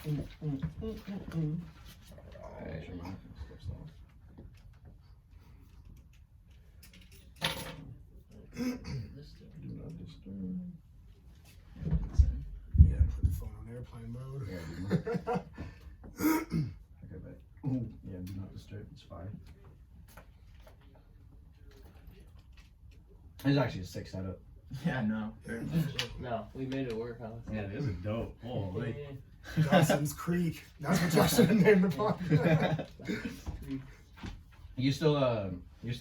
Yeah, put the phone on airplane mode. Okay, but yeah, do not disturb. It's fine. It's actually a sick setup. Yeah, no. No, we made it work, huh? Yeah, this is dope. Holy. Dawson's Creek. That's what y'all should have named the podcast. You still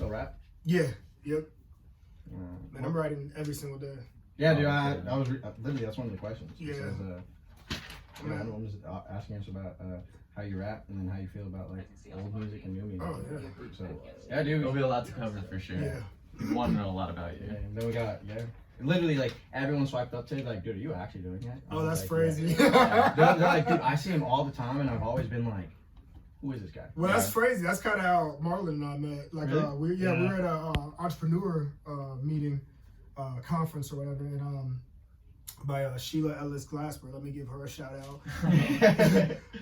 rap? Yeah. Yep. Man, I'm writing every single day. Yeah, dude. I was literally that's one of the questions. Yeah. It says, I'm just asking us about how you rap and then how you feel about like old music and new music. Oh yeah. So yeah, dude. There'll be a lot to cover for sure. Yeah. We want to know a lot about you. Yeah, and then we got literally like everyone swiped up to it, like, dude, are you actually doing that? Oh, that's like, crazy. Yeah. They're like, dude, I see him all the time, and I've always been like, who is this guy? Well, that's crazy. That's kind of how Marlon and I met. Like, Really? we were at a entrepreneur meeting, conference or whatever, and by Sheila Ellis Glasper. Let me give her a shout out.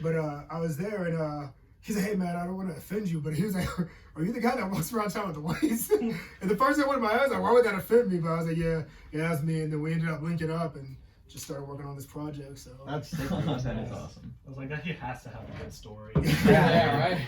But I was there, and he's like, hey man, I don't want to offend you, but he was like, are you the guy that walks around town with the weights? And the first thing went in my head was like, why would that offend me? But I was like, yeah, that's me. And then we ended up linking up and just started working on this project. So That's sick. That is awesome. I was like, he has to have a good story. Yeah, right.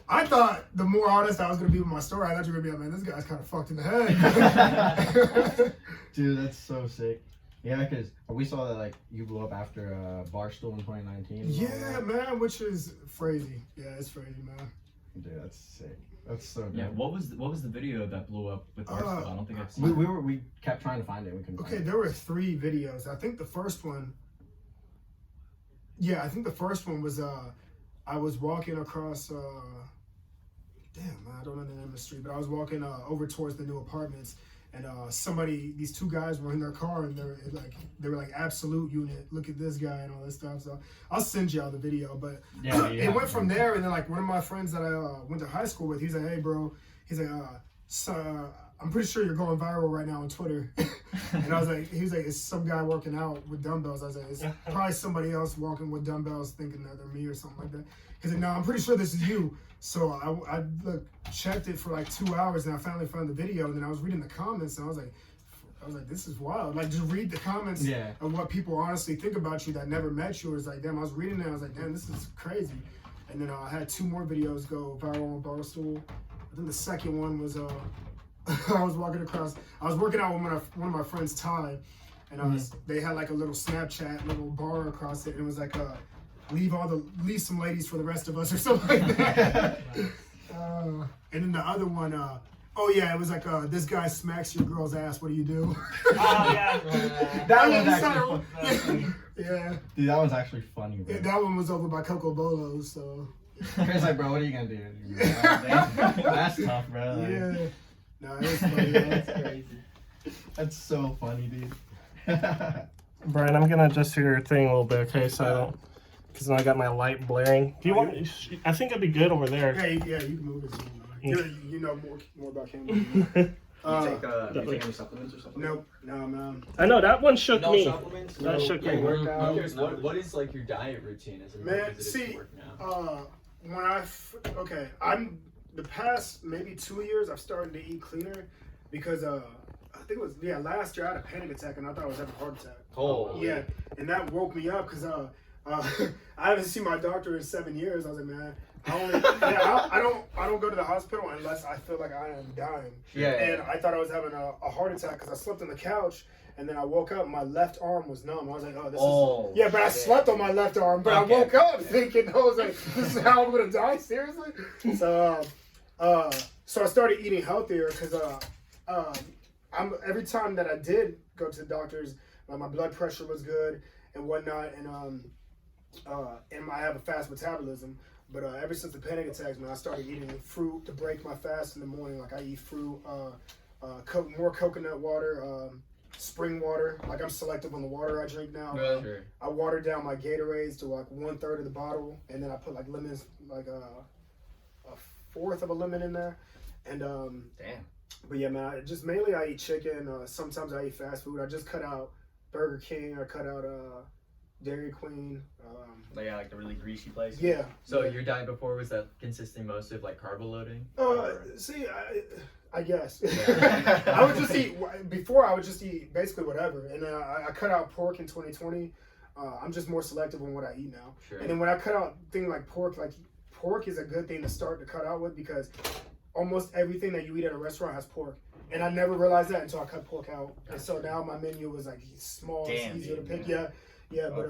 I thought the more honest I was going to be with my story, I thought you were going to be like, man, this guy's kind of fucked in the head. Dude, that's so sick. Yeah, because we saw that like you blew up after Barstool in 2019. Yeah, man, which is crazy. Yeah, it's crazy, man. Dude, that's sick. That's so dope. Yeah, what was the video that blew up with Barstool? I don't think I've seen it. We kept trying to find it. We couldn't. Okay, find it. there were 3 videos. I think the first one. Yeah, I think the first one was I was walking across. Damn, man, I don't know the name of the street, but I was walking over towards the new apartments, and these 2 guys were in their car, and they were like absolute unit. Look at this guy and all this stuff. So I'll send y'all the video, but it went from there. And then like one of my friends that I went to high school with, he's like, hey bro, he's like, I'm pretty sure you're going viral right now on Twitter. And I was like, he was like, it's some guy working out with dumbbells. I was like, it's probably somebody else walking with dumbbells thinking that they're me or something like that. He's like, no, I'm pretty sure this is you. So I checked it for like 2 hours, and I finally found the video. And then I was reading the comments, and I was like, this is wild. Like, just read the comments of what people honestly think about you that never met you. It was like, damn, I was reading it, I was like, damn, this is crazy. And then I had 2 more videos go viral on Barstool. I think the second one was I was working out with one of my friends, Ty, and they had like a little Snapchat little bar across it, and it was like leave some ladies for the rest of us or something like that. And then the other one, it was like this guy smacks your girl's ass. What do you do? Oh yeah. That one's actually funny. Yeah. Dude, that one's actually funny, bro. Yeah, that one was over by Coco Bolo, so. Chris like, bro, what are you gonna do? That's tough, bro. Like, yeah. No, it was funny. That's crazy. That's so funny, dude. Brian, I'm gonna adjust your thing a little bit, okay? So I don't, because now I got my light blaring. Do you want? I think it'd be good over there. Yeah, you can move it. You know more about cameras. You take any supplements or something? Nope. No, man. I know that one shook No me. supplements? That shook Yeah, me. I'm curious, what is like your diet routine as a Man, see, I'm the past maybe 2 years I've started to eat cleaner because I think it was last year I had a panic attack and I thought I was having a heart attack. Oh. Yeah, and that woke me up because I haven't seen my doctor in 7 years. I was like, man, I don't go to the hospital unless I feel like I am dying. And I thought I was having a heart attack because I slept on the couch. And then I woke up, my left arm was numb. I was like, oh, this is... Yeah, but I slept on my left arm. But I woke up thinking, I was like, this is how I'm going to die? Seriously? So I started eating healthier because every time that I did go to the doctors, my blood pressure was good and whatnot. And I have a fast metabolism. But ever since the panic attacks, man, I started eating fruit to break my fast in the morning. Like, I eat fruit, more coconut water, spring water. Like, I'm selective on the water I drink now. Sure. I water down my Gatorades to like 1/3 of the bottle, and then I put like lemons, like a 1/4 of a lemon in there. And Damn. But yeah, man, mainly I eat chicken. Sometimes I eat fast food. I just cut out Burger King. I cut out Dairy Queen. Yeah, like the really greasy place. Yeah. So your diet before, was that consisting mostly of like carb loading? See, I guess. Yeah. I would just eat, before I would just eat basically whatever. And then I cut out pork in 2020. I'm just more selective on what I eat now. Sure. And then when I cut out things like pork is a good thing to start to cut out with, because almost everything that you eat at a restaurant has pork. And I never realized that until I cut pork out. And so now my menu was like small, Damn, it's easier to pick. yeah. Yeah, but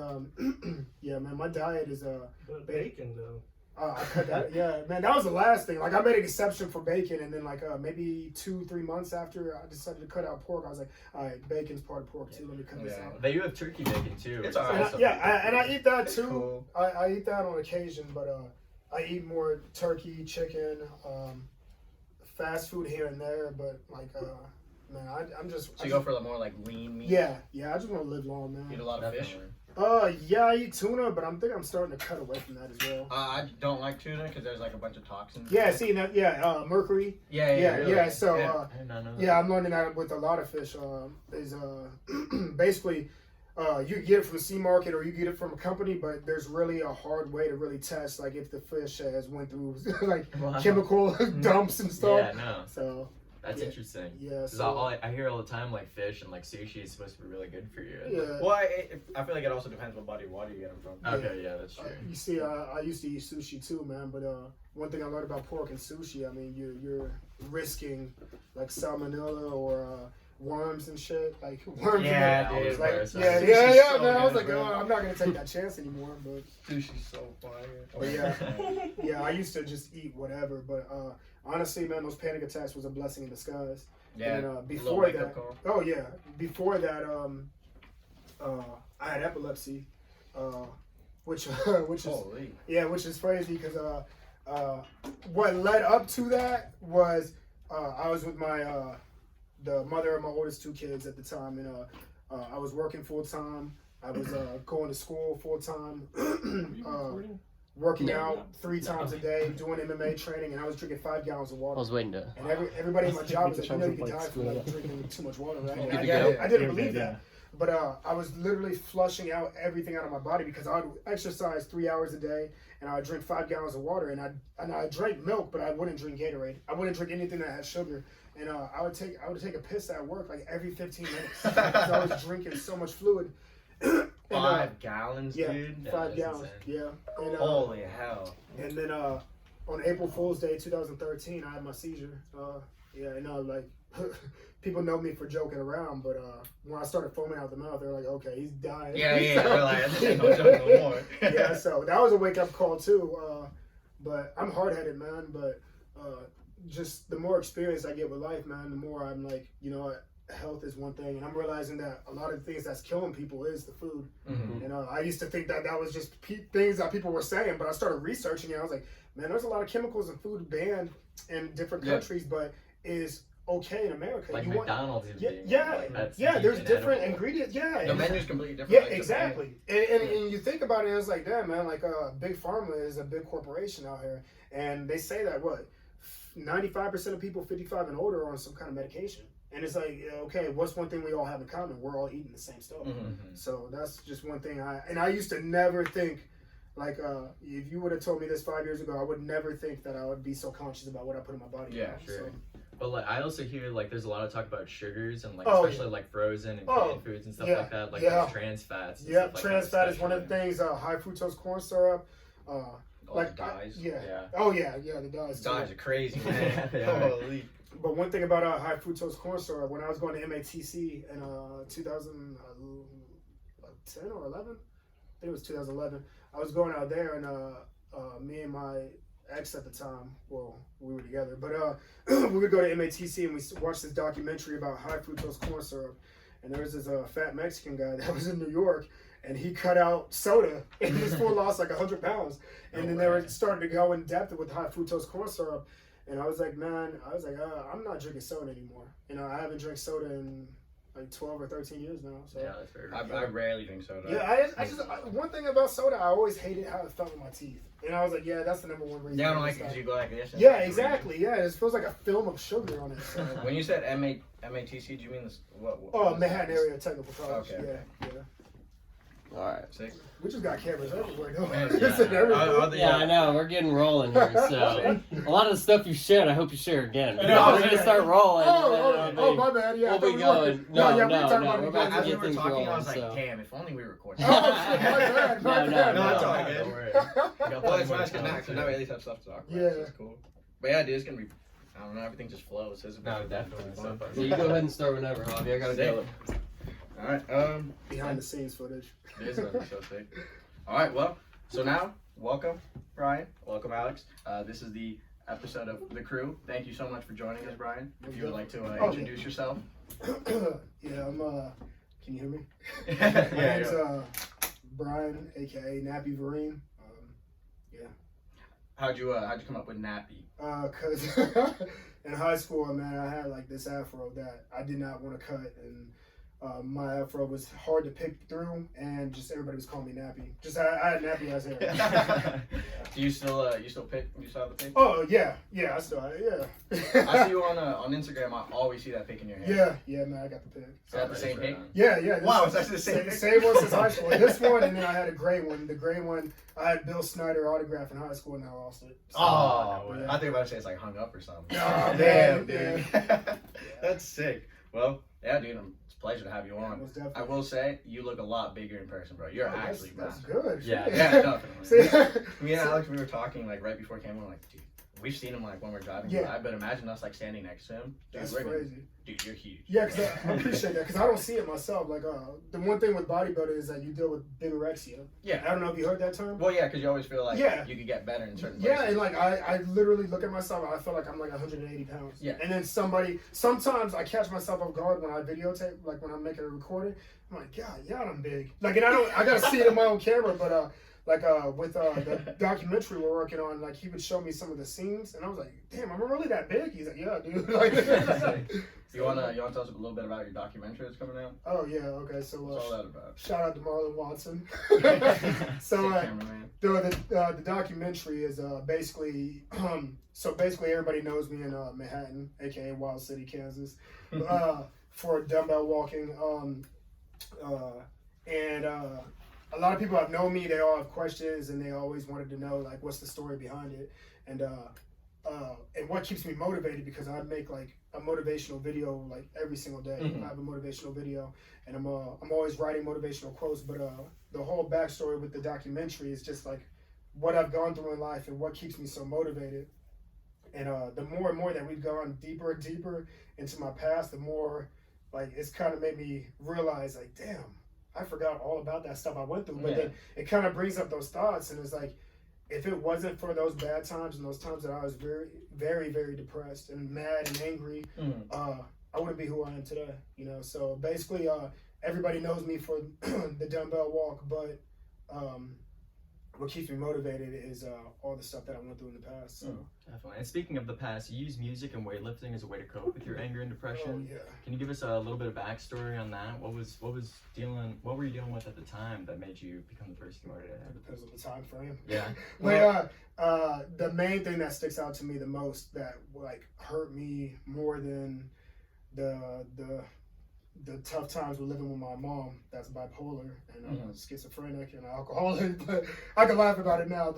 yeah, man, my diet is But bacon though. I cut that. Yeah, man, that was the last thing. Like I made an exception for bacon, and then like maybe 2-3 months after I decided to cut out pork, I was like, all right, bacon's part of pork too. Let me cut this out. They do have turkey bacon too. It's which is alright. also And I eat that too. Cool. I eat that on occasion, but I eat more turkey, chicken, fast food here and there. But like, man, I'm just. So you go for the more like lean meat. Yeah, I just want to live long, man. Eat a lot of fish. Definitely. Yeah, I eat tuna, but I'm starting to cut away from that as well. I don't like tuna because there's like a bunch of toxins. Yeah, see that? Yeah, mercury. Yeah. Really. So, I did not know that. yeah, I'm learning that with a lot of fish. Is basically, you get it from the sea market or you get it from a company, but there's really a hard way to really test, like if the fish has went through like Wow. chemical dumps and stuff. Yeah, no, So that's Yeah. interesting. yeah, 'Cause so I hear all the time like fish and like sushi is supposed to be really good for you. yeah. Well, I feel like it also depends what body of water you get them from. Okay, yeah, that's true. You see, I used to eat sushi too, man. But one thing I learned about pork and sushi, I mean, you're risking like salmonella or worms and shit, like worms. Yeah, in dude. like, Parasites. yeah, Sushi's so man. I was good, like, bro. oh, I'm not gonna take that chance anymore. But Sushi's so fire. But yeah, I used to just eat whatever. But honestly, man, those panic attacks was a blessing in disguise. Yeah. And a little before wake-up that, call. oh yeah, before that, I had epilepsy, which is Holy. yeah, which is crazy because what led up to that was I was with my the mother of my oldest 2 kids at the time, and I was working full time. I was going to school full time, working out 3 times a day, doing MMA training, and I was drinking 5 gallons of I water. was waiting to. And everybody in my job was like, you know, you can die from like drinking too much water, right? And I didn't believe that. But I was literally flushing out everything out of my body because I would exercise 3 hours a day, and I would drink 5 gallons of water, and I drank milk, but I wouldn't drink Gatorade. I wouldn't drink anything that had sugar, and I would take a piss at work like every 15 minutes because I was drinking so much fluid. And, 5 gallons, yeah, dude. Yeah, 5 that's gallons. insane. Yeah. And, Holy hell. and then on April Fool's Day 2013, I had my seizure. Like people know me for joking around, but when I started foaming out the mouth, they're like, "Okay, he's dying." Yeah. They're like, this ain't no joke no more. Yeah, so that was a wake up call too. But I'm hard headed, man. But just the more experience I get with life, man, the more I'm like, you know what? Health is one thing, and I'm realizing that a lot of the things that's killing people is the food. Mhm. And I used to think that was just things that people were saying, but I started researching it. I was like, man, there's a lot of chemicals in food banned in different countries, but is okay in America. Like You want- McDonald's is being yeah, like, that's there's deep different inedible. ingredients. Yeah, The menu's completely different. yeah, like exactly. And you think about it, it's like, damn, man, like Big Pharma is a big corporation out here, and they say that 95% of people 55 and older are on some kind of medication. And it's like, okay, what's one thing we all have in common? We're all eating the same stuff. Mhm. So that's just one thing I used to never think, like, if you would have told me this 5 years ago, I would never think that I would be so conscious about what I put in my body. Yeah, now. sure. So, But like I also hear like there's a lot of talk about sugars and like Oh, especially like frozen and Oh, canned foods and stuff yeah, like that, like yeah. those trans fats. And yeah, stuff like trans that, fat is one of the especially. things. High fructose corn syrup. Like dyes. Yeah. Oh yeah, the dyes. too. Dyes are crazy, man. They are. Holy. But one thing about high fructose corn syrup, when I was going to MATC in 2010 or 11, I think it was 2011. I was going out there, and me and my ex at the time, well, we were together, but we would go to MATC and we watched this documentary about high fructose corn syrup. And there was this fat Mexican guy that was in New York, and he cut out soda, and this fool lost like 100 pounds. And then they were starting to go in depth with high fructose corn syrup. And I was like, man, I'm not drinking soda anymore. You know, I haven't drank soda in like 12 or 13 years now. So Yeah, that's very I rarely drink soda. yeah, one thing about soda, I always hated how it felt in my teeth. And I was like, yeah, that's the number one reason. Yeah, I don't I like it stopped. because you go like this. and Yeah, it's exactly. Yeah, it feels like a film of sugar on it. So. When you said MATC, do you mean this? What Oh, was Manhattan that? Area Technical College. Okay, Yeah, okay. yeah. All right. Sick. We just got cameras everywhere, though. Man, It's in everywhere. Yeah, I know. We're getting rolling here. So a lot of the stuff you shared, I hope you share again. No, We're gonna start rolling. Oh, my bad. Yeah, I We'll thought be we going. were. No, yeah, we were talking no, about we're it. about to As we get were things talking, rolling. I was like, So. damn, if only we recorded. Oh, shit, my bad. My No, bad. No, it's all Don't good. worry. Well, it's nice because now we at least have stuff to talk about. Yeah. So it's cool. But yeah, dude, it's gonna be. I don't know. Everything just flows. It's No, definitely. fun. So you go ahead and start whenever, Javi. I gotta go. All right. Behind the scenes footage. It is gonna be so sick. All right. Well, so now, welcome, Brian. Welcome, Alex. This is the episode of The Crew. Thank you so much for joining us, Brian. If you would like to introduce yourself. Yeah, I'm, can you hear me? Yeah. My name's, Brian, aka Nappyvereen. How'd you come up with Nappy? Cause in high school, man, I had like this afro that I did not want to cut, and my afro was hard to pick through, and just everybody was calling me Nappy. Just I had nappy ass hair. Do you still pick? You still have the pick? Oh yeah, I still I see you on Instagram. I always see that pick in your hand. yeah, man, I got the pick. Is that the same pick? Yeah. Wow, it's actually the same. Same one since high school. This one, and then I had a gray one. The gray one, I had Bill Snyder autograph in high school, and I lost it. So, Oh, yeah. I think about to say it's like hung up or something. Nah, Damn, man, dude. That's sick. Well, yeah, dude, it's a pleasure to have you on. Most I definitely. will say, you look a lot bigger in person, bro. You're actually that's massive. good. Yeah. Yeah, definitely. See? Me and Alex, we were talking like right before he came on, like, dude, we've seen him like when we're driving Yeah. by, but imagine us like standing next to him. Dude, That's we're gonna- crazy. Dude, you're huge. Yeah, because I appreciate that, because I don't see it myself. Like, the one thing with bodybuilding is that you deal with bigorexia. Yeah. I don't know if you heard that term. Well, yeah, because you always feel like Yeah. you could get better in certain places. Yeah, and like I literally look at myself and I feel like I'm like 180 pounds. Yeah. And then sometimes I catch myself off guard when I videotape, like when I'm making a recording. I'm like, God, yeah, I'm big. Like, and I gotta see it in my own camera, but with the documentary we're working on, like he would show me some of the scenes, and I was like, damn, I'm really that big? He's like, yeah, dude. Like, You wanna tell us a little bit about your documentary that's coming out? oh yeah, okay, so What's all that about? shout out to Marlon Watson. Sick So cameraman. the documentary is basically everybody knows me in Manhattan, aka Wild City, Kansas, for dumbbell walking. And a lot of people have known me. They all have questions, and they always wanted to know like what's the story behind it, and what keeps me motivated, because I make like a motivational video like every single day. Mhm. I have a motivational video, and I'm always writing motivational quotes. But the whole backstory with the documentary is just like what I've gone through in life and what keeps me so motivated. And the more and more that we've gone deeper and deeper into my past, the more like it's kind of made me realize like, damn, I forgot all about that stuff I went through. But then it kind of brings up those thoughts, and it's like, if it wasn't for those bad times and those times that I was very, very, very depressed and mad and angry, I wouldn't be who I am today. You know. So basically, everybody knows me for the dumbbell walk, but what keeps me motivated is all the stuff that I went through in the past. So. Definitely. And speaking of the past, you use music and weightlifting as a way to cope with your anger and depression. Oh, yeah. Can you give us a little bit of backstory on that? What were you dealing with at the time that made you become the person you are today? It depends on the time frame. Yeah. But the main thing that sticks out to me the most, that like hurt me more than the tough times with living with my mom, that's bipolar and schizophrenic and alcoholic, but I can laugh about it now.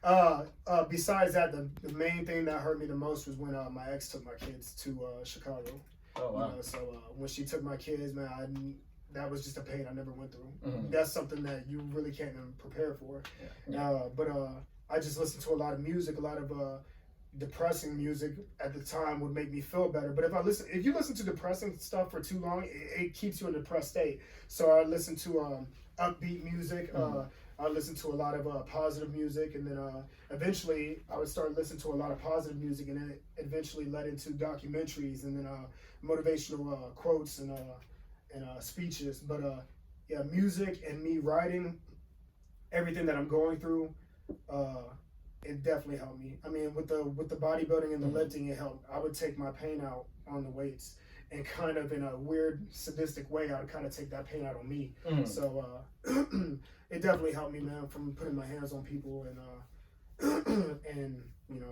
But besides that, the main thing that hurt me the most was when my ex took my kids to Chicago. Oh wow. You know, so when she took my kids, man, that was just a pain I never went through. Mhm. That's something that you really can't even prepare for. Yeah. But I just listened to a lot of music, a lot of depressing music at the time would make me feel better. But if you listen to depressing stuff for too long, it keeps you in a depressed state. So I listen to upbeat music. I listened to a lot of positive music, and then eventually I would start listening to a lot of positive music, and then it eventually led into documentaries and then motivational quotes and speeches. But yeah, music and me writing everything that I'm going through, it definitely helped me. I mean, with the bodybuilding and the lifting, it helped. I would take my pain out on the weights, and kind of in a weird sadistic way, I would kind of take that pain out on me. So it definitely helped me, man, from putting my hands on people and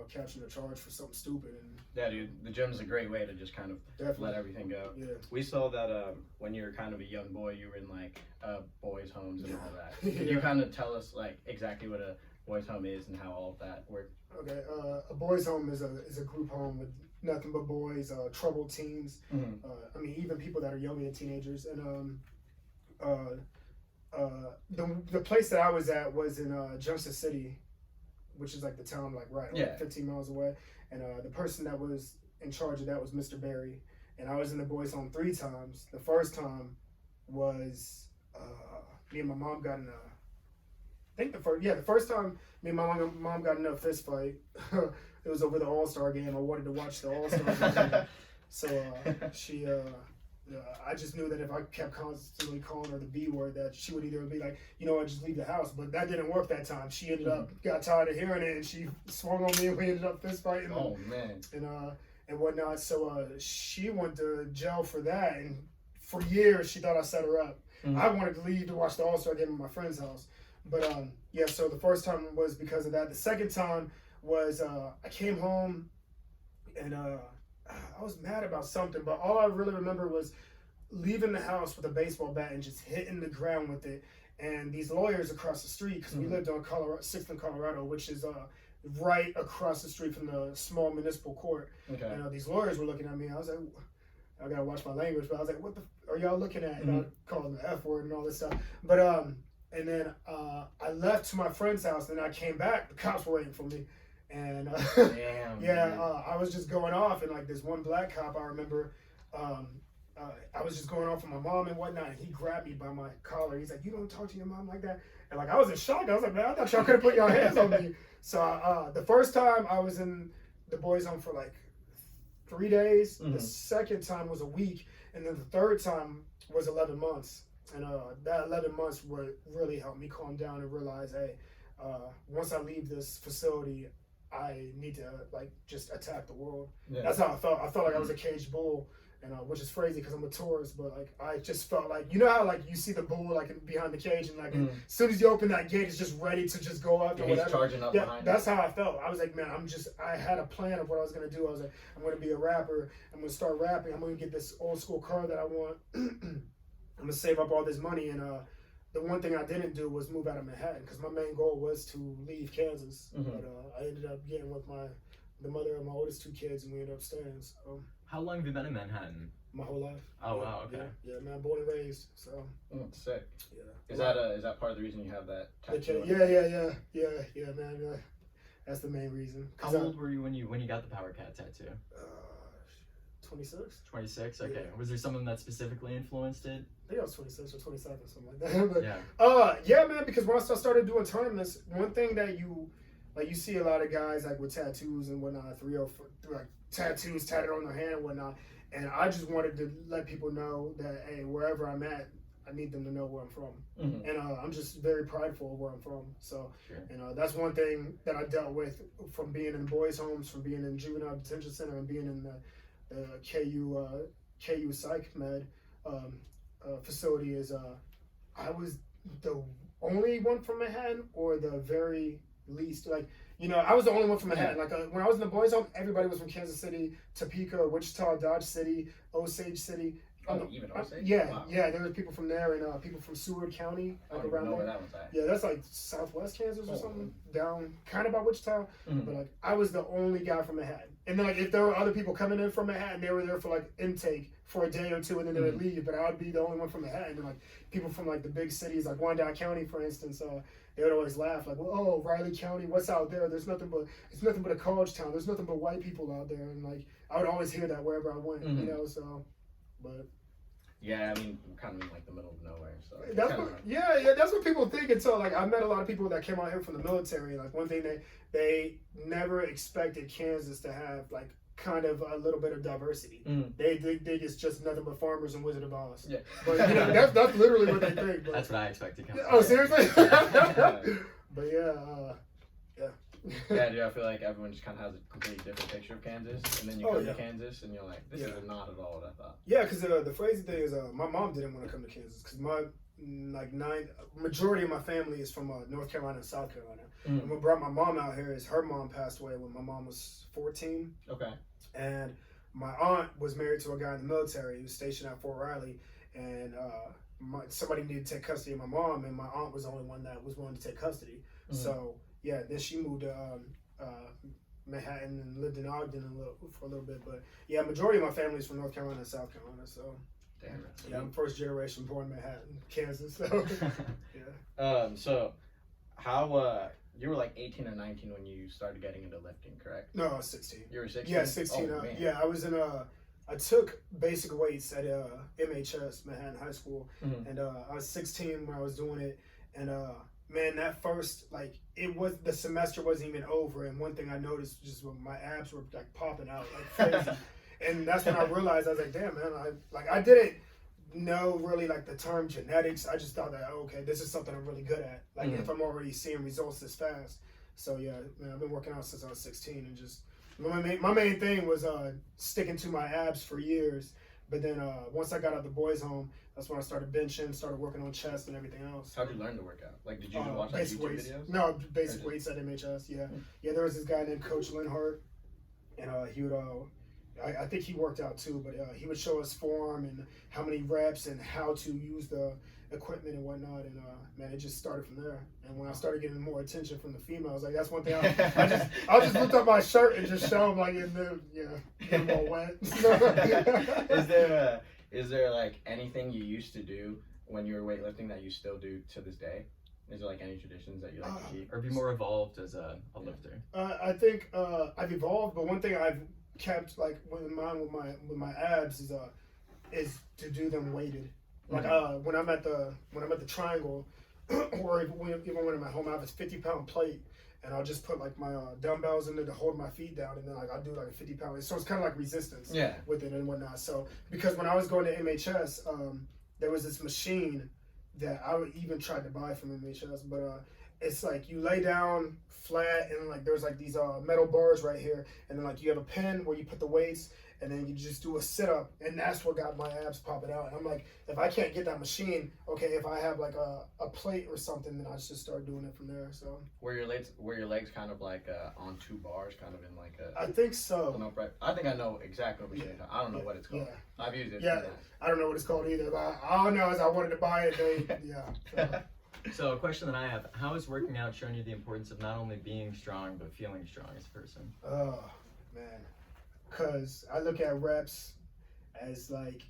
catching a charge for something stupid. And Yeah, dude, the gym's a great way to just kind of definitely let everything go. Yeah. We saw that when you were kind of a young boy, you were in like boys' homes and all that. Could you Yeah. kind of tell us like exactly what a boys' home is and how all of that works? Okay, a boys' home is a group home with nothing but boys, troubled teens. Mhm. I mean, even people that are younger than teenagers. And the place that I was at was in Junction City, which is like the town like 15 miles away. And the person that was in charge of that was Mr. Barry. And I was in the boys' home 3 times. The first time was me and my mom got in a. I think the first time me and my mom got in a fist fight. It was over the All-Star game. I wanted to watch the All-Star game. So she, I just knew that if I kept constantly calling her the B word, that she would either be like, just leave the house. But that didn't work that time. She ended up, got tired of hearing it, and she swung on me, and we ended up fist fighting. Oh, man. And whatnot. So she went to jail for that. And for years, she thought I set her up. I wanted to leave to watch the All-Star game at my friend's house. But so the first time was because of that. The second time was I came home and I was mad about something, but all I really remember was leaving the house with a baseball bat and just hitting the ground with it. And these lawyers across the street, because we lived on 6th and Colorado, which is right across the street from the small municipal court. Okay. And these lawyers were looking at me. I was like, I gotta watch my language, but I was like, what the are y'all looking at? And I called them the F word and all this stuff. But and then I left to my friend's house, and I came back. The cops were waiting for me, and Damn, I was just going off, and like this one black cop, I remember, I was just going off with my mom and whatnot, and he grabbed me by my collar. He's like, "You don't talk to your mom like that." And like I was in shock. I was like, "Man, I thought y'all could have put your hands on me." So the first time I was in the boys' home for like 3 days. The second time was a week, and then the third time was 11 months. And that 11 months would really help me calm down and realize, hey, once I leave this facility, I need to like just attack the world. Yeah. That's how I felt. I felt like I was a caged bull, and which is crazy because I'm a tourist. But like I just felt like, how like you see the bull like behind the cage, and like as soon as you open that gate, it's just ready to just go up or he's whatever. charging up behind That's how I felt. I was like, man, I had a plan of what I was gonna do. I was like, I'm gonna be a rapper. I'm gonna start rapping. I'm gonna get this old school car that I want. I'm gonna save up all this money, and the one thing I didn't do was move out of Manhattan because my main goal was to leave Kansas. But I ended up getting with the mother of my oldest 2 kids, and we ended up staying. So, How long have you been in Manhattan? my whole life. Oh wow, okay. Yeah, man, born and raised. So Sick. yeah. Is that part of the reason you have that tattoo? Yeah, man. That's the main reason. How old were you when you got the Power Cat tattoo? 26. 26. Okay. Yeah. Was there something that specifically influenced it? I think I was 26 or 27, something like that. But, Yeah. man, because once I started doing tournaments, one thing that you see a lot of guys like with tattoos and whatnot, 3 or 4, like tattoos tatted on their hand and whatnot. And I just wanted to let people know that, hey, wherever I'm at, I need them to know where I'm from. And I'm just very prideful of where I'm from. So, that's one thing that I dealt with from being in boys' homes, from being in juvenile detention center, and being in the KU Psych Med facility is I was the only one from Manhattan, or the very least, I was the only one from Manhattan. Like when I was in the boys' home, everybody was from Kansas City, Topeka, Wichita, Dodge City, Osage City. Even Osage? Yeah, Wow. yeah. There were people from there, and people from Seward County, I like don't even around know there. where that was at. Yeah, that's like Southwest Kansas or something, down kind of by Wichita. But like I was the only guy from Manhattan. And then like if there were other people coming in from Manhattan, they were there for like intake for a day or two, and then they would leave. But I would be the only one from Manhattan. And like people from like the big cities, like Wyandotte County, for instance, they would always laugh like, well, "Oh, Riley County, what's out there? It's nothing but a college town. There's nothing but white people out there." And like I would always hear that wherever I went, So, but. Yeah, I mean, we're kind of in like the middle of nowhere, so That's what people think until like I met a lot of people that came out here from the military. Like one thing they never expected Kansas to have like kind of a little bit of diversity. They think it's just nothing but farmers and Wizard of Oz. Yeah, but that's literally what they think. But, That's what I expected. oh, seriously? But yeah. Yeah, dude, I feel like everyone just kind of has a completely different picture of Kansas, and then you come to Kansas, and you're like, this is not at all what I thought. Yeah, because the crazy thing is, my mom didn't want to come to Kansas because like majority of my family is from North Carolina and South Carolina. Mm. And what brought my mom out here is her mom passed away when my mom was 14. Okay. And my aunt was married to a guy in the military. He was stationed at Fort Riley, and somebody needed to take custody of my mom, and my aunt was the only one that was willing to take custody. Mm. So yeah, then she moved to Manhattan and lived in Ogden for a little bit. But yeah, majority of my family is from North Carolina and South Carolina. So Damn. yeah, I'm first generation born in Manhattan, Kansas. So yeah. So how you were like 18 or 19 when you started getting into lifting, correct? No, I was 16. You were 16? Yeah, 16. Oh, man. Yeah, I was in I took basic weights at MHS, Manhattan High School, Mhm. and I was 16 when I was doing it, and man, that first, like, the semester wasn't even over, and one thing I noticed just when my abs were like popping out like crazy, and that's when I realized, I was like, damn, man, I didn't know really like the term genetics. I just thought that, okay, this is something I'm really good at, like if I'm already seeing results this fast. So yeah, man, I've been working out since I was 16, and just my main thing was sticking to my abs for years. But then once I got out the boys' home, that's when I started benching, started working on chest and everything else. How'd you learn to work out? Like, did you just watch like basic YouTube weights. videos? No, basic weights at MHS. Yeah, yeah. There was this guy named Coach Linhart, and he would. I think he worked out too, but he would show us form and how many reps and how to use the equipment and whatnot. And man, it just started from there. And when I started getting more attention from the females, like that's one thing I just lift up my shirt and just show them like in the get them all wet. Is there like anything you used to do when you were weightlifting that you still do to this day? Is there like any traditions that you like to keep? Or be more evolved as a lifter? I think I've evolved, but one thing I've kept like in mind with my abs is to do them weighted. Like when I'm at the triangle, or even when I'm at home, I have this 50-pound plate, and I'll just put like my dumbbells in there to hold my feet down, and then like I'll do like a 50-pound. So it's kind of like resistance with it and whatnot. So because when I was going to MHS, there was this machine that I would even try to buy from MHS, but it's like you lay down flat, and like there's like these metal bars right here, and then like you have a pen where you put the weights, and then you just do a sit-up, and that's what got my abs popping out. And I'm like, if I can't get that machine, okay, if I have like a plate or something, then I just start doing it from there. So were your legs kind of like on two bars, kind of in like a? I think so. An upright. I think I know exactly what you're saying. I don't know what it's called. Yeah. I've used it. Yeah, I don't know what it's called either, but all I know is I wanted to buy it. Yeah. So a question that I have, how has working out shown you the importance of not only being strong, but feeling strong as a person? Oh, man. Because I look at reps as like,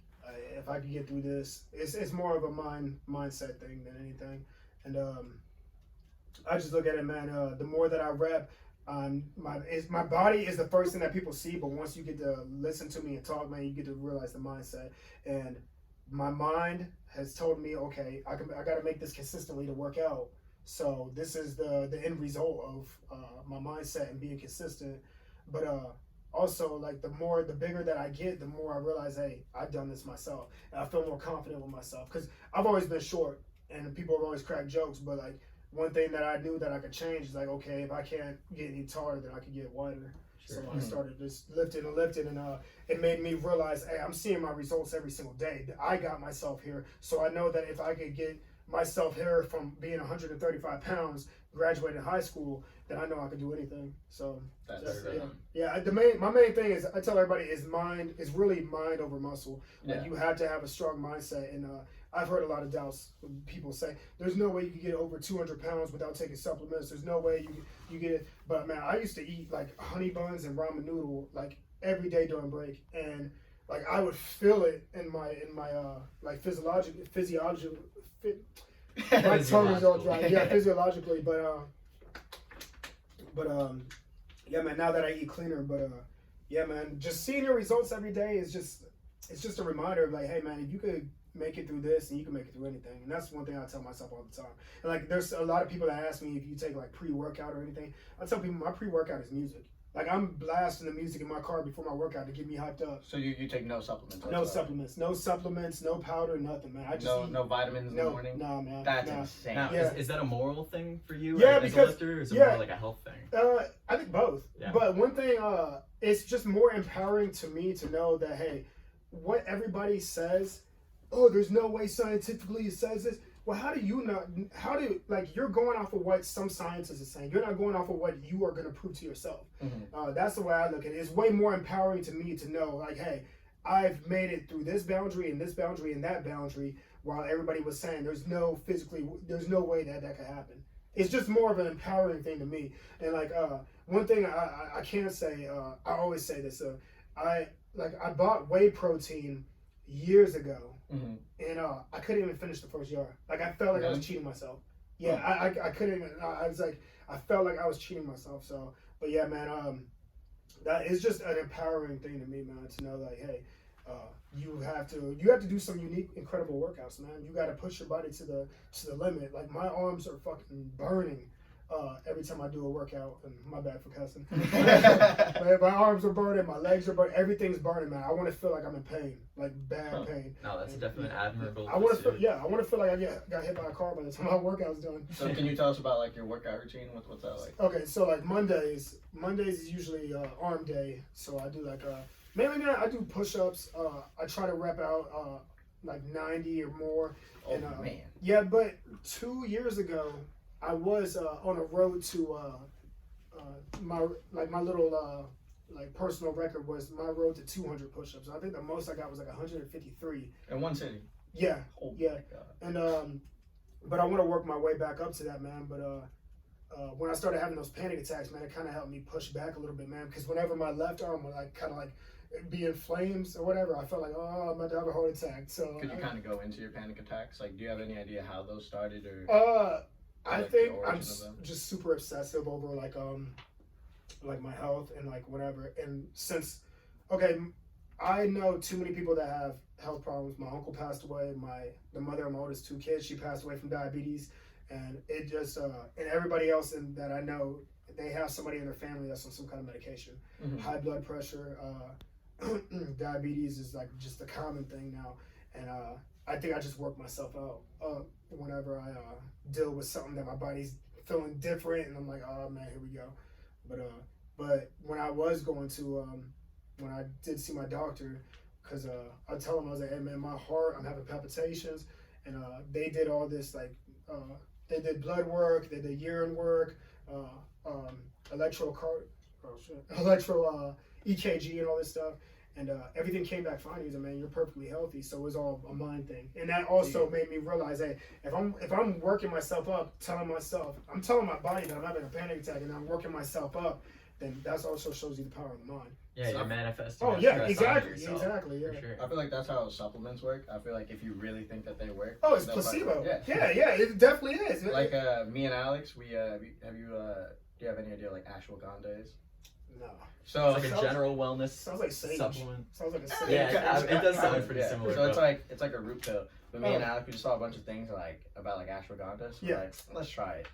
if I could get through this, it's more of a mindset thing than anything. And I just look at it, man, the more that I rep, my body is the first thing that people see, but once you get to listen to me and talk, man, you get to realize the mindset. And my mind has told me, okay, I got to make this consistently to work out. So this is the end result of my mindset and being consistent. But also, like the bigger that I get, the more I realize, hey, I've done this myself, and I feel more confident with myself. Because I've always been short, and people have always cracked jokes. But like one thing that I knew that I could change is like, okay, if I can't get any taller, then I could get wider. Sure. So I started just lifting, and it made me realize, hey, I'm seeing my results every single day. I got myself here, so I know that if I could get myself here from being 135 pounds, graduating high school, then I know I can do anything. So that's my main thing is, I tell everybody, is really mind over muscle. Like you have to have a strong mindset, and I've heard a lot of doubts. People say there's no way you can get over 200 pounds without taking supplements. There's no way you get it. But man, I used to eat like honey buns and ramen noodle like every day during break, and like I would feel it in my like physiologically. My tongue is all dry. Yeah, physiologically, but yeah, man. Now that I eat cleaner, but yeah, man. Just seeing your results every day is just a reminder of like, hey, man, if you could make it through this, and you can make it through anything. And that's one thing I tell myself all the time. And like, there's a lot of people that ask me if you take like pre-workout or anything. I tell people my pre-workout is music. Like I'm blasting the music in my car before my workout to get me hyped up. So you take no supplements? No supplements, no powder, nothing, man. I just no vitamins in the morning? No, man. That's insane. Now, is that a moral thing for you as a lifter, or is it more like a health thing? I think both. Yeah. But one thing, it's just more empowering to me to know that, hey, what everybody says, oh, there's no way scientifically it says this. well, how do you know? How do like you're going off of what some scientists are saying? You're not going off of what you are going to prove to yourself. That's the way I look at it. It's way more empowering to me to know, like, hey, I've made it through this boundary and that boundary, while everybody was saying there's no way that could happen. It's just more of an empowering thing to me. And like one thing I can say, I always say this. I bought whey protein years ago, and I couldn't even finish the first jar. Like I felt like I was cheating myself. Yeah, I couldn't even. I was like, I felt like I was cheating myself. So, but yeah, man, that is just an empowering thing to me, man. To know like, hey, you have to do some unique, incredible workouts, man. You got to push your body to the limit. Like my arms are fucking burning every time I do a workout. And my bad for cussing. My arms are burning, my legs are burning, everything's burning, man. I want to feel like I'm in pain, like bad pain. No, that's definitely admirable. I want to feel like I got hit by a car by the time my workout's done. So can you tell us about like your workout routine? What's that like? Okay, so like Mondays is usually arm day. So I do like mainly I do push-ups. I try to rep out like 90 or more. Oh and, man. Yeah, but 2 years ago I was on a road to my little like personal record was my road to 200 push-ups. I think the most I got was like 153 in one sitting. Yeah, Oh yeah. my God. And but I want to work my way back up to that, man. But when I started having those panic attacks, man, it kind of helped me push back a little bit, man. Because whenever my left arm would like kind of like be in flames or whatever, I felt like, oh, I'm about to have a heart attack. So Could you kind of go into your panic attacks? Like, do you have any idea how those started, or? I like think the I'm origin of them? just super obsessive over like my health and like whatever. And since I know too many people that have health problems. My uncle passed away. The mother of my oldest two kids, she passed away from diabetes, and it just and everybody else that I know, they have somebody in their family that's on some kind of medication. High blood pressure, diabetes is like just a common thing now, and I think I just work myself out whenever I deal with something that my body's feeling different, and I'm like, oh man, here we go. But when I was going to when I did see my doctor, because I tell him, I was like, hey man, my heart, I'm having palpitations, and they did all this like they did blood work, they did urine work, electro EKG and all this stuff. And everything came back fine. He said, "Man, you're perfectly healthy." So it was all a mind thing, and that also made me realize, hey, if I'm working myself up, I'm telling my body that I'm having a panic attack, and I'm working myself up, then that also shows you the power of the mind. Yeah, you're manifesting. Oh that yeah, stress exactly, onto yourself, exactly. Yeah. For sure. I feel like that's how supplements work. I feel like if you really think that they work, Oh, it's they'll placebo. fucking- Yeah, it definitely is. Like me and Alex, we do you have any idea like ashwagandha is? No. So It's like a general wellness Sounds like sage. supplement. Sounds like a sage. Yeah, it does sound pretty yeah. similar. So it's but- like a root pill. But me and Alex, we just saw a bunch of things like about like ashwagandha. So Yeah. like, let's try it.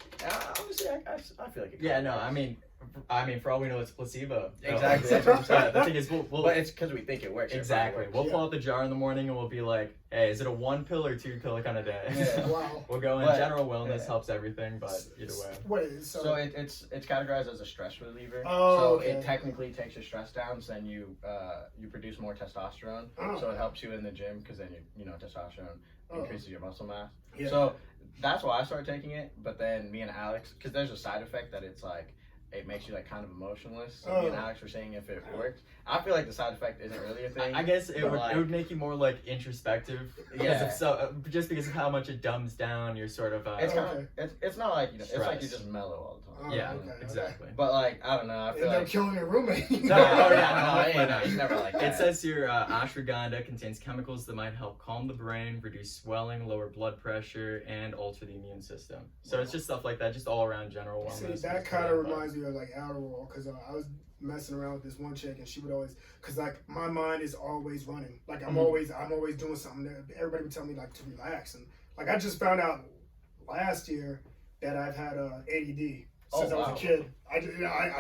Honestly, I feel like it. Yeah, kinda no, works. I mean, for all we know, it's placebo. Exactly, So, that's what I'm saying. the thing is, we'll But it's because we think it works. It exactly. probably We'll works. pull out the jar in the morning and we'll be like, "Hey, is it a 1 pill or 2 pill kind of day?" Yeah. Wow. We'll go in. But- General wellness yeah. helps everything, but either way. What is it? So it's categorized as a stress reliever. Oh, so okay. it technically takes your stress down. So then you produce more testosterone. Oh. So it helps you in the gym because then you know testosterone Oh. increases your muscle mass. Yeah. So that's why I started taking it. But then me and Alex, because there's a side effect that it's like it makes you like kind of emotionless. So me and Oh. Alex were saying if it works. I feel like the side effect isn't really a thing. I guess it but, would, like- it would make you more like introspective. Yeah. Just because of how much it dumbs down your sort of. It's kind Okay. of it's not like it's like Stress. you're just mellow all the time. Oh, yeah, okay, okay. exactly. But like I don't know. I feel End up like killing your roommate. No, oh, no, yeah, no, no, it's never like that. It says here, ashwagandha contains chemicals that might help calm the brain, reduce swelling, lower blood pressure, and alter the immune system. So it's just stuff like that, just all around general See, wellness. that kind of reminds me of like Adderall, because I was messing around with this one chick, and she would always, because like my mind is always running. Like I'm always doing something. That everybody would tell me like to relax, and like I just found out last year that I've had ADD since I was a wow. kid. I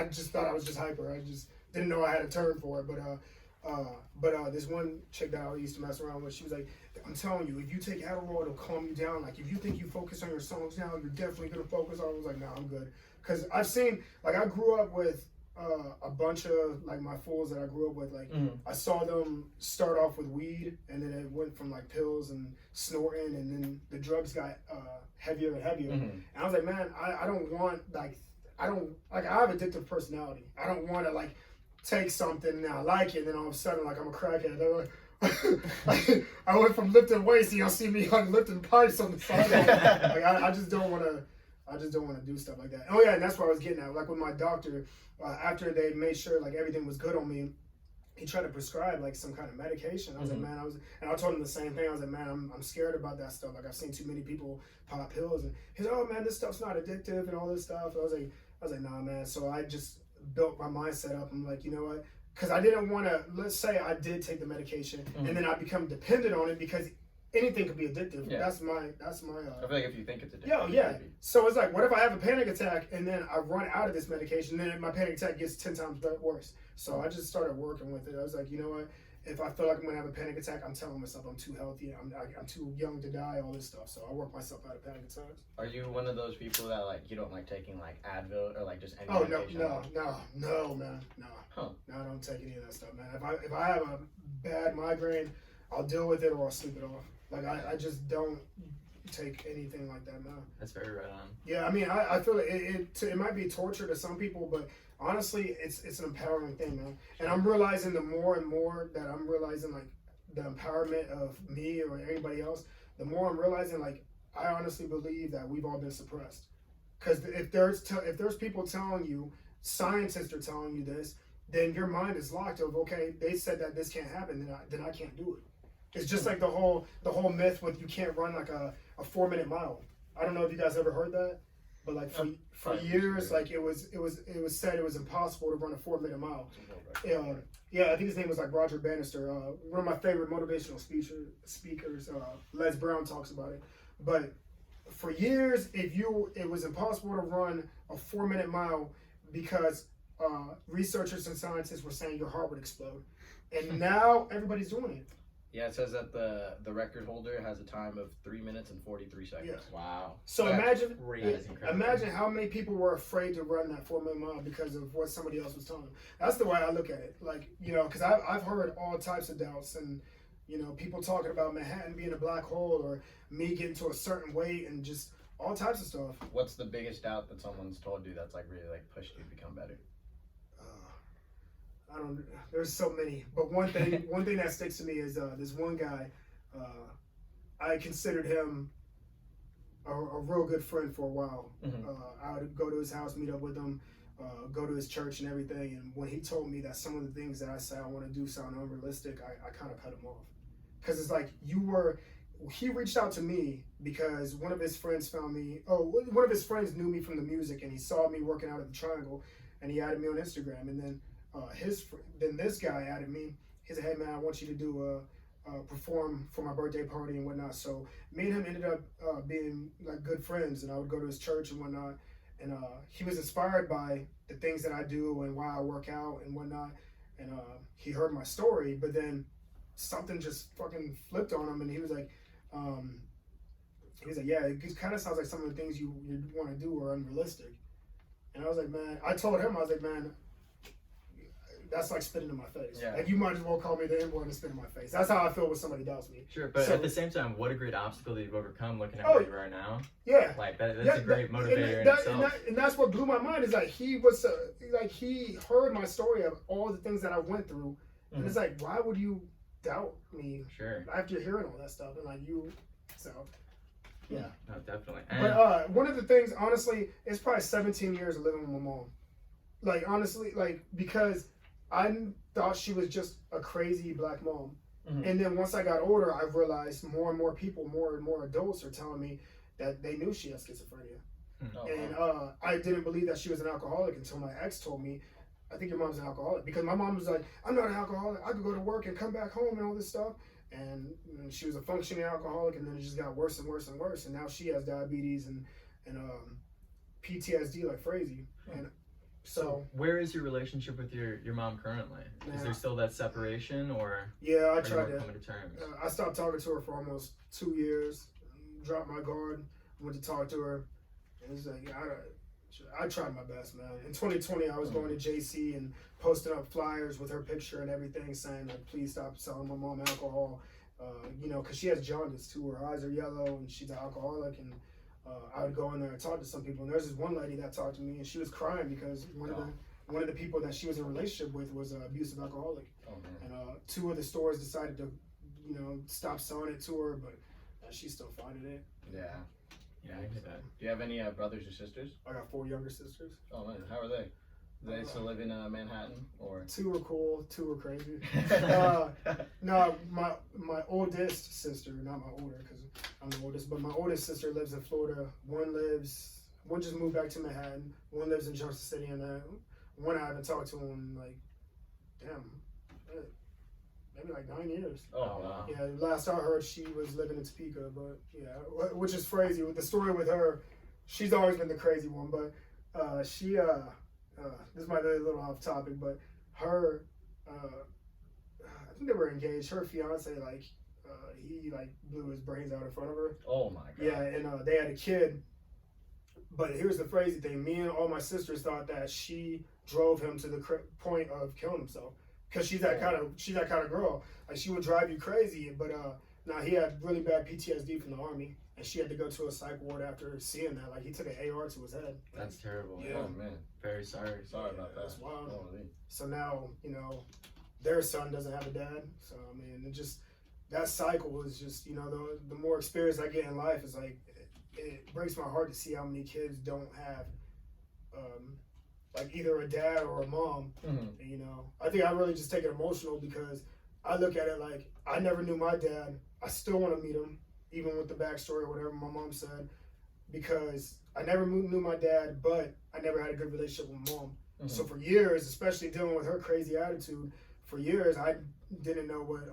just thought I was just hyper. I just didn't know I had a term for it, but this one chick that I used to mess around with, she was like, I'm telling you, if you take Adderall, it'll calm you down. Like, if you think you focus on your songs now, you're definitely going to focus on it. I was like, no, I'm good. Because I've seen, like, I grew up with a bunch of like my fools that I grew up with. Like I saw them start off with weed, and then it went from like pills and snorting, and then the drugs got heavier and heavier. And I was like, man, I don't want like I have addictive personality. I don't want to like take something and I like it, and then all of a sudden like I'm a crackhead. I went from lifting weights, and y'all see me like lifting pipes on the side. Like I just don't want to. I just don't want to do stuff like that. Oh yeah, and that's what I was getting at. Like with my doctor, after they made sure like everything was good on me, he tried to prescribe like some kind of medication. I was like, man, and I told him the same thing. I was like, man, I'm scared about that stuff. Like I've seen too many people pop pills, and he's like, oh man, this stuff's not addictive and all this stuff. And I was like, nah, man. So I just built my mindset up. I'm like, you know what? Because I didn't want to. Let's say I did take the medication, and then I become dependent on it because anything could be addictive. Yeah. That's my. I feel like if you think it's addictive. Yeah. So it's like, what if I have a panic attack and then I run out of this medication, and then my panic attack gets 10 times worse. So I just started working with it. I was like, you know what? If I feel like I'm gonna have a panic attack, I'm telling myself I'm too healthy. I'm too young to die. All this stuff. So I work myself out of panic attacks. Are you one of those people that like you don't like taking like Advil or like just any medication? No, man, no. Huh. No, I don't take any of that stuff, man. If I have a bad migraine, I'll deal with it or I'll sleep it off. Like I just don't take anything like that, man. That's very right on. Yeah, I mean, I feel it might be torture to some people, but honestly, it's an empowering thing, man. And I'm realizing the more and more that I'm realizing like the empowerment of me or anybody else, the more I'm realizing like I honestly believe that we've all been suppressed. Because if there's people telling you, scientists are telling you this, then your mind is locked of okay, they said that this can't happen, then I can't do it. It's just like the whole myth with you can't run like a 4-minute mile. I don't know if you guys ever heard that, but like for years, like it was said it was impossible to run a 4-minute mile. Yeah, I think his name was like Roger Bannister, one of my favorite motivational speakers. Les Brown talks about it. But for years, it was impossible to run a 4-minute mile because researchers and scientists were saying your heart would explode, and now everybody's doing it. Yeah, it says that the record holder has a time of 3 minutes and 43 seconds. Yeah. Wow. So imagine imagine how many people were afraid to run that 4-minute mile because of what somebody else was telling them. That's the way I look at it. Like, you know, because I've heard all types of doubts and, you know, people talking about Manhattan being a black hole or me getting to a certain weight and just all types of stuff. What's the biggest doubt that someone's told you that's like really like pushed you to become better? There's so many, but one thing that sticks to me is this one guy. I considered him a real good friend for a while. I would go to his house, meet up with him, go to his church and everything. And when he told me that some of the things that I say I want to do sound unrealistic, I kind of cut him off. Because it's like he reached out to me because one of his friends found me. One of his friends knew me from the music, and he saw me working out at the Triangle, and he added me on Instagram. And then then this guy added me. He said, "Hey man, I want you to do perform for my birthday party and whatnot." So me and him ended up being like good friends, and I would go to his church and whatnot. And he was inspired by the things that I do and why I work out and whatnot. And he heard my story, but then something just fucking flipped on him, and he was like, "Yeah, it kind of sounds like some of the things you want to do are unrealistic." And I was like, "Man," I told him, I was like, "Man, that's like spitting in my face. Yeah. Like you might as well call me the N-word and spit in my face." That's how I feel when somebody doubts me. Sure, but at the same time, what a great obstacle that you've overcome looking at where you are now. Yeah. Like that's a great motivator in itself. And that's what blew my mind is like he was like he heard my story of all the things that I went through, and it's like, why would you doubt me? Sure. After hearing all that stuff and like you, so. Yeah. No, definitely. But one of the things, honestly, it's probably 17 years of living with my mom. Like honestly, like because I thought she was just a crazy black mom. And then once I got older, I realized more and more people, more and more adults are telling me that they knew she had schizophrenia. And I didn't believe that she was an alcoholic until my ex told me, "I think your mom's an alcoholic." Because my mom was like, "I'm not an alcoholic. I could go to work and come back home and all this stuff." And she was a functioning alcoholic, and then it just got worse and worse and worse. And now she has diabetes and PTSD like crazy. And so where is your relationship with your mom currently? Is there still that separation, or yeah, I tried to come to terms? I stopped talking to her for almost 2 years. Dropped my guard. Went to talk to her, and it's like I tried my best, man. In 2020, I was going to JC and posting up flyers with her picture and everything, saying like, "Please stop selling my mom alcohol." You know, because she has jaundice too. Her eyes are yellow, and she's an alcoholic. And I would go in there and talk to some people. And there's this one lady that talked to me, and she was crying because one of the people that she was in a relationship with was an abusive alcoholic. Oh, man. And 2 of the stores decided to, you know, stop selling it to her, but she's still finding it. Yeah. Yeah, I get that. Do you have any brothers or sisters? I got 4 younger sisters. Oh man, how are they? Do they still live in Manhattan or? 2 are cool, 2 are crazy. No, my oldest sister, not my older, because I'm the oldest, but my oldest sister lives in Florida. One just moved back to Manhattan. One lives in Junction City, and one I haven't talked to in like, maybe like 9 years. Oh wow. Yeah, last I heard, she was living in Topeka, but yeah, which is crazy. With the story with her, she's always been the crazy one, but she this might be a little off topic, but her, I think they were engaged. Her fiance, like, he like blew his brains out in front of her. Oh my god. Yeah, and they had a kid. But here's the crazy thing: me and all my sisters thought that she drove him to the point of killing himself, because she's that kind of girl. Like, she would drive you crazy. But now he had really bad PTSD from the Army, and she had to go to a psych ward after seeing that. Like, he took an AR to his head. That's terrible. Yeah. Oh man. Very sorry. Sorry about that. That's wild. Oh, So now, you know, their son doesn't have a dad. So I mean, it just, that cycle is just, you know, the more experience I get in life, is like, it breaks my heart to see how many kids don't have like either a dad or a mom. Mhm. And, you know, I think I really just take it emotional, because I look at it like, I never knew my dad. I still want to meet him, even with the backstory or whatever my mom said, because I never knew my dad, but I never had a good relationship with my mom. Mhm. So for years, especially dealing with her crazy attitude, for years I didn't know what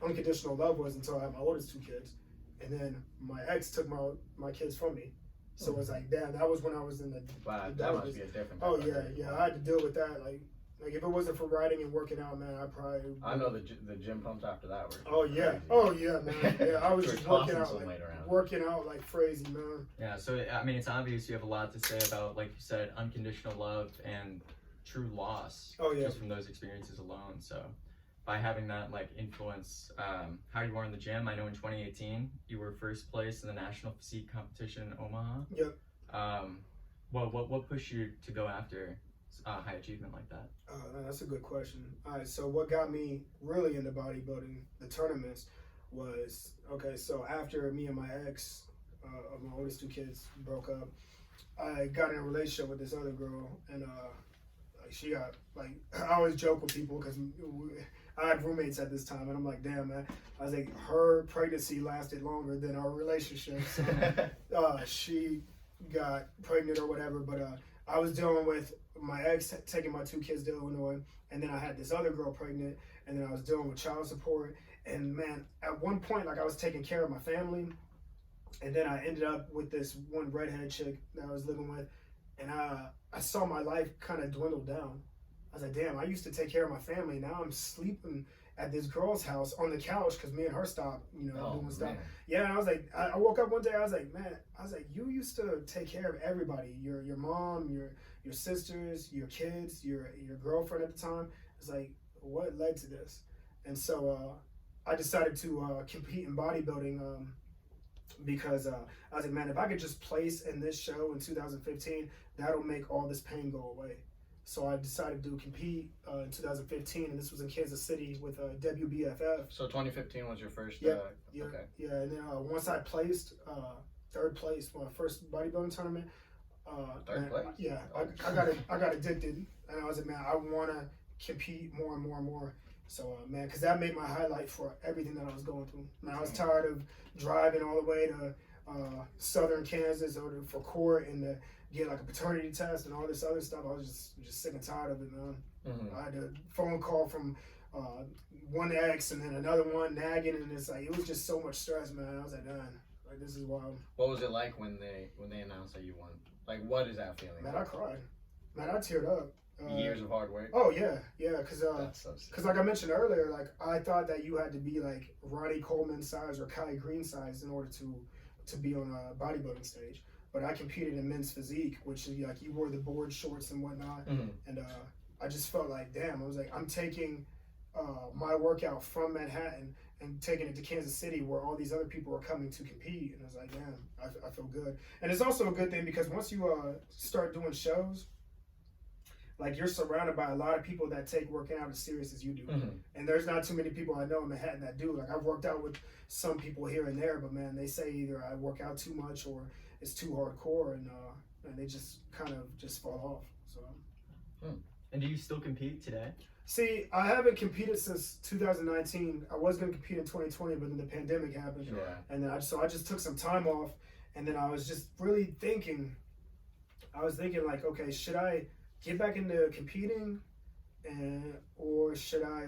unconditional love was until I had my oldest 2 kids. And then my ex took my kids from me. So it's like, damn, that was when I was in the Wow, the that must darkness. be a different. Oh type of yeah, I had to deal with that. Like if it wasn't for writing and working out, man, I probably. I know the gym pumps after that were. Oh yeah, crazy. oh yeah, man. Yeah, I was You were just working tossing out, some like, weight around. working out like crazy, man. Yeah, so I mean, it's obvious you have a lot to say about, like you said, unconditional love and true loss. Oh yeah. Just from those experiences alone. So by having that like influence how you are in the gym, I know in 2018 you were first place in the national physique competition in Omaha. Yep. What pushed you to go after high achievement like that? That's a good question. All right, so what got me really into bodybuilding, the tournaments, was, okay, so after me and my ex of my oldest 2 kids broke up, I got in a relationship with this other girl, and like, she got, like, I always joke with people because I had roommates at this time, and I'm like, damn, man. I was like, her pregnancy lasted longer than our relationship. So she got pregnant or whatever, but I was dealing with my ex taking my 2 kids to Illinois, and then I had this other girl pregnant, and then I was dealing with child support. And man, at one point, like, I was taking care of my family, and then I ended up with this one redhead chick that I was living with, and I saw my life kind of dwindle down. I was like, damn, I used to take care of my family. Now I'm sleeping at this girl's house on the couch because me and her stopped, you know, doing stuff. Man. Yeah, and I was like, I woke up one day, I was like, man, you used to take care of everybody. Your mom, your sisters, your kids, your girlfriend at the time. It's like, what led to this? And so I decided to compete in bodybuilding because I was like, man, if I could just place in this show in 2015, that'll make all this pain go away. So I decided to compete in 2015, and this was in Kansas City with WBFF. So 2015 was your first. Yeah, Okay. Yeah, and then once I placed 3rd place for my first bodybuilding tournament. Third place? Yeah, Oh. I got addicted, and I was like, man, I want to compete more and more and more. So man, because that made my highlight for everything that I was going through. Man, I was tired of driving all the way to southern Kansas for court and to get like a paternity test and all this other stuff. I was just sick and tired of it, man. Mm-hmm. I had a phone call from one ex and then another one nagging, and it's like, it was just so much stress, man. I was like, man, like, this is wild. What was it like when they announced that you won? Like, what is that feeling? Man, I cried. Man, I teared up. Years of hard work. Oh yeah, because That's so sick. like I mentioned earlier, like, I thought that you had to be like Ronnie Coleman size or Kai Green size in order to be on a bodybuilding stage. but I competed in men's physique, which is like you wore the board shorts and whatnot. Mhm. And I just felt like, damn, I was like, I'm taking my workout from Manhattan and taking it to Kansas City where all these other people are coming to compete. And I was like, damn, I feel good. And it's also a good thing because once you start doing shows, like you're surrounded by a lot of people that take working out as serious as you do. Mhm. And there's not too many people I know in Manhattan that do. Like I've worked out with some people here and there, but man, they say either I work out too much or it's too hardcore, and they just kind of just fall off. So. And do you still compete today? See, I haven't competed since 2019. I was gonna compete in 2020, but then the pandemic happened, Yeah. and then I just took some time off, and then I was just really thinking. I was thinking like, okay, should I get back into competing, or should I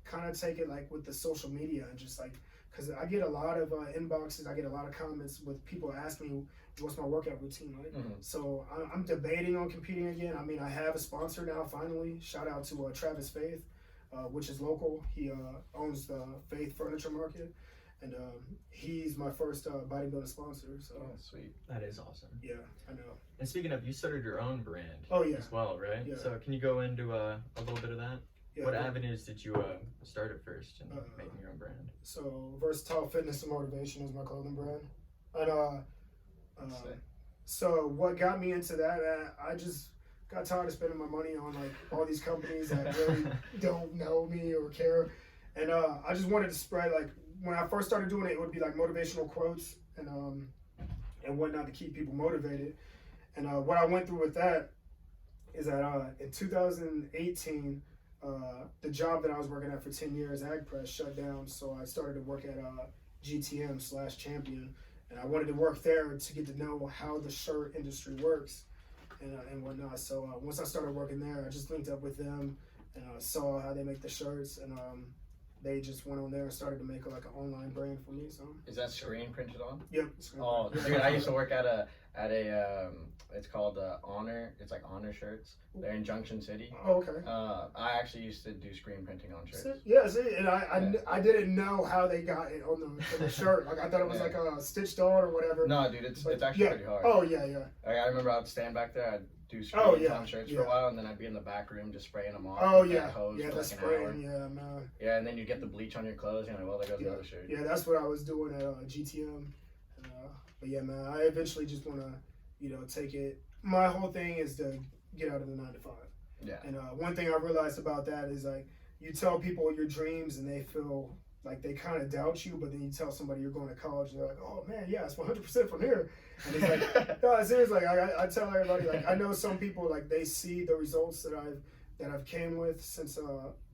kind of take it like with the social media and just like, because I get a lot of inboxes, I get a lot of comments with people asking me what's my workout routine like. Mhm. So I'm debating on competing again. I mean, I have a sponsor now finally. Shout out to Travis Faith, which is local. He owns the Faith Furniture Market, and he's my first bodybuilding sponsor. So Oh, sweet. That is awesome. yeah, I know. And speaking of, you started your own brand Oh yeah, as well, right? Yeah. So can you go into a little bit of that? yeah. What avenues did you start at first in Uh, making your own brand? So Versatile Fitness and Motivation is my clothing brand, and Sick. so what got me into that? I just got tired of spending my money on like all these companies that really don't know me or care, and I just wanted to spread like when I first started doing it, it would be like motivational quotes and whatnot to keep people motivated. And what I went through with that is that in 2018. The job that I was working at for 10 years, AgPress, shut down. So I started to work at GTM/Champion. And I wanted to work there to get to know how the shirt industry works and whatnot. So once I started working there, I just linked up with them and saw how they make the shirts. And they just went on there and started to make like an online brand for me. So Is that screen printed on? yep. Oh, dude, I used to work at a it's called Honor. It's like Honor Shirts. They're in Junction City. Oh, okay. I actually used to do screen printing on shirts. Yeah, see, and I didn't know how they got it on the shirt. Like I thought it was like stitched on or whatever. No, dude, it's But, actually yeah. pretty hard. Oh yeah, yeah. Like, I remember I'd stand back there. I'd do screens on shirts for a while, and then I'd be in the back room just spraying them off. Oh with yeah, that hose yeah, for that's like an hour. spraying. Yeah, man. Yeah, and then you get the bleach on your clothes. You're like, well, there goes another shirt. Yeah, that's what I was doing at GTM. But yeah, man, I eventually just want to, take it. My whole thing is to get out of the 9 to 5. Yeah. And one thing I realized about that is like you tell people your dreams and they feel like they kind of doubt you, but then you tell somebody you're going to college and they're like, oh man, yeah, it's 100% from here. And it's like, no, seriously, like I tell everybody, like I know some people like they see the results that I've came with since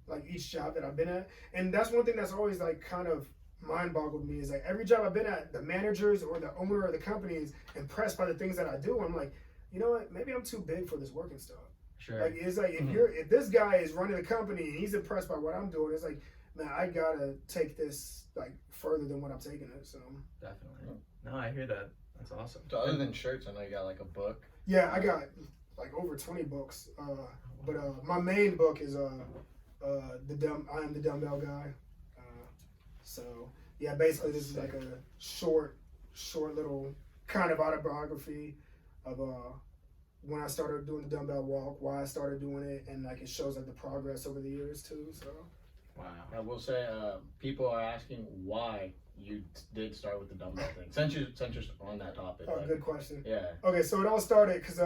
like each job that I've been at, and that's one thing that's always like kind of mind boggled me is like every job I've been at, the managers or the owner of the company is impressed by the things that I do. I'm like, you know what? Maybe I'm too big for this working stuff. Sure. Like it's like if this guy is running the company and he's impressed by what I'm doing, it's like, man, I gotta take this like further than what I'm taking it. So Definitely. No, I hear that. That's awesome. So other than shirts, I know you got like a book. yeah, I got like over 20 books. But my main book is I Am the Dumbbell Guy. So yeah, basically this is like a short little kind of autobiography of when I started doing the dumbbell walk, why I started doing it, and like it shows like the progress over the years too. So Wow. I will say, people are asking why you did start with the dumbbell thing. Since you're on that topic. oh, like, good question. Yeah. Okay, so it all started because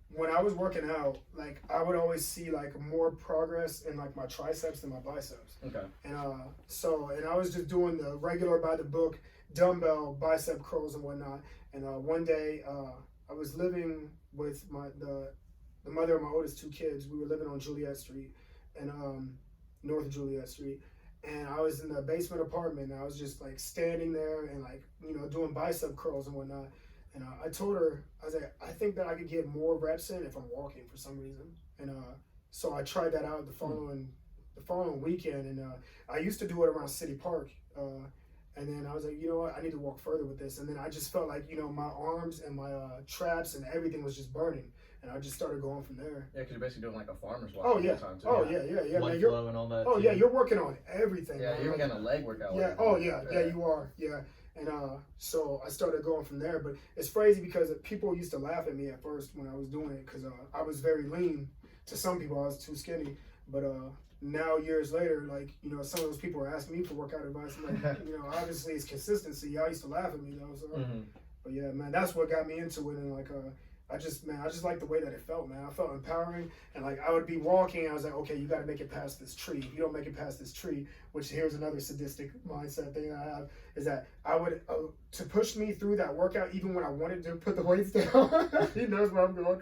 when I was working out, like I would always see like more progress in like my triceps than my biceps. Okay. And and I was just doing the regular by the book dumbbell bicep curls and whatnot. And one day I was living with the mother of my oldest 2 kids. We were living on Juliet Street and north of Juliet Street. And I was in the basement apartment and I was just like standing there and like, doing bicep curls and whatnot. And I told her, I was like, I think that I could get more reps in if I'm walking for some reason. And so I tried that out the following weekend. And I used to do it around City Park. And then I was like, you know what, I need to walk further with this. And then I just felt like, my arms and my traps and everything was just burning. And I just started going from there. Yeah, because you're basically doing like a farmer's walk. Oh, yeah. all the time, too. Oh, yeah. Blood Man, flow and all that. oh, too. yeah, you're working on everything. Yeah, man. you're even getting a leg workout. Yeah. with it. Oh, yeah. Yeah, you are. Yeah. And so I started going from there. But it's crazy because people used to laugh at me at first when I was doing it because I was very lean. To some people, I was too skinny. But now, years later, like, you know, some of those people are asking me for workout advice. I'm like, you know, obviously it's consistency. Y'all used to laugh at me, though. So, but yeah, man, that's what got me into it. And like, I just like the way that it felt, man. I felt empowering, and like I would be walking, and I was like, okay, you got to make it past this tree. If you don't make it past this tree, which here's another sadistic mindset thing I have, is that I would to push me through that workout, even when I wanted to put the weights down. He knows where I'm going.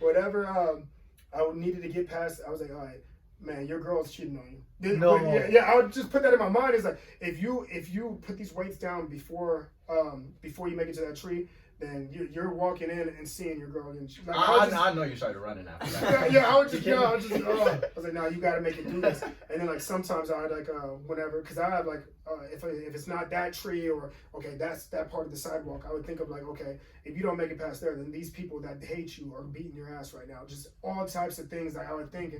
Whatever I needed to get past, I was like, all right, man, your girl's cheating on you. No. Yeah, I would just put that in my mind. It's like if you put these weights down before you make it to that tree, then you're walking in and seeing your girl. And like, I know you started running after that. I was like, no, you got to make it do this. And then like sometimes I like whenever, because I have like if it's not that tree or okay, that's that part of the sidewalk, I would think of like, okay, if you don't make it past there, then these people that hate you are beating your ass right now. Just all types of things that I would think.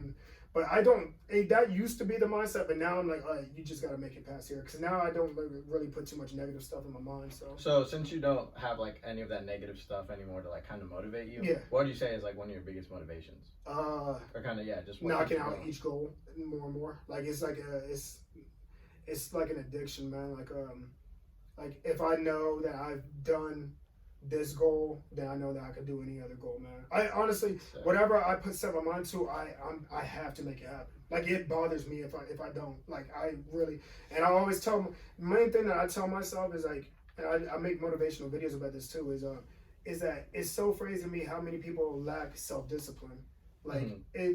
But I don't. That used to be the mindset, but now I'm like, all right, you just got to make it past here. Because now I don't really put too much negative stuff in my mind. So since you don't have like any of that negative stuff anymore to like kind of motivate you, yeah. What do you say is like one of your biggest motivations? Or kind of just knocking out each goal more and more. Like it's like it's like an addiction, man. Like if I know that I've done this goal, then I know that I could do any other goal, man. I honestly, whatever I set my mind to, I have to make it happen. Like it bothers me if I don't. Like I really, and I always tell, the main thing that I tell myself is like, and I make motivational videos about this too, is that it's so crazy to me how many people lack self-discipline. Like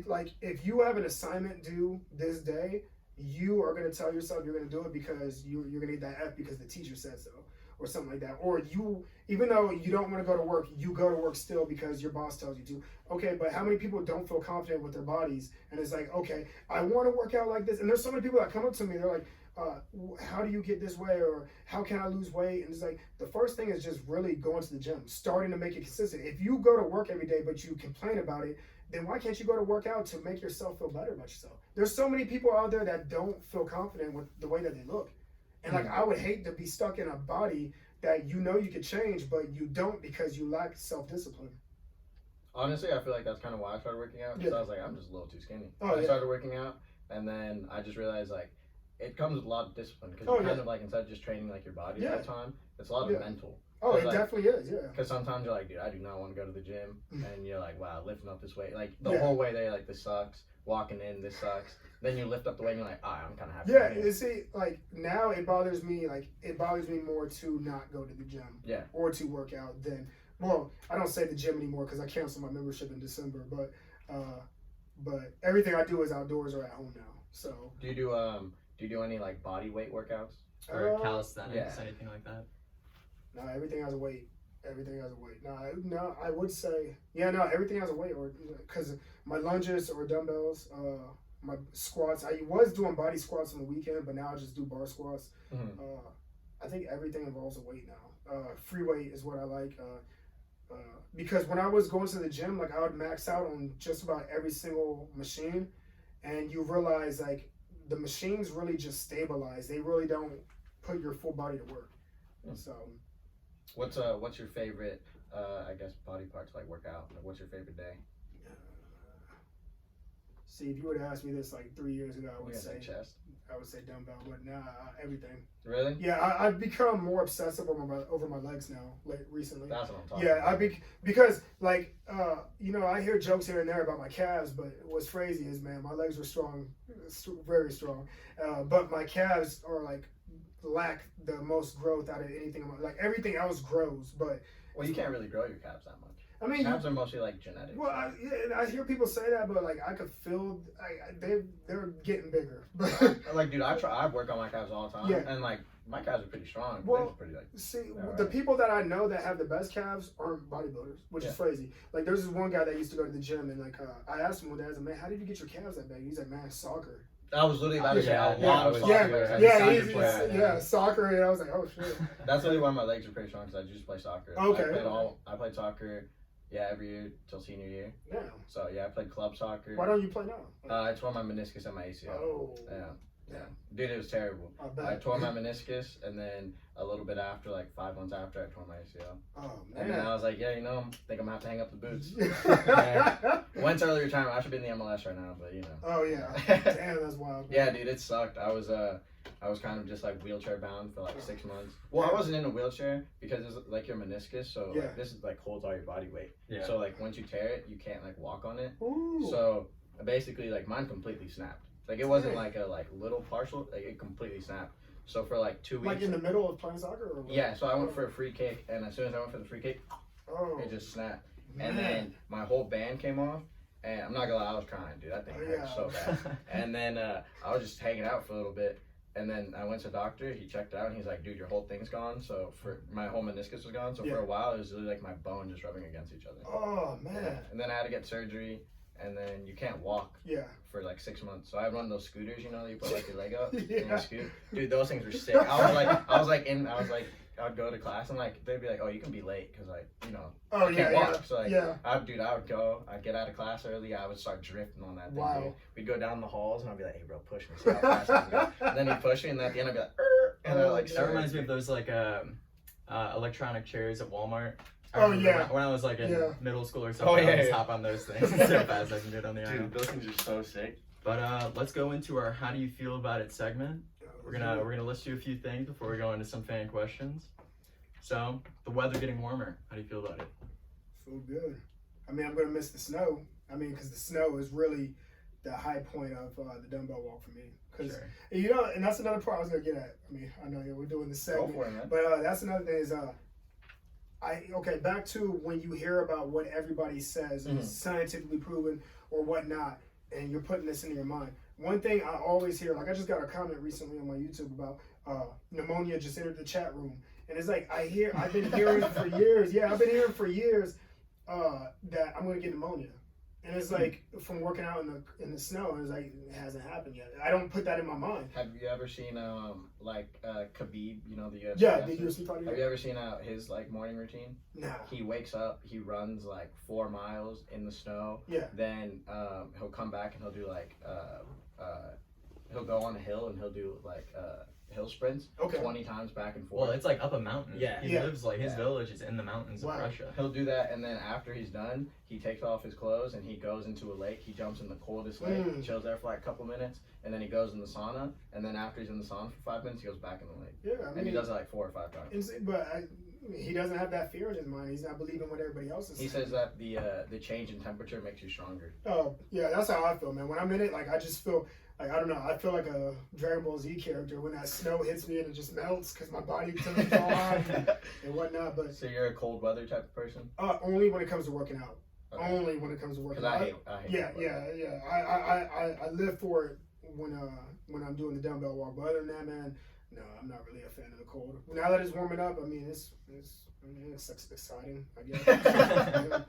like if you have an assignment due this day, you are gonna tell yourself you're gonna do it because you're gonna get that F because the teacher said so. Or something like that. Or you, even though you don't want to go to work, you go to work still because your boss tells you to. Okay, but how many people don't feel confident with their bodies? And it's like, okay, I want to work out like this. And there's so many people that come up to me, they're like, how do you get this way? Or how can I lose weight? And it's like, the first thing is just really going to the gym, starting to make it consistent. If you go to work every day, but you complain about it, then why can't you go to work out to make yourself feel better about yourself? There's so many people out there that don't feel confident with the way that they look. And like, I would hate to be stuck in a body that you know you could change, but you don't because you lack self-discipline. Honestly, I feel like that's kind of why I started working out. Because I was like, I'm just a little too skinny. I started working out, and then I just realized like, it comes with a lot of discipline. Because you kind of like, instead of just training like your body all the time, it's a lot of mental. Oh, it like, definitely is, yeah. Because sometimes you're like, dude, I do not want to go to the gym. And you're like, wow, lifting up this weight. Like, the whole way there, like, this sucks. Walking in, this sucks. Then you lift up the weight and you're like, all right, I'm kind of happy. Yeah, you see, like, now it bothers me more to not go to the gym. Yeah. Or to work out than, well, I don't say the gym anymore because I canceled my membership in December. But everything I do is outdoors or at home now. So. Do you do any, like, body weight workouts? Or calisthenics, anything like that? No, everything has a weight. Everything has a weight. No, I would say, everything has a weight, or because my lunges or dumbbells, my squats. I was doing body squats on the weekend, but now I just do bar squats. I think everything involves a weight now. Free weight is what I like. Because when I was going to the gym, like I would max out on just about every single machine, and you realize like the machines really just stabilize. They really don't put your full body to work. So. What's your favorite, I guess, body parts like workout? Like, what's your favorite day? See, if you would have asked me this like 3 years ago, I would say chest. I would say dumbbell, but now everything. Really? Yeah, I've become more obsessive over my legs now, like recently. That's what I'm talking about. Yeah, because like I hear jokes here and there about my calves, but what's crazy is, man, my legs are strong, very strong, but my calves are like lack the most growth out of anything. Like everything else grows, but you can't really grow your calves that much. I mean, calves are mostly like genetics. Well, I hear people say that, but like I could feel they're getting bigger. Like, dude, I work on my calves all the time, and like my calves are pretty strong. Well, pretty, like, see, the people that I know that have the best calves aren't bodybuilders, which is crazy. Like, there's this one guy that used to go to the gym, and like I asked him one day, I was like, man, how did you get your calves that big? He's like, man, soccer. I was literally about to say a lot of soccer. Soccer, and I was like, oh shit. That's really why my legs are pretty strong, because I just play soccer. Okay. I played soccer, every year till senior year. Yeah. So I played club soccer. Why don't you play now? It's for my meniscus and my ACL. Oh. Yeah. Yeah, dude, it was terrible. I bet. tore my meniscus, and then a little bit after, like 5 months after, I tore my ACL. Oh And then man. I was like, yeah, you know, I think I'm gonna have to hang up the boots. Yeah. Wentz early retirement. I should be in the MLS right now, but you know. Oh yeah. Damn, that's wild. Yeah, dude, it sucked. I was kind of just like wheelchair bound for like 6 months. Well, I wasn't in a wheelchair because it's like your meniscus, so Yeah. like this is like holds all your body weight. Yeah. So like once you tear it, you can't like walk on it. Ooh. So basically, like mine completely snapped. Like it wasn't Dang. like a like little partial. Like it completely snapped. So for like 2 weeks. Like in the middle of playing soccer, or what? Yeah. So I went for a free kick, and as soon as I went for the free kick, Oh. it just snapped. Man. And then my whole band came off, and I'm not gonna lie, I was crying, dude. That thing hurt Yeah. so bad. And then I was just hanging out for a little bit, and then I went to the doctor. He checked it out, and he's like, "Dude, your whole thing's gone." So for my whole meniscus was gone. So Yeah. for a while, it was really like my bone just rubbing against each other. Oh man. Yeah. And then I had to get surgery, and then you can't walk Yeah. for like 6 months. So I had one of those scooters, you know, you put like your leg up and Yeah. you scoot. Dude, those things were sick. I'd go to class and like they'd be like, "Oh, you can be late because like you know Oh I yeah. can't Yeah. walk." So like, Yeah. I would go, I'd get out of class early, I would start drifting on that thing. Wow. Dude. We'd go down the halls and I'd be like, "Hey, bro, push me." See how fast I can go. And then he'd push me, and at the end I'd be like, "Er," and I'd like. That reminds me of those like electronic chairs at Walmart. I Oh, remember yeah. When I was like in Yeah. middle school or something, Oh, yeah, I just yeah. hop on those things so fast I can get on the aisle. Dude, those things are so sick. But let's go into our "How do you feel about it" segment. We're gonna list you a few things before we go into some fan questions. So the weather getting warmer. How do you feel about it? Feel good. I mean, I'm gonna miss the snow. I mean, because the snow is really the high point of the dumbbell walk for me. Because Sure. you know, and that's another part I was gonna get at. I mean, I know we're doing the Go segment, for it, man. but that's another thing is back to when you hear about what everybody says is scientifically proven or whatnot, and you're putting this into your mind. One thing I always hear, like I just got a comment recently on my YouTube about pneumonia just entered the chat room, and it's like I've been hearing for years. Yeah, I've been hearing for years that I'm gonna get pneumonia, and it's like from working out in the snow, and it's like it hasn't happened yet. I don't put that in my mind. Have you ever seen Khabib, you know, the UFC Yeah, wrestler? the UFC fighter. Have you ever seen his like morning routine? Nah. He wakes up, he runs like 4 miles in the snow. Yeah. Then he'll come back and he'll do like he'll go on a hill and he'll do like hill sprints Okay. 20 times back and forth. Well, it's like up a mountain. Yeah. He Yeah. lives like his Yeah. village is in the mountains Wow. of Russia. He'll do that, and then after he's done, he takes off his clothes and he goes into a lake. He jumps in the coldest lake, chills there for like a couple minutes, and then he goes in the sauna. And then after he's in the sauna for 5 minutes, he goes back in the lake. Yeah, I mean, And he does it like 4 or 5 times. he doesn't have that fear in his mind. He's not believing what everybody else is He saying. says that the change in temperature makes you stronger. Oh, yeah, that's how I feel, man. When I'm in it, like, I just feel, like, I don't know, I feel like a Dragon Ball Z character when that snow hits me and it just melts because my body turns on and whatnot. But So you're a cold weather type of person? only when it comes to working out. Okay. Only when it comes to working Because out. I hate Yeah, cold weather. yeah. I live for it when I'm doing the dumbbell walk. But other than that, man, no, I'm not really a fan of the cold. Now that it's warming up, I mean, it's exciting, I guess.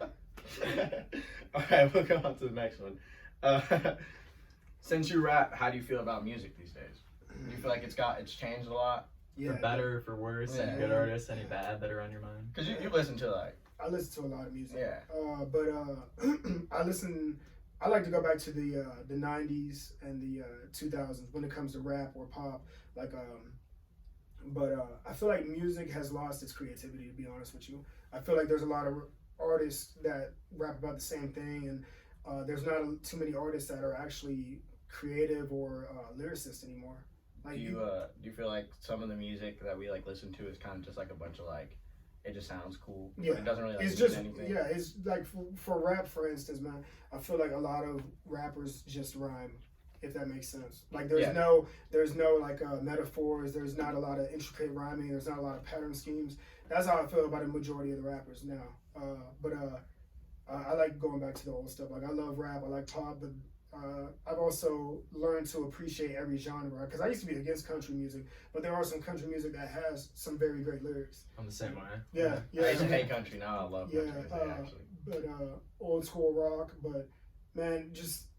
All right, we'll go on to the next one. Since you rap, how do you feel about music these days? Do you feel like it's changed a lot? Yeah, For better, for worse, any Yeah. good artists, any bad that are on your mind? Because you listen to like I listen to a lot of music. Yeah. But I like to go back to the 90s and the 2000s when it comes to rap or pop. But I feel like music has lost its creativity, to be honest with you. I feel like there's a lot of artists that rap about the same thing, and there's not too many artists that are actually creative or lyricists anymore. Like, do you feel like some of the music that we like listen to is kind of just like a bunch of like it just sounds cool, Yeah, but it doesn't really like, it's mean just anything? yeah, it's like for rap, for instance, man. I feel like a lot of rappers just rhyme, if that makes sense. Like there's no like metaphors. There's not a lot of intricate rhyming. There's not a lot of pattern schemes. That's how I feel about a majority of the rappers now. But I like going back to the old stuff. Like I love rap. I like pop, but I've also learned to appreciate every genre because I used to be against country music, but there are some country music that has some very great lyrics. I'm the same way. Yeah. I used to hate country. Now I love country music actually. But old school rock. But man,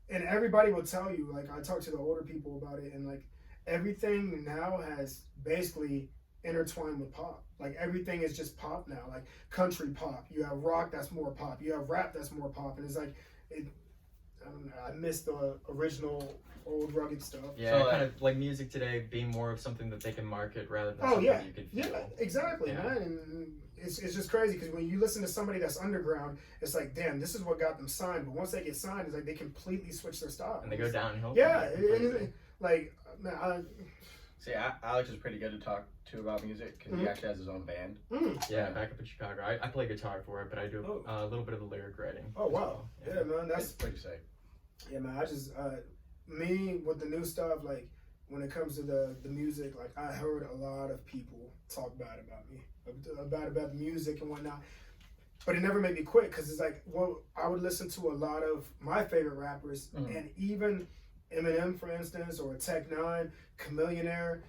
and everybody will tell you. Like I talk to the older people about it, and like everything now has basically intertwined with pop. Like everything is just pop now. Like country pop. You have rock that's more pop. You have rap that's more pop, and it's like I miss the original old rugged stuff. Yeah, So, kind of like music today being more of something that they can market rather than Oh something yeah, you could feel. yeah, exactly, Yeah. man. And it's just crazy because when you listen to somebody that's underground, it's like, damn, this is what got them signed. But once they get signed, it's like they completely switch their style. And they go downhill. Yeah, completely. like man, See, Alex is pretty good to talk to about music because he actually has his own band. Yeah, back up in Chicago. I play guitar for it, but I do a little bit of the lyric writing. Oh as wow, well. yeah, man, that's It's pretty sick. yeah, man. I just me with the new stuff, like when it comes to the music, like I heard a lot of people talk bad about me, about the music and whatnot. But it never made me quit because it's like, well, I would listen to a lot of my favorite rappers, and even Eminem, for instance, or Tech Nine, Chameleonaire.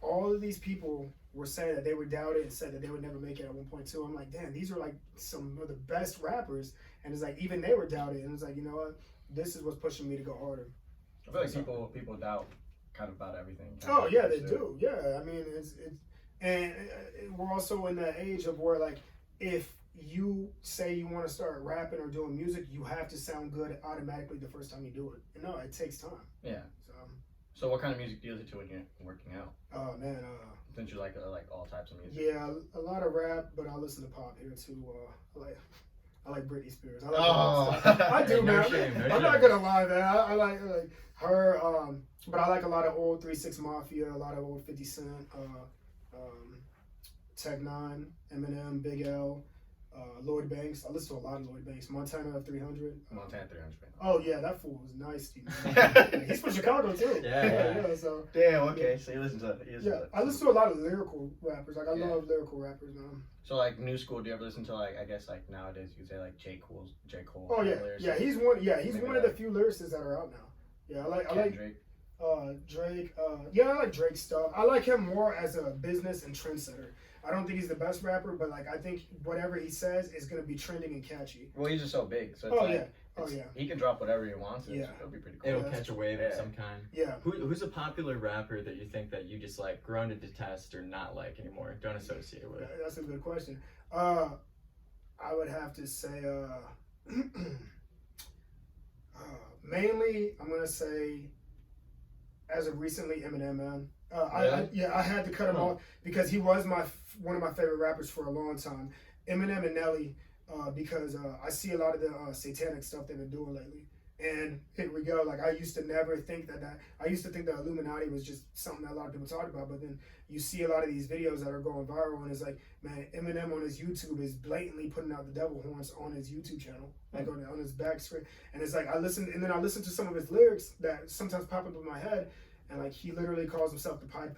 All of these people were saying that they would doubt it and said that they would never make it at 1.2. I'm like, damn, these are like some of the best rappers, and it's like even they were doubted, and it's like, you know what, this is what's pushing me to go harder. I feel like people doubt kind of about everything. Oh yeah, they do. Yeah, I mean and we're also in that age of where like if you say you want to start rapping or doing music, you have to sound good automatically the first time you do it. And no, it takes time. Yeah. So what kind of music do you listen to when you're working out? Oh man, Since you like all types of music. yeah, a lot of rap, but I listen to pop here too. I like Britney Spears. I like I do, No man. shame, no I'm not shame. gonna lie, man. I like her. But I like a lot of old 3 6 Mafia, a lot of old 50 Cent, Tech Nine, Eminem, Big L, Lloyd Banks. I listen to a lot of Lloyd Banks. Montana 300. Montana 300. Oh yeah, that fool was nice, man. He's from Chicago too. Yeah. So Damn. Okay. So you listen to. I listen to a lot of lyrical rappers. Like I love lyrical rappers, man. So like new school, do you ever listen to like I guess like nowadays you could say like J. Cole? Oh yeah, lyricist? he's one. Yeah, he's Maybe one of the few lyricists that are out now. Yeah, I like Kendrick. Drake. Yeah, I like Drake's stuff. I like him more as a business and trendsetter. I don't think he's the best rapper, but like I think whatever he says is gonna be trending and catchy. Well, he's just so big, so it's yeah. he can drop whatever he wants. Yeah. It'll be pretty cool. It'll catch a wave of some kind. Yeah. Who's a popular rapper that you think that you just like grown to detest or not like anymore? Don't associate with? That's a good question. I would have to say mainly I'm gonna say as of recently Eminem, man. I had to cut him off because he was one of my favorite rappers for a long time. Eminem and Nelly, because I see a lot of the satanic stuff they've been doing lately. And here we go. Like I used to never think that I used to think that Illuminati was just something that a lot of people talked about. But then you see a lot of these videos that are going viral, and it's like, man, Eminem on his YouTube is blatantly putting out the devil horns on his YouTube channel, like on his back screen. And it's like I listen to some of his lyrics that sometimes pop up in my head. And like he literally calls himself the Pied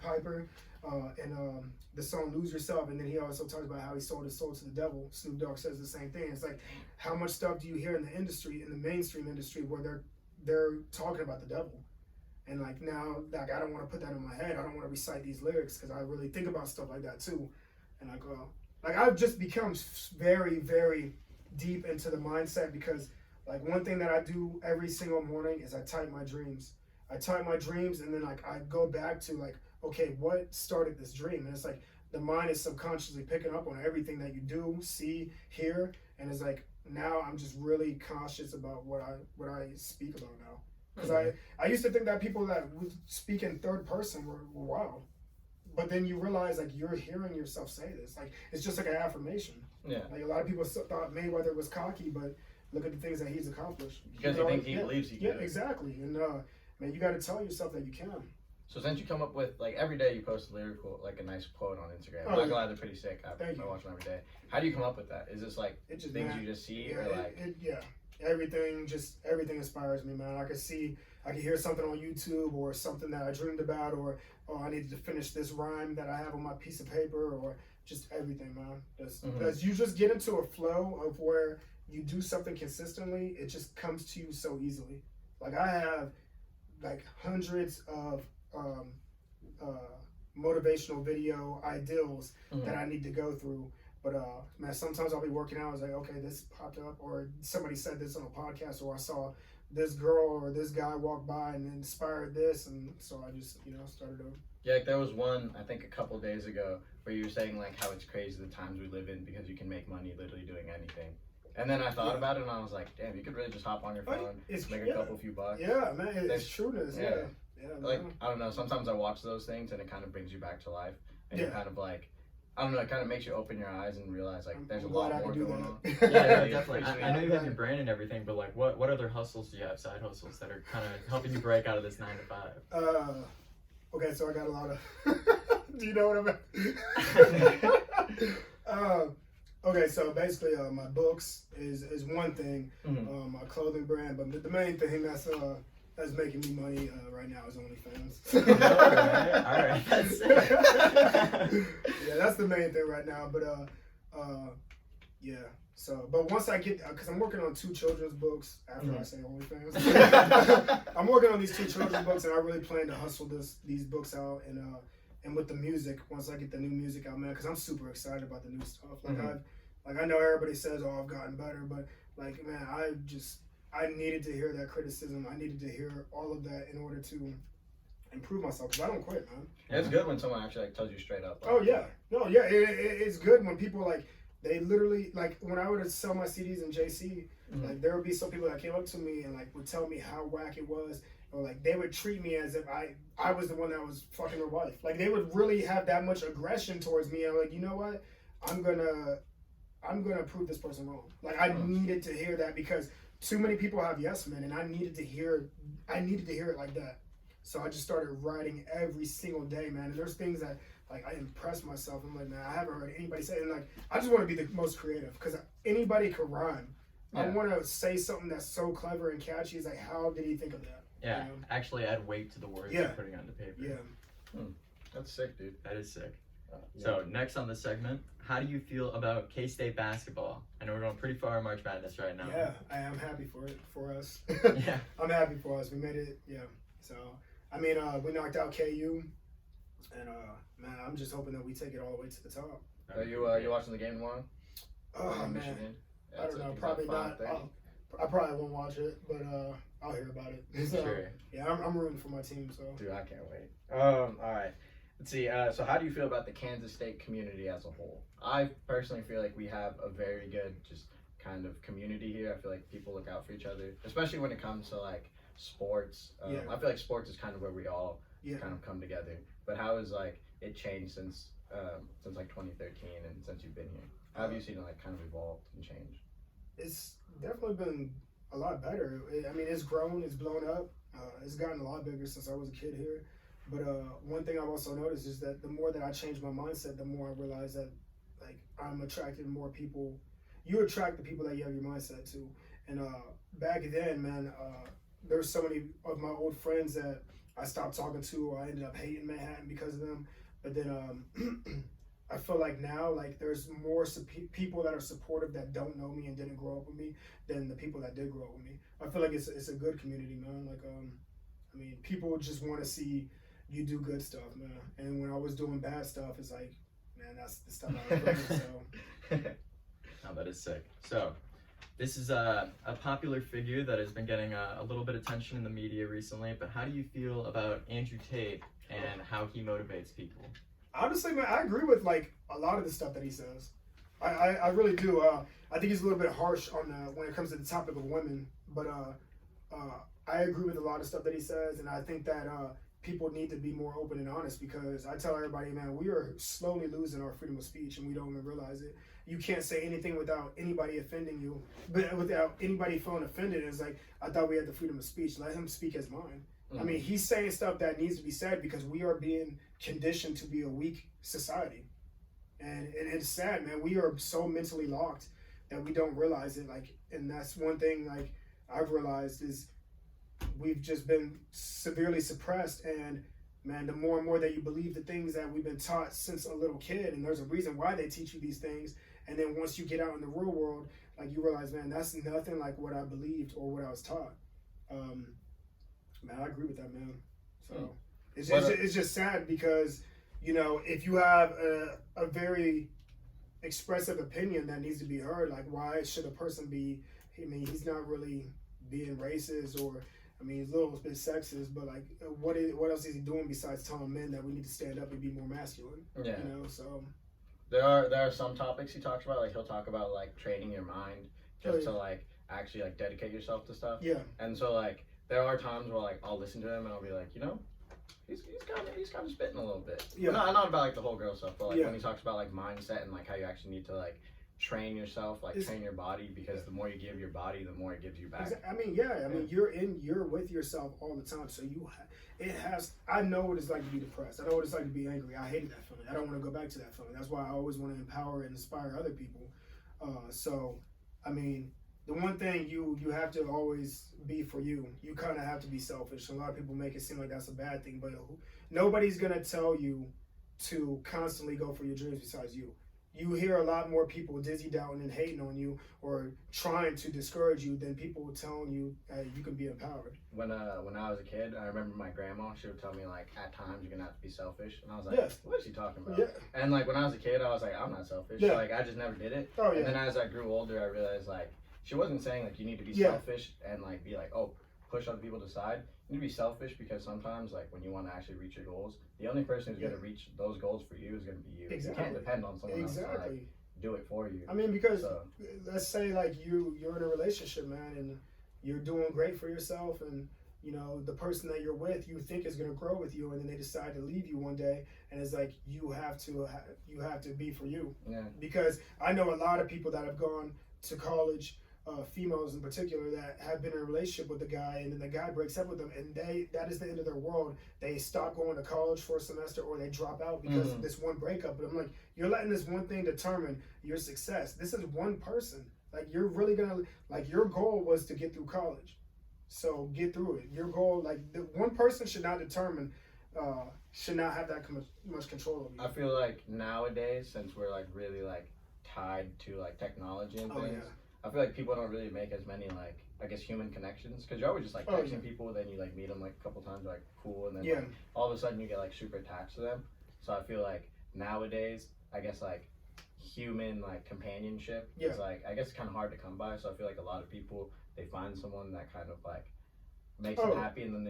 Piper, and the song "Lose Yourself." And then he also talks about how he sold his soul to the devil. Snoop Dogg says the same thing. It's like, how much stuff do you hear in the industry, in the mainstream industry, where they're talking about the devil? And like now, like I don't want to put that in my head. I don't want to recite these lyrics because I really think about stuff like that too. And like I've just become very, very deep into the mindset because like one thing that I do every single morning is I type my dreams. I type my dreams and then like I go back to like, okay, what started this dream? And it's like the mind is subconsciously picking up on everything that you do, see, hear, and it's like now I'm just really cautious about what I speak about now. Because I used to think that people that would speak in third person were wild. But then you realize like you're hearing yourself say this. Like it's just like an affirmation. Yeah. Like a lot of people thought Mayweather was cocky, but look at the things that he's accomplished. Because he thinks he believes he can. Yeah, exactly. And man, you got to tell yourself that you can. So since you come up with like every day you post a lyrical, like a nice quote on Instagram. I'm not gonna lie, they're pretty sick. I watch them every day. How do you come up with that? Is this like things you just see or like? Everything inspires me, man. I can hear something on YouTube or something that I dreamed about, or I needed to finish this rhyme that I have on my piece of paper, or just everything, man. Because you just get into a flow of where you do something consistently, it just comes to you so easily. Like I have like hundreds of motivational video ideals that I need to go through. But man, sometimes I'll be working out. I was like, okay, this popped up, or somebody said this on a podcast, or I saw this girl or this guy walk by and inspired this, and so I just started over. Yeah, like there was one I think a couple days ago where you were saying like how it's crazy the times we live in because you can make money literally doing anything. And then I thought about it, and I was like, damn, you could really just hop on your phone, make a couple few bucks. Yeah, man, it's trueness. Yeah. Like, I don't know, sometimes I watch those things, and it kind of brings you back to life. And you're kind of like, I don't know, it kind of makes you open your eyes and realize, like, there's a lot more going on. Yeah, definitely. I know you have your brand and everything, but, like, what other hustles do you have, side hustles, that are kind of helping you break out of this 9 to 5? Okay, so I got a lot of... Do you know what I'm okay, so basically my books is one thing, my clothing brand, but the main thing that's making me money right now is OnlyFans. All right. That's it. Yeah, that's the main thing right now. But yeah. So, but once I get, because I'm working on 2 children's books after I say OnlyFans. I'm working on these 2 children's books, and I really plan to hustle these books out, and with the music, once I get the new music out, man, because I'm super excited about the new stuff. Like I know everybody says, oh, I've gotten better, but like, man, I needed to hear that criticism. I needed to hear all of that in order to improve myself, because I don't quit, man. Yeah, it's good when someone actually like tells you straight up. Like, oh yeah, no, yeah, it's good when people like, they literally, like, when I would sell my CDs in JC, like, there would be some people that came up to me and like would tell me how whack it was, or like they would treat me as if I was the one that was fucking their wife. Like, they would really have that much aggression towards me. And I'm like, you know what, I'm gonna prove this person wrong. Like, I needed to hear that, because too many people have yes men, and I needed to hear it like that. So I just started writing every single day, man. And there's things that, like, I impress myself. I'm like, man, I haven't heard anybody say it. And like, I just want to be the most creative, because anybody could rhyme. I want to say something that's so clever and catchy. It's like, how did he think of that? Yeah, you know? Actually add weight to the words you're putting on the paper. Yeah. That's sick, dude. That is sick. So next on the segment, how do you feel about K-State basketball? I know we're going pretty far in March Madness right now. Yeah, I am happy for us. Yeah. I'm happy for us. We made it, So, I mean, we knocked out KU, and, man, I'm just hoping that we take it all the way to the top. Are you watching the game tomorrow? Oh, man. Michigan? I don't know, probably not. I probably won't watch it, but I'll hear about it. So, Sure. Yeah, I'm rooting for my team, so. Dude, I can't wait. All right. Let's see. So how do you feel about the Kansas State community as a whole? I personally feel like we have a very good just kind of community here. I feel like people look out for each other, especially when it comes to like sports. I feel like sports is kind of where we all kind of come together. But how has like it changed since like 2013 and since you've been here? How have you seen it like kind of evolved and change? It's definitely been a lot better. I mean, it's grown, it's blown up. It's gotten a lot bigger since I was a kid here. But one thing I've also noticed is that the more that I change my mindset, the more I realize that, like, I'm attracted to more people. You attract the people that you have your mindset to. And back then, man, there's so many of my old friends that I stopped talking to, or I ended up hating Manhattan because of them. But then I feel like now, like, there's more people that are supportive that don't know me and didn't grow up with me than the people that did grow up with me. I feel like it's a good community, man. Like, I mean, people just want to see you do good stuff, man. And when I was doing bad stuff, it's like, man, that's the stuff I was doing. So. Oh, that is sick. So, this is a popular figure that has been getting a little bit of attention in the media recently, but how do you feel about Andrew Tate and how he motivates people? Honestly, man, I agree with, like, a lot of the stuff that he says. I really do. I think he's a little bit harsh on when it comes to the topic of women, but I agree with a lot of stuff that he says, and I think that people need to be more open and honest, because I tell everybody, man, we are slowly losing our freedom of speech, and we don't even realize it. You can't say anything without anybody offending you, but without anybody feeling offended. It's like, I thought we had the freedom of speech. Let him speak his mind. I mean, he's saying stuff that needs to be said because we are being conditioned to be a weak society. And it's sad, man. We are so mentally locked that we don't realize it. Like, and that's one thing, like, I've realized is we've just been severely suppressed. And, man, the more and more that you believe the things that we've been taught since a little kid, and there's a reason why they teach you these things, and then once you get out in the real world, like, you realize, man, that's nothing like what I believed or what I was taught. Man, I agree with that, man. So it's just sad because, you know, if you have a very expressive opinion that needs to be heard, like, why should a person be, I mean, he's not really being racist, or, I mean, he's a little bit sexist, but, like, what else is he doing besides telling men that we need to stand up and be more masculine? Yeah. You know, so. There are some topics he talks about, like, he'll talk about, like, training your mind just to like actually like dedicate yourself to stuff. Yeah. And so like there are times where like I'll listen to him and I'll be like, you know, he's kind of spitting a little bit. Yeah. Not about like the whole girl stuff, but like Yeah. when he talks about like mindset and like how you actually need to like train yourself, like train your body, because the more you give your body, the more it gives you back. I mean, yeah. I mean, you're with yourself all the time, so I know what it's like to be depressed. I know what it's like to be angry. I hated that feeling. I don't want to go back to that feeling. That's why I always want to empower and inspire other people. So, I mean, the one thing you have to always be for you. You kind of have to be selfish. A lot of people make it seem like that's a bad thing, but nobody's gonna tell you to constantly go for your dreams besides you. You hear a lot more people dizzy doubting and hating on you or trying to discourage you than people telling you you can be empowered. When I was a kid, I remember my grandma, she would tell me like, at times you're gonna have to be selfish, and I was like, what is she talking about? Yeah. And like when I was a kid, I was like, I'm not selfish. Yeah. Like I just never did it. Oh, yeah. And then as I grew older, I realized like she wasn't saying like you need to be selfish and like be like, oh, push other people to the side. You need to be selfish because sometimes like when you want to actually reach your goals, the only person who's gonna reach those goals for you is gonna be you. Exactly. You can't depend on someone else to like do it for you. I mean, because let's say like you're in a relationship, man, and you're doing great for yourself, and you know the person that you're with you think is gonna grow with you, and then they decide to leave you one day, and it's like you have to be for you. Yeah. Because I know a lot of people that have gone to college. Females in particular that have been in a relationship with a guy, and then the guy breaks up with them, and that is the end of their world. They stop going to college for a semester, or they drop out because of this one breakup. But I'm like, you're letting this one thing determine your success. This is one person. Like you're really gonna like your goal was to get through college, so get through it. Your goal, like the one person should not determine, should not have that much control over you. I feel like nowadays, since we're like really like tied to like technology and things. I feel like people don't really make as many like I guess human connections because you're always just like texting people, then you like meet them like a couple times, like cool, and then like, all of a sudden you get like super attached to them. So I feel like nowadays I guess like human like companionship is like I guess kind of hard to come by. So I feel like a lot of people they find someone that kind of like makes them happy, and then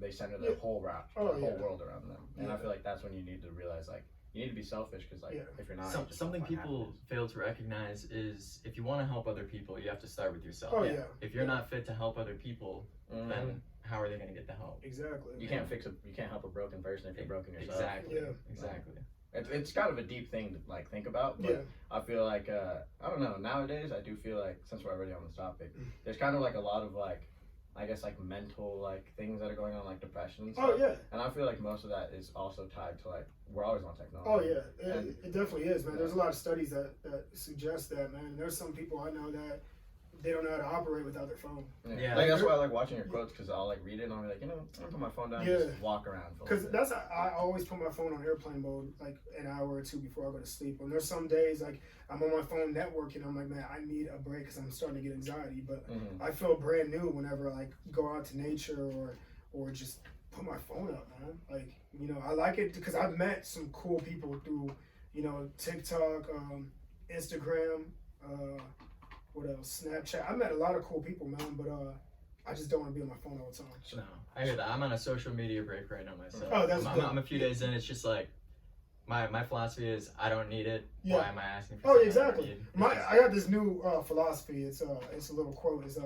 they center their whole world around them. And I feel like that's when you need to realize like. You need to be selfish because, like, if you're not, something people fail to recognize is if you want to help other people, you have to start with yourself. If you're not fit to help other people, then how are they going to get the help? Exactly. You can't help a broken person if you're broken yourself. Exactly. It's kind of a deep thing to like think about, but I feel like I don't know. Nowadays, I do feel like since we're already on this topic, there's kind of like a lot of like. I guess like mental like things that are going on like depression and stuff. And I feel like most of that is also tied to like we're always on technology. It definitely is, man. There's a lot of studies that suggest that, man. There's some people I know that they don't know how to operate without their phone. Like that's why I like watching your quotes because I'll like read it and I'll be like, you know, I'm gonna put my phone down and just walk around. Because I always put my phone on airplane mode like an hour or two before I go to sleep. And there's some days like I'm on my phone networking. I'm like, man, I need a break because I'm starting to get anxiety. But I feel brand new whenever I like go out to nature or just put my phone up, man. Like, you know, I like it because I've met some cool people through, you know, TikTok, Instagram, what else? Snapchat. I met a lot of cool people, man, but I just don't want to be on my phone all the time. No, I hear that. I'm on a social media break right now myself. Oh, that's I'm a few days in. It's just like my philosophy is I don't need it. Why am I asking for? Oh, exactly. I got this new philosophy. It's a little quote. Is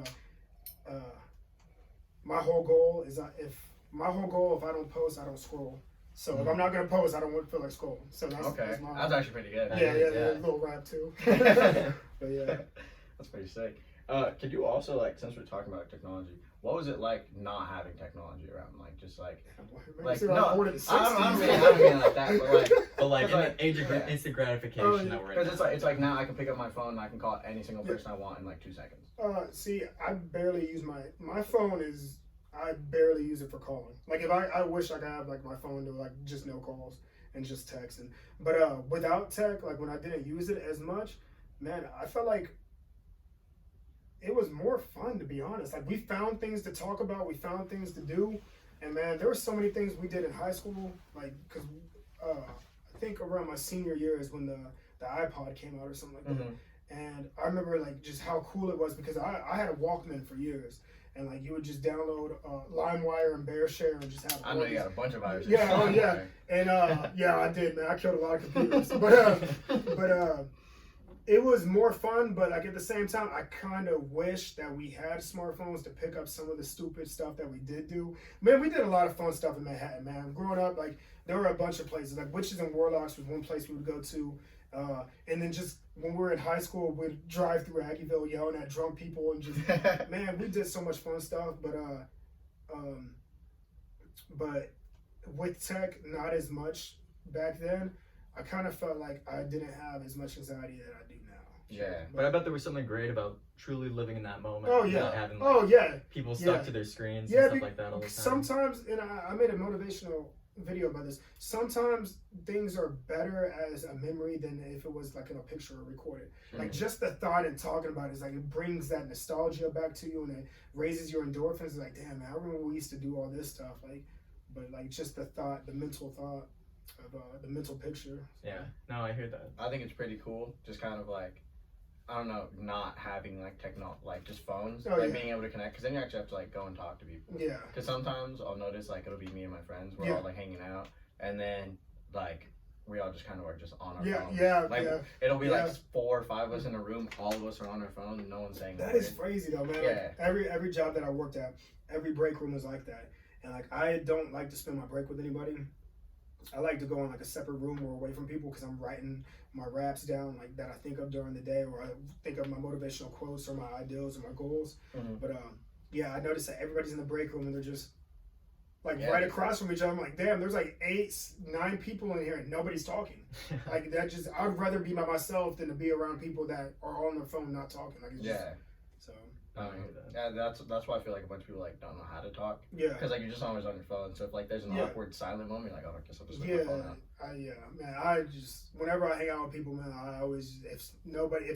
my whole goal is if I don't post, I don't scroll. So if I'm not gonna post, I don't feel like scrolling. So that's that's actually pretty good. Yeah, a little rap too. But yeah. That's pretty sick. Could you also like, since we're talking about technology, what was it like not having technology around? Like just like no, I don't mean like that, but like in the age of instant gratification that we're in. Because it's like now I can pick up my phone and I can call any single person I want in like 2 seconds. See, I barely use my phone is. I barely use it for calling. Like if I wish I could have like my phone to like just no calls and just texting. But without tech, like when I didn't use it as much, man, I felt like it was more fun, to be honest. Like we found things to talk about, we found things to do, and man, there were so many things we did in high school. Like because I think around my senior year is when the iPod came out or something like that. And I remember like just how cool it was because I had a Walkman for years. And like you would just download LimeWire and BearShare and just have. I know you got a bunch of viruses. And I did, man. I killed a lot of computers, but it was more fun, but like at the same time, I kind of wish that we had smartphones to pick up some of the stupid stuff that we did do. Man, we did a lot of fun stuff in Manhattan, man. Growing up, like there were a bunch of places, like Witches and Warlocks was one place we would go to, and then just when we were in high school, we'd drive through Aggieville yelling at drunk people and just man, we did so much fun stuff. But with tech, not as much back then. I kind of felt like I didn't have as much anxiety that I do now. Yeah. But I bet there was something great about truly living in that moment. Oh yeah. Not having like, people stuck to their screens and stuff like that all the time. Sometimes, and I made a motivational video about this. Sometimes things are better as a memory than if it was like in a picture or recorded. Like just the thought and talking about it is like it brings that nostalgia back to you and it raises your endorphins. It's like, damn man, I remember we used to do all this stuff. But just the thought, the mental thought of the mental picture. Yeah, no, I hear that. I think it's pretty cool. Just kind of like, I don't know, not having like just phones, being able to connect. Because then you actually have to like go and talk to people. Yeah. Because sometimes I'll notice like it'll be me and my friends. We're all like hanging out, and then like we all just kind of are just on our phones. It'll be like 4 or 5 of us in a room. All of us are on our phone, and no one's saying that. That is crazy though, man. Yeah. Like, every job that I worked at, every break room was like that. And like I don't like to spend my break with anybody. I like to go in like a separate room or away from people because I'm writing my raps down like that I think of during the day, or I think of my motivational quotes or my ideals or my goals. But I noticed that everybody's in the break room and they're just like right across from each other. I'm like, damn, there's like 8, 9 people in here and nobody's talking. Like that just, I'd rather be by myself than to be around people that are on their phone not talking. Like it's just, so. Yeah, that's why I feel like a bunch of people like don't know how to talk. Yeah. Because like you're just always on your phone. So if like there's an awkward silent moment, you're like, oh, I guess I'll just put my phone out. Man. I just whenever I hang out with people, man, I always if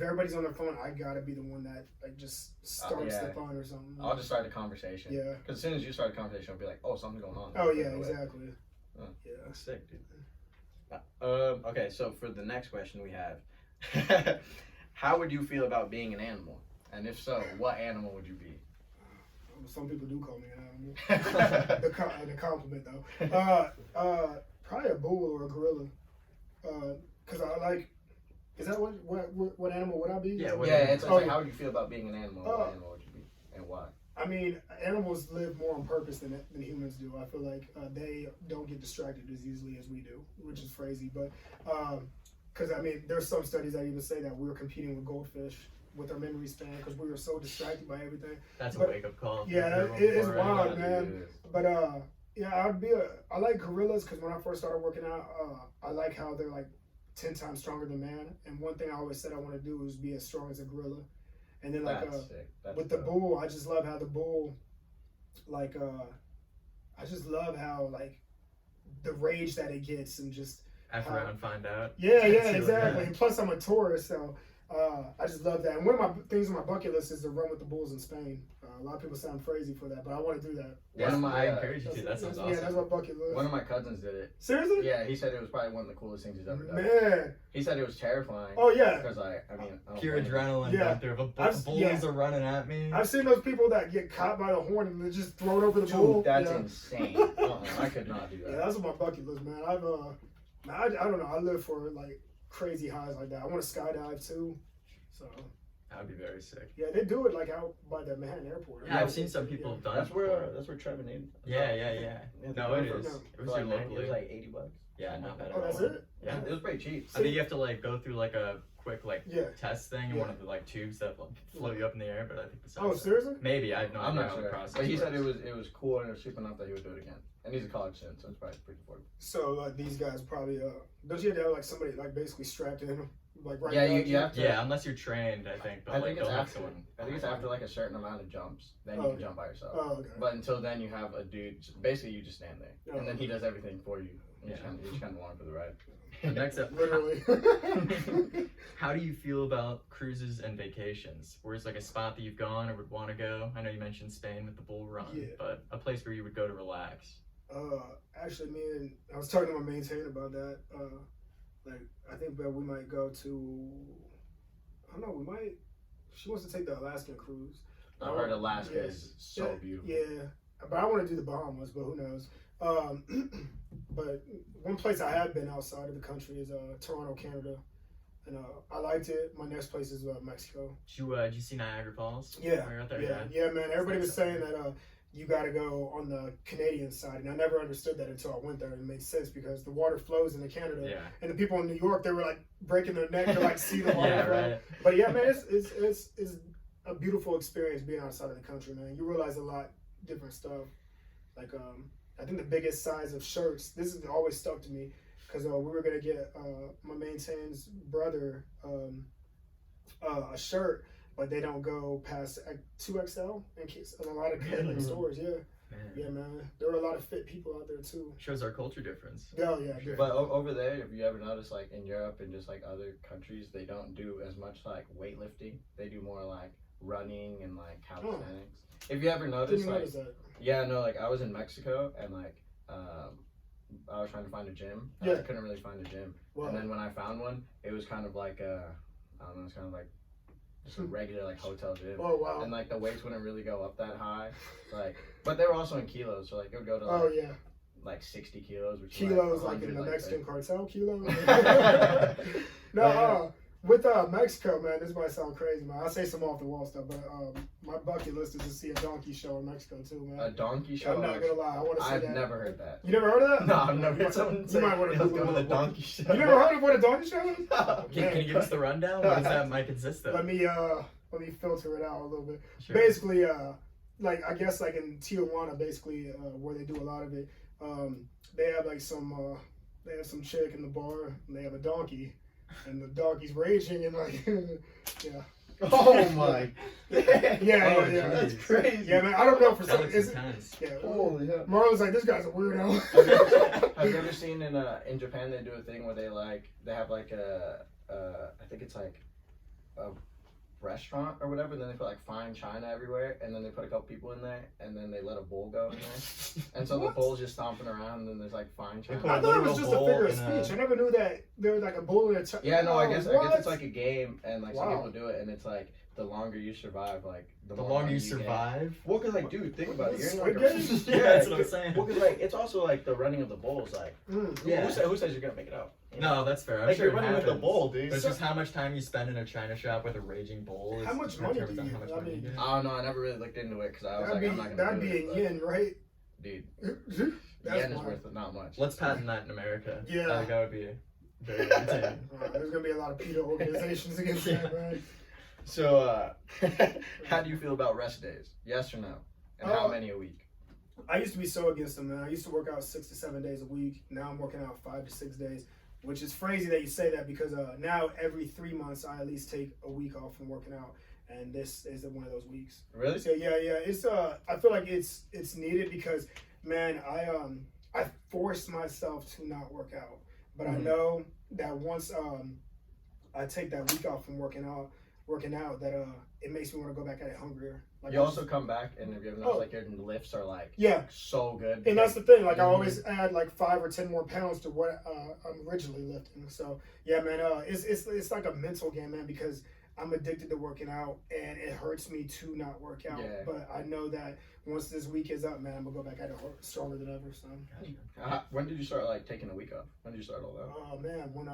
everybody's on their phone, I gotta be the one that like just starts the phone or something. I'll just start a conversation. Yeah. Because as soon as you start a conversation, I'll be like, oh, something's going on. Oh yeah, exactly. Yeah. Sick, dude. Okay, so for the next question we have, how would you feel about being an animal? And if so, what animal would you be? Some people do call me an animal. the compliment though. Probably a bull or a gorilla. Cause I like. Is that what animal would I be? Yeah. It's like how would you feel about being an animal? What animal would you be, and why? I mean, animals live more on purpose than humans do. I feel like they don't get distracted as easily as we do, which is crazy. But because I mean, there's some studies that even say that we're competing with goldfish with our memory span because we were so distracted by everything. That's a wake-up call. Yeah, it is wild, man. But I like gorillas because when I first started working out, I like how they're like 10 times stronger than man. And one thing I always said I want to do is be as strong as a gorilla. And then like with the bull, I just love how the bull, like I just love how like the rage that it gets and just F around, find out. Yeah, exactly. And plus I'm a tourist, so I just love that. And one of my things on my bucket list is to run with the bulls in Spain. A lot of people sound crazy for that, but I want to do that. I encourage you to. That sounds awesome. Yeah, that's my bucket list. One of my cousins did it. Seriously? Yeah, he said it was probably one of the coolest things he's ever done. Man. He said it was terrifying. Oh, yeah. Because I mean, pure adrenaline out there. If bulls are running at me. I've seen those people that get caught by the horn and they just throw it over the bull. That's insane. I could not do that. Yeah, that's on my bucket list, man. I don't know. I live for like crazy highs like that. I want to skydive too. So that would be very sick. Yeah, they do it like out by the Manhattan airport. Yeah, I've seen some people have done it. That's where Trevor named. Yeah. No, it is. It was locally. It was like $80. Yeah, not bad. Oh, that's it? Yeah, it was pretty cheap. I think you have to like go through like a quick test thing in one of the like tubes that float you up in the air. But I think the sound. Oh, seriously? Maybe I have no idea how the process. But he said it was cool and it was cheap enough that he would do it again. And he's a college student, so it's probably pretty affordable. So these guys probably don't you have to have like somebody like basically strapped in? Like right you have to. Yeah, unless you're trained, I think. But I think it's after like a certain amount of jumps, then you can jump by yourself. Oh, okay. But until then, you have a dude. Basically, you just stand there, and then he does everything for you. You just kind of along for the ride. Next up, literally. How do you feel about cruises and vacations? Where's like a spot that you've gone or would want to go? I know you mentioned Spain with the Bull Run, but a place where you would go to relax. Actually, I was talking to my maintainer about that. Like, I think that we might go to, I don't know, she wants to take the Alaskan cruise. I heard Alaska is so beautiful. Yeah, but I want to do the Bahamas, but who knows. But one place I have been outside of the country is Toronto, Canada. and I liked it. My next place is Mexico. Did you see Niagara Falls? Yeah, When you were out there? yeah, man. Everybody nice was saying that you got to go on the Canadian side, and I never understood that until I went there. And it made sense because the water flows into Canada, Yeah. and the people in New York, they were like breaking their neck to like see the water Yeah, flow. right. But yeah, man, it's a beautiful experience being outside of the country, man. You realize a lot different stuff. Like I think the biggest size of shirts. This has always stuck to me because we were gonna get my maintain's brother a shirt. But they don't go past 2XL in a lot of Canadian stores. Yeah, Man. yeah, man. There are a lot of fit people out there too. Shows our culture difference. Oh yeah, Sure. But over there, if you ever notice, like in Europe and just like other countries, they don't do as much like weightlifting. They do more like running and like calisthenics. If you ever notice, Didn't like, notice that. yeah, no, like I was in Mexico and like I was trying to find a gym. Yeah. I couldn't really find a gym. Wow. And then when I found one, it was kind of like I don't know, it's kind of like just a regular like hotel gym. Oh wow. And like the weights wouldn't really go up that high, like, but they were also in kilos, so like it would go to like, Oh yeah. like 60 kilos, which Kilos is like in the 100, Mexican cartel kilos. Yeah. No, with Mexico, man, this might sound crazy, man. I'll say some off the wall stuff, but my bucket list is to see a donkey show in Mexico too, man. A donkey show. I'm not gonna lie, I want to see I've that. never heard that. You never heard of that? No, I've never heard someone say, You might want to let's go to the donkey show. You never heard of what a donkey show is? Can you give us the rundown? What does that might consist of? Let me filter it out a little bit. Sure. Basically, like I guess like in Tijuana, basically where they do a lot of it, they have like some chick in the bar and they have a donkey, and the donkey's raging and like yeah. Oh my. Yeah, That's crazy. Yeah, man. I don't know for That some. looks Is it? intense. Yeah. Holy hell. Marlon's like, this guy's a weirdo. Have you ever seen in Japan they do a thing where they have like I think it's like a restaurant or whatever, and then they put like fine china everywhere, and then they put a couple people in there, and then they let a bull go in there, and so the bull's just stomping around, and then there's like fine china. I thought it was just a Bowl figure of in a- speech. I never knew that there was like a bull in a Yeah, no, I guess what? it's like a game, and like some Wow. people do it, and it's like the longer you survive, like The more longer money you get. survive. Well, cause like, dude, think about it. You're in Squid like a, Game? Yeah, that's what I'm saying. Well, cause like it's also like the running of the bulls. Like, Yeah. who says you're gonna make it out? You know? No, that's fair. I'm Like sure you're it running with the happens. bull, dude. But it's just how much time you spend in a china shop with a raging bull. How much money do you- I mean, get. I don't know. I never really looked into it because I was That'd like, I'm not be gonna that'd do be it. in yen, right? But, dude, That's yen is wild. worth not much. Let's patent that in America. Yeah. I think that would be very entertaining. There's gonna be a lot of PETA organizations against that, man. So, how do you feel about rest days? Yes or no? And how many a week? I used to be so against them, man. I used to work out 6 to 7 days a week. Now I'm working out 5 to 6 days, which is crazy that you say that because now every 3 months I at least take a week off from working out, and this is one of those weeks. Really? So yeah, it's I feel like it's needed because man, I forced myself to not work out, but I know that once I take that week off from working out that it makes me want to go back at it hungrier. Like You also come back and if you ever noticed, like your lifts are like yeah. so good. And that's the thing. Like I always add like 5 or 10 more pounds to what I'm originally lifting. So yeah, man, it's like a mental game, man, because I'm addicted to working out, and it hurts me to not work out. Yeah. But I know that once this week is up, man, I'm gonna go back at it stronger than ever. So. When did you start like taking a week off? When did you start all that? Oh man, when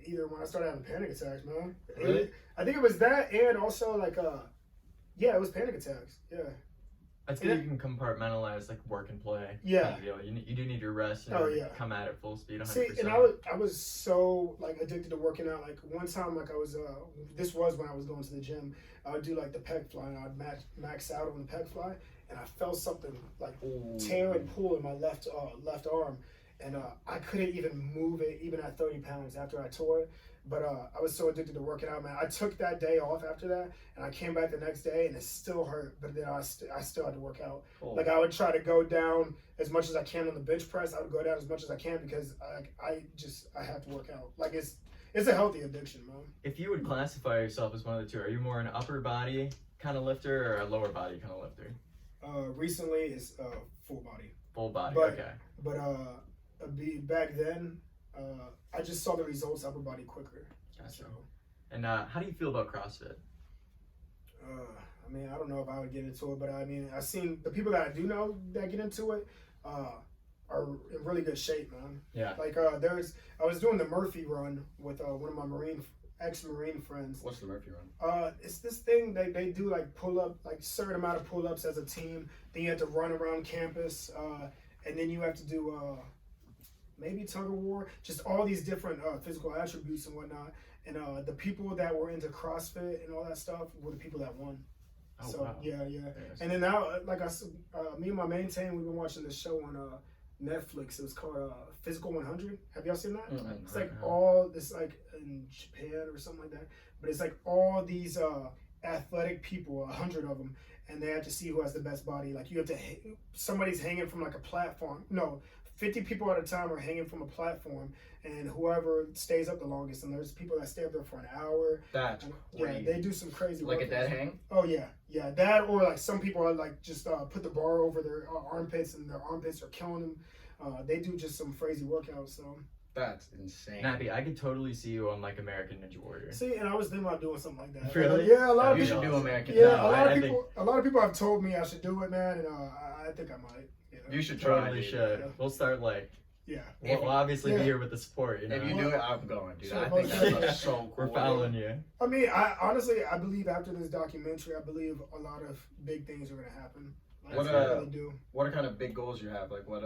either when I started having panic attacks, man. Really? I think it was that, and also like yeah, it was panic attacks. Yeah. That's good. You can compartmentalize like work and play. Yeah. Kind of deal. You do need your rest. And Oh, yeah. Come at it full speed. 100%. See, and I was so like addicted to working out. Like one time, like I was this was when I was going to the gym. I would do like the pec fly, and I'd max out on the pec fly, and I felt something like tear and pull in my left arm, and I couldn't even move it even at 30 pounds after I tore it. But I was so addicted to working out, man. I took that day off after that, and I came back the next day, and it still hurt. But then I still had to work out. Oh. Like I would try to go down as much as I can on the bench press. I would go down as much as I can because I have to work out. Like it's a healthy addiction, man. If you would classify yourself as one of the two, are you more an upper body kind of lifter or a lower body kind of lifter? Recently, it's full body. Full body. But- Okay. But back then, I just saw the results upper body quicker. Gotcha. So, And how do you feel about CrossFit? I mean, I don't know if I would get into it, but I mean, I've seen the people that I do know that get into it. are in really good shape, man. Yeah. Like I was doing the Murphy run with one of my ex-Marine friends. What's the Murphy run? It's this thing they do like pull up, like certain amount of pull ups as a team. Then you have to run around campus, and then you have to do maybe tug of war, just all these different physical attributes and whatnot. And the people that were into CrossFit and all that stuff were the people that won. Oh, So wow. yeah. Yes. And then now, like me and my main team, we've been watching this show on Netflix. It was called Physical 100. Have y'all seen that? Mm-hmm. It's like all this, like in Japan or something like that. But it's like all these athletic people, 100 of them, and they have to see who has the best body. Like you have to, somebody's hanging from like a platform. No, 50 people at a time are hanging from a platform, and whoever stays up the longest. And there's people that stay up there for an hour. That's crazy. Yeah, they do some crazy. Like a workouts. dead hang? Oh yeah, that, or like some people are like just put the bar over their armpits, and their armpits are killing them. They do just some crazy workouts. So That's insane. Nappy, I could totally see you on like American Ninja Warrior. see, and I was thinking about doing something like that. Really? Yeah, a lot of You people. should do American. Yeah, No, a lot of people have told me I should do it, man, and I think I might. You know? You should try. Totally dude. should. Yeah. We'll start like. Yeah. We'll obviously be Yeah. here with the support. You know. If you do it, I'm going, dude. Sure, I think most that's definitely. so cool. We're following you. I mean, I honestly believe after this documentary, I believe a lot of big things are gonna happen. Like, What, I really do. What are kind of big goals you have? Like what?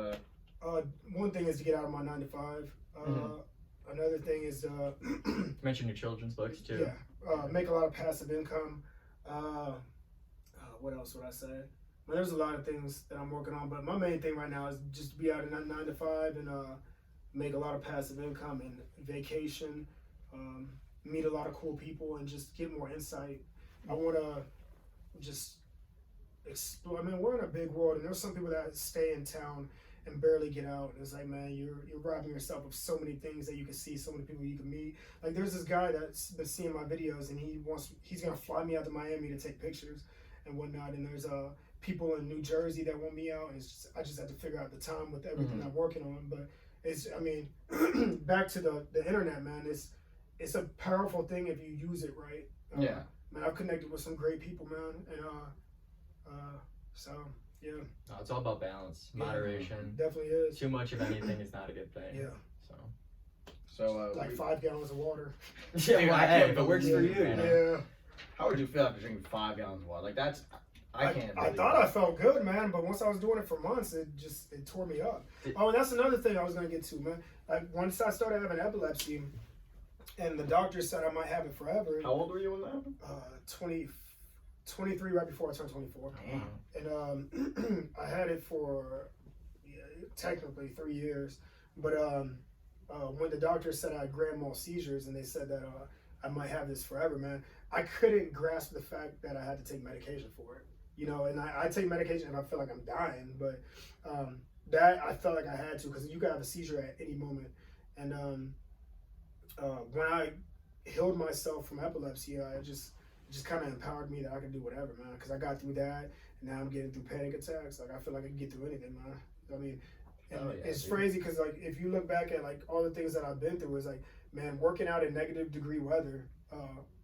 One thing is to get out of my 9 to 5. Another thing is Mention your children's books too. make a lot of passive income. What else would I say? Well, there's a lot of things that I'm working on, but my main thing right now is just to be out of 9 to 5 and make a lot of passive income and vacation, meet a lot of cool people, and just get more insight. I want to just explore. I mean, we're in a big world, and there's some people that stay in town and barely get out. And it's like, man, you're robbing yourself of so many things that you can see, so many people you can meet. Like, there's this guy that's been seeing my videos, and he's gonna fly me out to Miami to take pictures and whatnot. And there's people in New Jersey that want me out, and I just have to figure out the time with everything I'm working on. But I mean, back to the internet, man. It's a powerful thing if you use it right. Yeah. Man, I've connected with some great people, man, and so yeah. No, it's all about balance, Yeah. moderation. Definitely is. Too much of anything is not a good thing. Yeah. So. So Like 5 gallons of water. Yeah, Dude, well, I hey, can't if it works for you, you know. Yeah. how would you feel after drinking 5 gallons of water? Like that's I can't. I believe thought that. I felt good, man, but once I was doing it for months, it tore me up. Oh, and that's another thing I was gonna get to, man. Like once I started having epilepsy, and the doctor said I might have it forever. How old were you when that happened? 23 right before I turned 24. Damn. And I had it for technically 3 years, but when the doctor said I had grand mal seizures and they said that I might have this forever, man, I couldn't grasp the fact that I had to take medication for it. You know, and I take medication if I feel like I'm dying, but that I felt like I had to, because you could have a seizure at any moment. And when I healed myself from epilepsy, it just kind of empowered me that I could do whatever, man. Because I got through that, and now I'm getting through panic attacks. Like, I feel like I can get through anything, man. I mean, and it's crazy because, like, if you look back at, like, all the things that I've been through, it's like, man, working out in -degree weather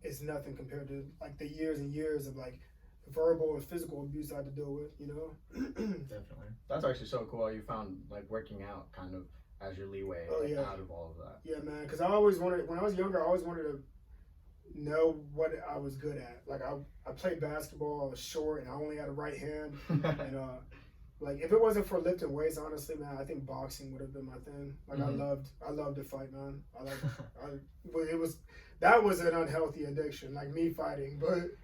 is nothing compared to, like, the years and years of, like, verbal and physical abuse I had to deal with, you know? Definitely. That's actually so cool. You found like working out kind of as your leeway out of all of that. Yeah, man, because I always wanted, when I was younger, I always wanted to know what I was good at. Like, I played basketball, I was short, and I only had a right hand. And, like, if it wasn't for lifting weights, honestly, man, I think boxing would have been my thing. Like, I loved to fight, man. That was an unhealthy addiction, like me fighting, but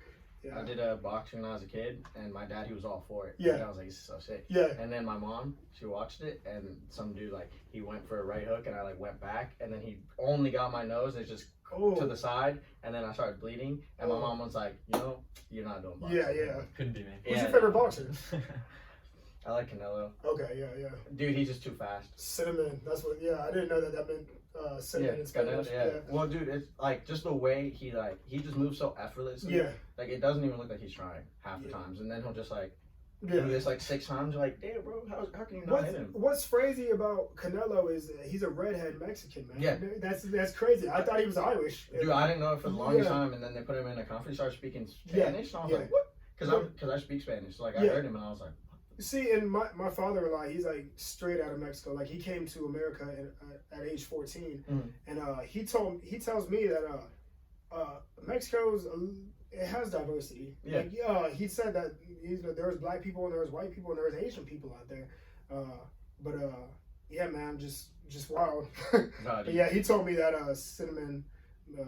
yeah. I did boxing when I was a kid, and my dad, he was all for it. Yeah. Like, I was like, this is so sick. Yeah. And then my mom, she watched it, and some dude, like, he went for a right hook, and I, like, went back, and then he only got my nose, and it just to the side, and then I started bleeding, and my mom was like, you know, you're not doing boxing. Yeah. Couldn't be me. Who's your favorite boxer? I like Canelo. Okay, yeah. Dude, he's just too fast. Cinnamon, that's what, I didn't know that meant cinnamon in Spanish. Yeah. Well, dude, it's like just the way he just moves so effortlessly. Yeah. Like it doesn't even look like he's trying half the times, and then he'll just like do Yeah. this like 6 times. You're like, damn, bro, how can you not hit him? What's crazy about Canelo is he's a redhead Mexican, man. Yeah. That's crazy. I thought he was Irish. Dude, I didn't know it for the longest time, and then they put him in a conference, he started speaking Spanish, and I was like, what? Because I speak Spanish, so like I heard him, and I was like, See, and my father-in-law, he's like straight out of Mexico. Like he came to America at age 14, and he tells me that Mexico's it has diversity. Yeah. Like he said that there's black people and there's white people and there's Asian people out there. But yeah, man, just wild. But yeah, he told me that cinnamon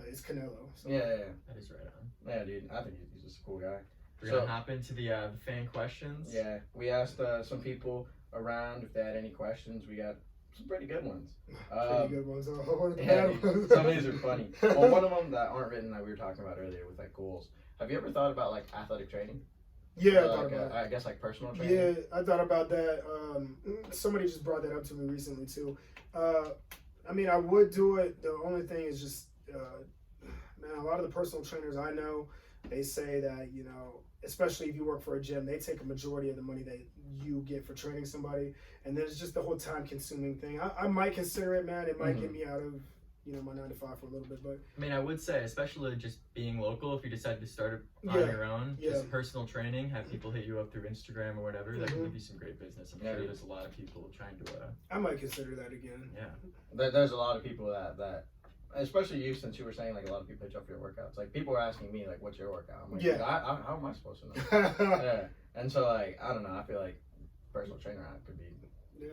is Canelo. So. Yeah. That is right on. Yeah, dude. I think he's just a cool guy. We're gonna hop into the fan questions. Yeah, we asked some people around if they had any questions. We got some pretty good ones. Pretty good ones. Yeah, dude, some of these are funny. Well, one of them that aren't written that we were talking about earlier with like goals. Have you ever thought about like athletic training? Yeah, I like, thought about it. I guess like personal training. Yeah, I thought about that. Somebody just brought that up to me recently too. I mean, I would do it. The only thing is just, man, a lot of the personal trainers I know, they say that, you know, especially if you work for a gym, they take a majority of the money that you get for training somebody, and then it's just the whole time-consuming thing. I might consider it, man. It might get me out of, you know, my 9 to 5 for a little bit, but I mean, I would say, especially just being local, if you decide to start it on your own, just personal training, have people hit you up through Instagram or whatever, that can give you some great business. I'm sure there's a lot of people trying to. I might consider that again. Yeah, there's a lot of people that. Especially you, since you were saying like a lot of people hit you up for your workouts. Like people were asking me like, "What's your workout?" I'm like, how am I supposed to know? Yeah, and so like I don't know. I feel like personal trainer could be. Yeah,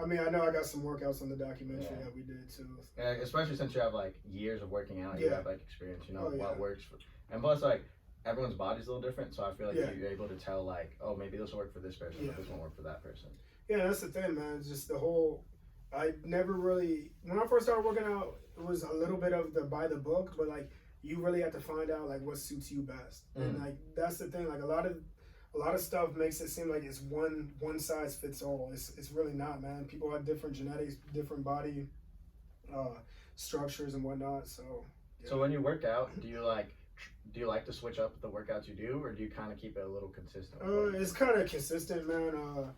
I mean, I know I got some workouts on the documentary that we did too. Yeah, especially since you have like years of working out, you have like experience. You know what works, and plus like everyone's body's a little different, so I feel like you're able to tell like, oh, maybe this will work for this person, but this won't work for that person. Yeah, that's the thing, man. It's just the whole. I never really, when I first started working out, it was a little bit of the by the book, but like you really have to find out like what suits you best, and like that's the thing. Like a lot of stuff makes it seem like it's one size fits all. It's really not, man. People have different genetics, different body structures and whatnot. So. Yeah. So when you work out, do you like to switch up the workouts you do, or do you kind of keep it a little consistent? It's kind of consistent, man.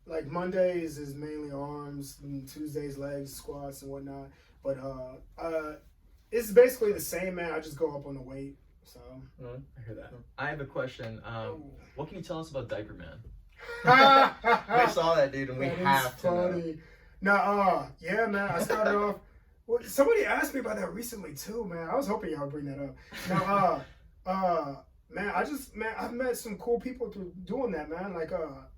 Like Mondays is mainly arms, and Tuesdays legs, squats, and whatnot. But it's basically the same, man. I just go up on the weight. So I hear that. I have a question. What can you tell us about Diaper Man? We saw that, dude, and we have to know. No, yeah, man. I started off. Well, somebody asked me about that recently too, man. I was hoping y'all would bring that up. Now, man, I've met some cool people through doing that, man. Like,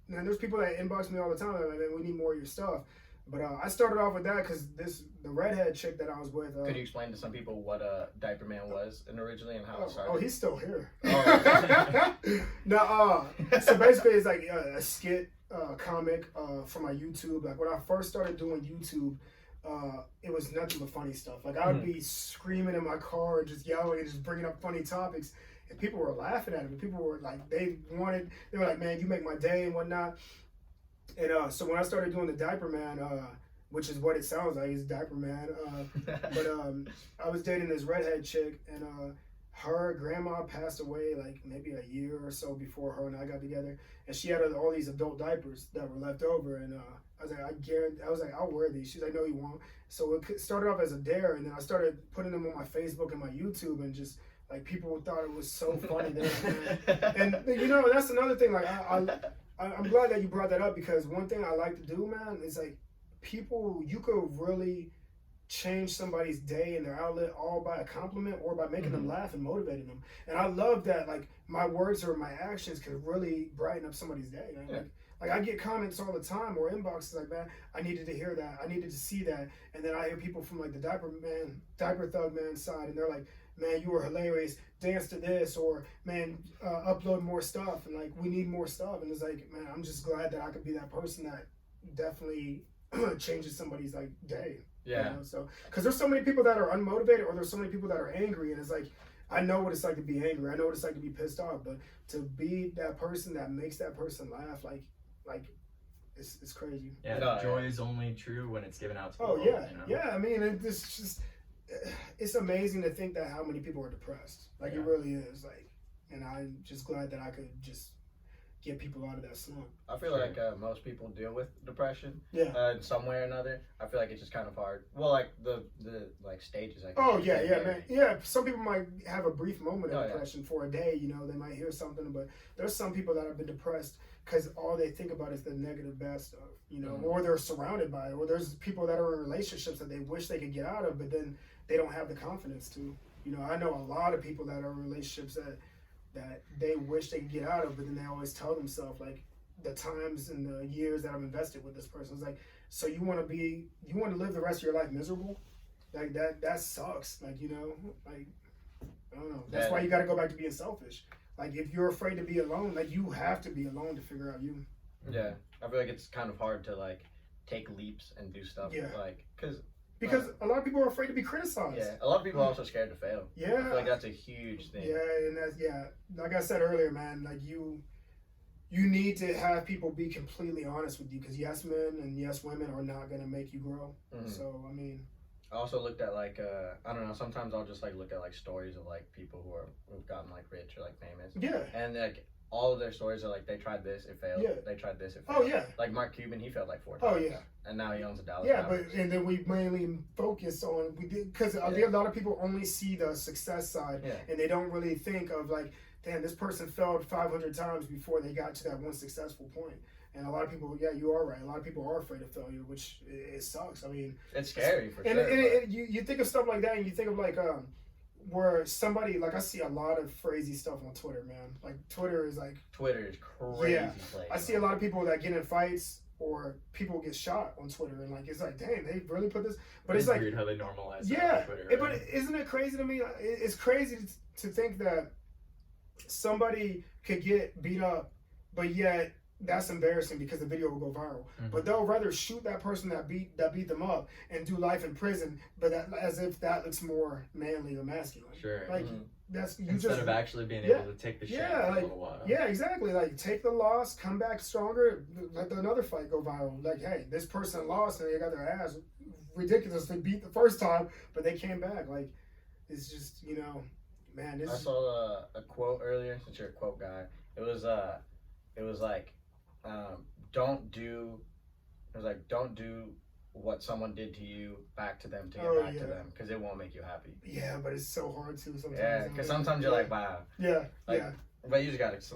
man, there's people that inbox me all the time. Like, man, we need more of your stuff. But I started off with that because the redhead chick that I was with. Could you explain to some people what Diaper Man was originally and how it started? Oh, he's still here. Oh. No, so basically it's like a skit comic from my YouTube. Like when I first started doing YouTube, it was nothing but funny stuff. Like I would be screaming in my car and just yelling and just bringing up funny topics. And people were laughing at me. People were like, they were like, man, you make my day and whatnot. And so when I started doing the Diaper Man, which is what it sounds like, is Diaper Man. But I was dating this redhead chick, and her grandma passed away like maybe a year or so before her and I got together. And she had all these adult diapers that were left over. And I was like, I'll wear these. She's like, no, you won't. So it started off as a dare, and then I started putting them on my Facebook and my YouTube, and just like people thought it was so funny. And you know, that's another thing. Like I'm glad that you brought that up, because one thing I like to do, man, is like people, you could really change somebody's day and their outlet all by a compliment or by making them laugh and motivating them. And I love that, like my words or my actions can really brighten up somebody's day. Like I get comments all the time or inboxes like, man, I needed to hear that. I needed to see that. And then I hear people from like the Diaper Thug Man side, and they're like, man, you were hilarious, dance to this, or man, upload more stuff, and like we need more stuff. And it's like, man, I'm just glad that I could be that person that definitely changes somebody's like day. Yeah. You know? So because there's so many people that are unmotivated, or there's so many people that are angry, and it's like, I know what it's like to be angry, I know what it's like to be pissed off, but to be that person that makes that person laugh, like it's crazy. Yeah, no, joy is only true when it's given out to people. Oh yeah, you know? Yeah. I mean, it's just, it's amazing to think that how many people are depressed. Like it really is. Like, and I'm just glad that I could just get people out of that slump. I feel like most people deal with depression Yeah. in some way or another. I feel like it's just kind of hard. Well, like the like stages. I Oh guess. yeah, man. Yeah, some people might have a brief moment of Oh, yeah. depression for a day. You know, they might hear something, but there's some people that have been depressed because all they think about is the negative, bad stuff. You know, or they're surrounded by it, or there's people that are in relationships that they wish they could get out of, but then they don't have the confidence to. You know, I know a lot of people that are in relationships that they wish they could get out of, but then they always tell themselves like, the times and the years that I've invested with this person. It's like, so you want to live the rest of your life miserable? Like that sucks. Like, you know, like, I don't know. That's why you got to go back to being selfish. Like, if you're afraid to be alone, like, you have to be alone to figure out you. Yeah, I feel like it's kind of hard to like take leaps and do stuff. Yeah. Like, because a lot of people are afraid to be criticized. Yeah, a lot of people are also scared to fail. Yeah. I feel like that's a huge thing. Yeah, and like I said earlier, man, like you need to have people be completely honest with you, because yes men and yes women are not going to make you grow. So, I mean, I also looked at like I don't know, sometimes I'll just like look at like stories of like people who've gotten like rich or like famous. Yeah. And like all of their stories are like, they tried this, it failed. Yeah. They tried this, it failed. Oh yeah. Like Mark Cuban, he failed like 4 times. Oh yeah. And now he owns a Dallas. Yeah, Mavericks. but and then we mainly focus on because I think a lot of people only see the success side, and they don't really think of like, damn, this person failed 500 times before they got to that one successful point. And a lot of people, yeah, you are right. A lot of people are afraid of failure, which it sucks. I mean, it's scary for sure. And you think of stuff like that, and you think of like where somebody, like, I see a lot of crazy stuff on Twitter, man. Like, Twitter is crazy. Yeah, place, I see a lot of people that get in fights, or people get shot on Twitter, and like, it's like, dang, they really put this. But it's like weird how they normalize. Yeah, on Twitter, right? But isn't it crazy to me? It's crazy to think that somebody could get beat up, but yet that's embarrassing because the video will go viral. But they'll rather shoot that person that beat them up and do life in prison, but as if that looks more manly or masculine. Sure. Like that's instead of actually being able to take the shit for a little while. Yeah, exactly. Like, take the loss, come back stronger, let another fight go viral. Like, hey, this person lost and they got their ass ridiculously beat the first time, but they came back. Like, it's just, you know, man. I saw a quote earlier. Since you're a quote guy, it was like, don't do what someone did to you back to them to get back to them, because it won't make you happy. Yeah, but it's so hard to sometimes. Yeah, because sometimes you're like, wow. Yeah, like, but you just gotta. It's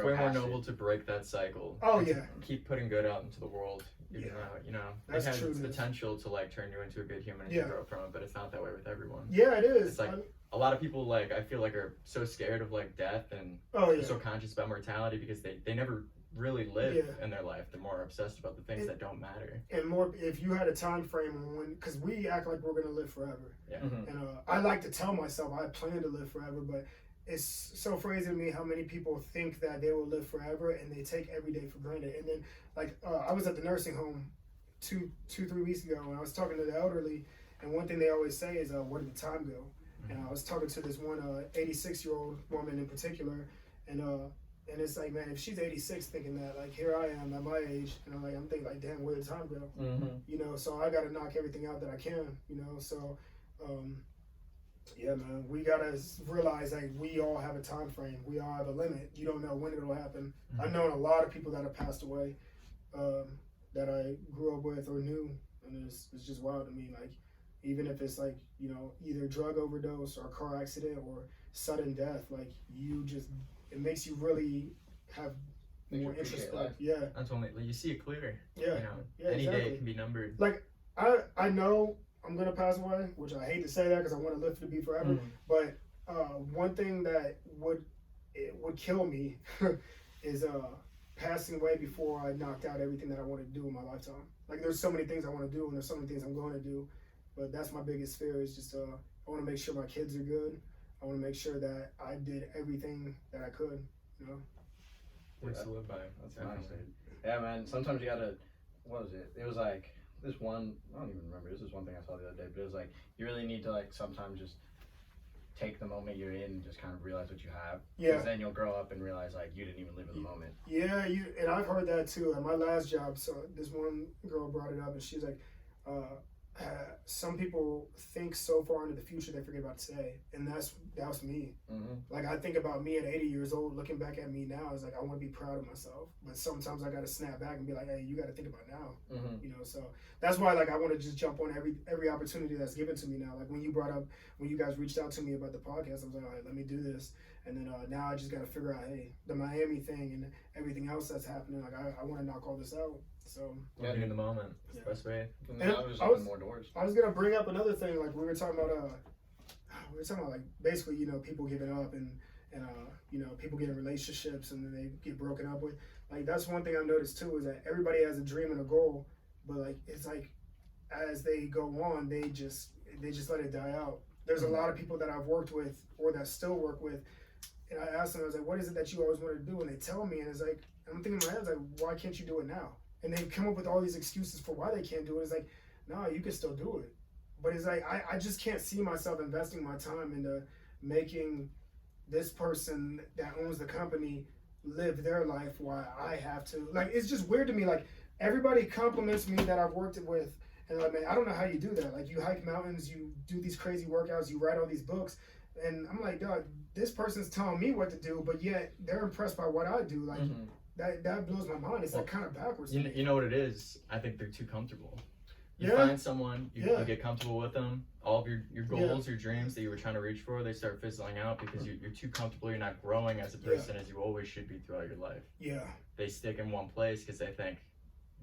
way more noble to break that cycle. Oh yeah. Keep putting good out into the world. Even though, you know, it has potential to like turn you into a good human and you grow from it, but it's not that way with everyone. Yeah, it is. It's like a lot of people, like, I feel like, are so scared of like death and so conscious about mortality because they never really live in their life. They're more obsessed about the things that don't matter. And more, if you had a time frame on because we act like we're gonna live forever. Yeah. And I like to tell myself I plan to live forever, but it's so crazy to me how many people think that they will live forever and they take every day for granted. And then, like, I was at the nursing home 3 weeks ago, and I was talking to the elderly, and one thing they always say is, where did the time go? And I was talking to this one 86-year-old woman in particular, and it's like, man, if she's 86 thinking that, like, here I am at my age, and I'm thinking, like, damn, where did the time go? You know, so I got to knock everything out that I can, you know, so, yeah, man, we got to realize, like, we all have a time frame. We all have a limit. You don't know when it'll happen. I've known a lot of people that have passed away that I grew up with or knew, and it's just wild to me, like, even if it's like, you know, either drug overdose or car accident or sudden death, like, it makes you really have more interest. Like, that's when you see it clear. Yeah. You know, any day it can be numbered. Like, I know I'm gonna pass away, which I hate to say that because I want to live to be forever. But one thing that would kill me is passing away before I knocked out everything that I wanted to do in my lifetime. Like, there's so many things I want to do, and there's so many things I'm going to do. But that's my biggest fear is just I want to make sure my kids are good. I want to make sure that I did everything that I could, you know. Words to live by. That's nice, dude. Yeah, man. Sometimes you gotta. What was it? It was like this one. I don't even remember. This is one thing I saw the other day. But it was like, you really need to, like, sometimes just take the moment you're in and just kind of realize what you have. Yeah. Because then you'll grow up and realize, like, you didn't even live in the moment. Yeah, and I've heard that too. At my last job, so this one girl brought it up, and she's like, some people think so far into the future they forget about today, and that was me. Like I think about me at 80 years old, looking back at me now, is like I want to be proud of myself, but sometimes I got to snap back and be like, hey, you got to think about now. You know, so that's why like I want to just jump on every opportunity that's given to me now. Like when you guys reached out to me about the podcast, I was like, all right, let me do this. And then now I just got to figure out, hey, the Miami thing and everything else that's happening. Like I want to knock all this out. So living in the moment, it's the best way. And I was more doors. I was gonna bring up another thing. Like we were talking about like basically, you know, people giving up and you know, people get in relationships and then they get broken up with. Like that's one thing I've noticed too, is that everybody has a dream and a goal, but like it's like as they go on, they just let it die out. There's a lot of people that I've worked with or that still work with, and I asked them, I was like, what is it that you always wanted to do? And they tell me, and it's like, I'm thinking in my head, like, why can't you do it now? And they come up with all these excuses for why they can't do it. It's like, no, you can still do it. But it's like, I just can't see myself investing my time into making this person that owns the company live their life while I have to. Like, it's just weird to me. Like, everybody compliments me that I've worked with. And like, man, I don't know how you do that. Like, you hike mountains, you do these crazy workouts, you write all these books. And I'm like, dog, this person's telling me what to do, but yet they're impressed by what I do. Like, that blows my mind. It's like kind of backwards. You know what it is? I think they're too comfortable. You Yeah. find someone, you get comfortable with them. All of your goals, your dreams that you were trying to reach for, they start fizzling out because you're too comfortable. You're not growing as a person as you always should be throughout your life. Yeah. They stick in one place because they think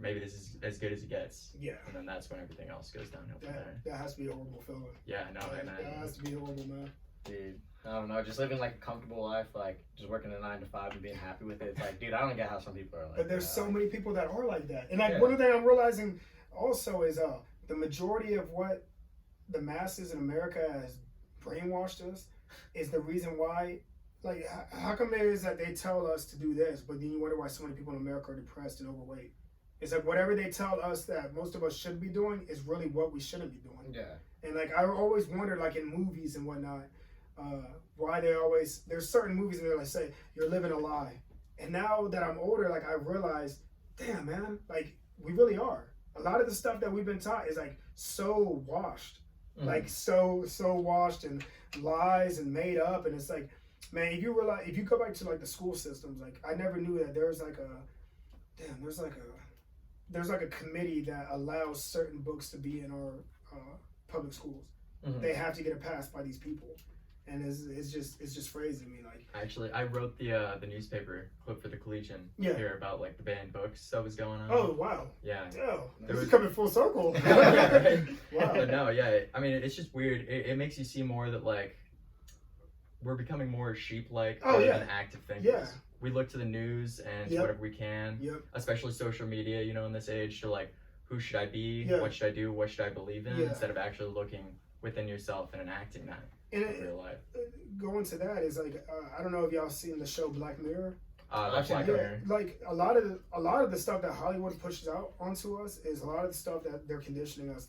maybe this is as good as it gets. Yeah. And then that's when everything else goes downhill from there. That has to be a horrible feeling. Yeah, I know, man. That has to be horrible, man. Dude, I don't know, just living like a comfortable life, like just working a 9 to 5 and being happy with it. It's like, dude, I don't get how some people are like. But there's so many people that are like that. And like Yeah. one of the things I'm realizing also is the majority of what the masses in America has brainwashed us is the reason why. Like, how come it is that they tell us to do this, but then you wonder why so many people in America are depressed and overweight? It's like whatever they tell us that most of us should be doing is really what we shouldn't be doing. Yeah. And like I always wonder, like in movies and whatnot, why there's certain movies where they like say you're living a lie. And now that I'm older, like I realize, damn man, like we really are. A lot of the stuff that we've been taught is like so washed, like so washed and lies and made up. And it's like, man, if you go back to like the school systems, like I never knew that there's like a committee that allows certain books to be in our public schools. They have to get it passed by these people, and it's just crazy to me. Like Actually, I wrote the newspaper clip for the Collegian here about like the banned books that was going on. oh wow, Yeah. This is coming full circle. Yeah, right? Wow. But no, yeah. I mean, it's just weird. It makes you see more that like we're becoming more sheep-like rather than active thinkers. Yeah. We look to the news and whatever we can, especially social media, you know, in this age, to like, who should I be? What should I do? What should I believe in? Instead of actually looking within yourself and enacting that in real life. Going to that is like, I don't know if y'all seen the show Black Mirror. That's Black Mirror. Like a lot of the stuff that Hollywood pushes out onto us is a lot of the stuff that they're conditioning us.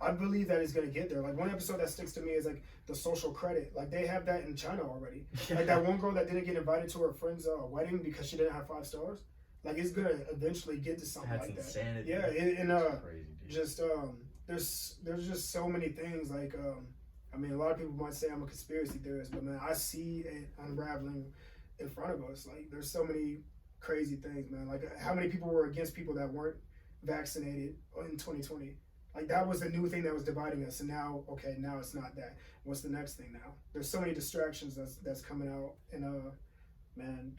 I believe that is going to get there. Like one episode that sticks to me is like the social credit. Like they have that in China already. Like that one girl that didn't get invited to her friend's wedding because she didn't have 5 stars. Like it's gonna eventually get to something like insanity. that. Yeah, and Crazy, dude. just there's just so many things. Like I mean, a lot of people might say I'm a conspiracy theorist, but man, I see it unraveling in front of us. Like there's so many crazy things, man. Like how many people were against people that weren't vaccinated in 2020? Like that was the new thing that was dividing us, and now it's not that. What's the next thing now? There's so many distractions that's coming out, and man,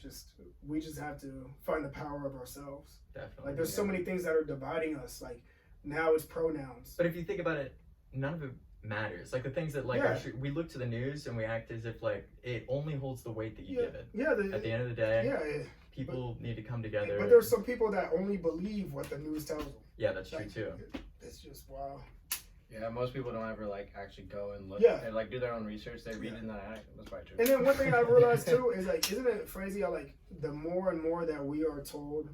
we just have to find the power of ourselves. Definitely. Like there's so many things that are dividing us. Like now it's pronouns. But if you think about it, none of it matters. Like the things that like we look to the news and we act as if like it only holds the weight that you give it. Yeah. At the end of the day, people need to come together. But there's some people that only believe what the news tells them. Yeah, that's true too. It's just wow. Yeah, most people don't ever like actually go and look. Yeah. They like do their own research. They read it and then act. That's probably true. And then one thing I realized too is like, isn't it crazy how like the more and more that we are told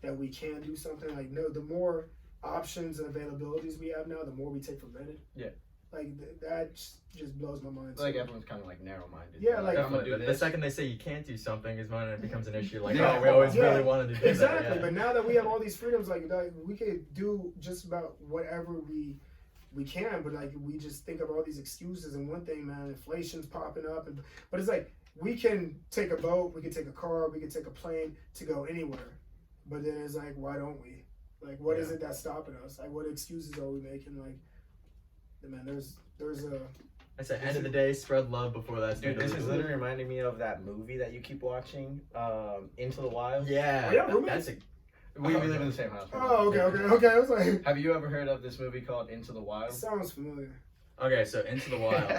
that we can do something, like no, the more options and availabilities we have now, the more we take for granted. Yeah. Like that just blows my mind. It's like everyone's kind of like narrow-minded. Yeah, like I'm gonna do the this. second they say you can't do something is when it becomes an issue. Like, Yeah. oh, we always really wanted to do exactly. that. Yeah. But now that we have all these freedoms, like we could do just about whatever we we can, but like we just think of all these excuses. And one thing, man, inflation's popping up, but it's like we can take a boat, we can take a car, we can take a plane to go anywhere. But then it's like, why don't we? Like, what is it that's stopping us? Like, what excuses are we making? Like, man, there's a. I said, end of the day, spread love before that's Dude, this is literally reminding me of that movie that you keep watching, Into the Wild. Yeah, Oh, yeah, roommates? that's a. We live in the same house. Oh, okay. I was like, Have you ever heard of this movie called Into the Wild? sounds familiar. Okay, so Into the Wild.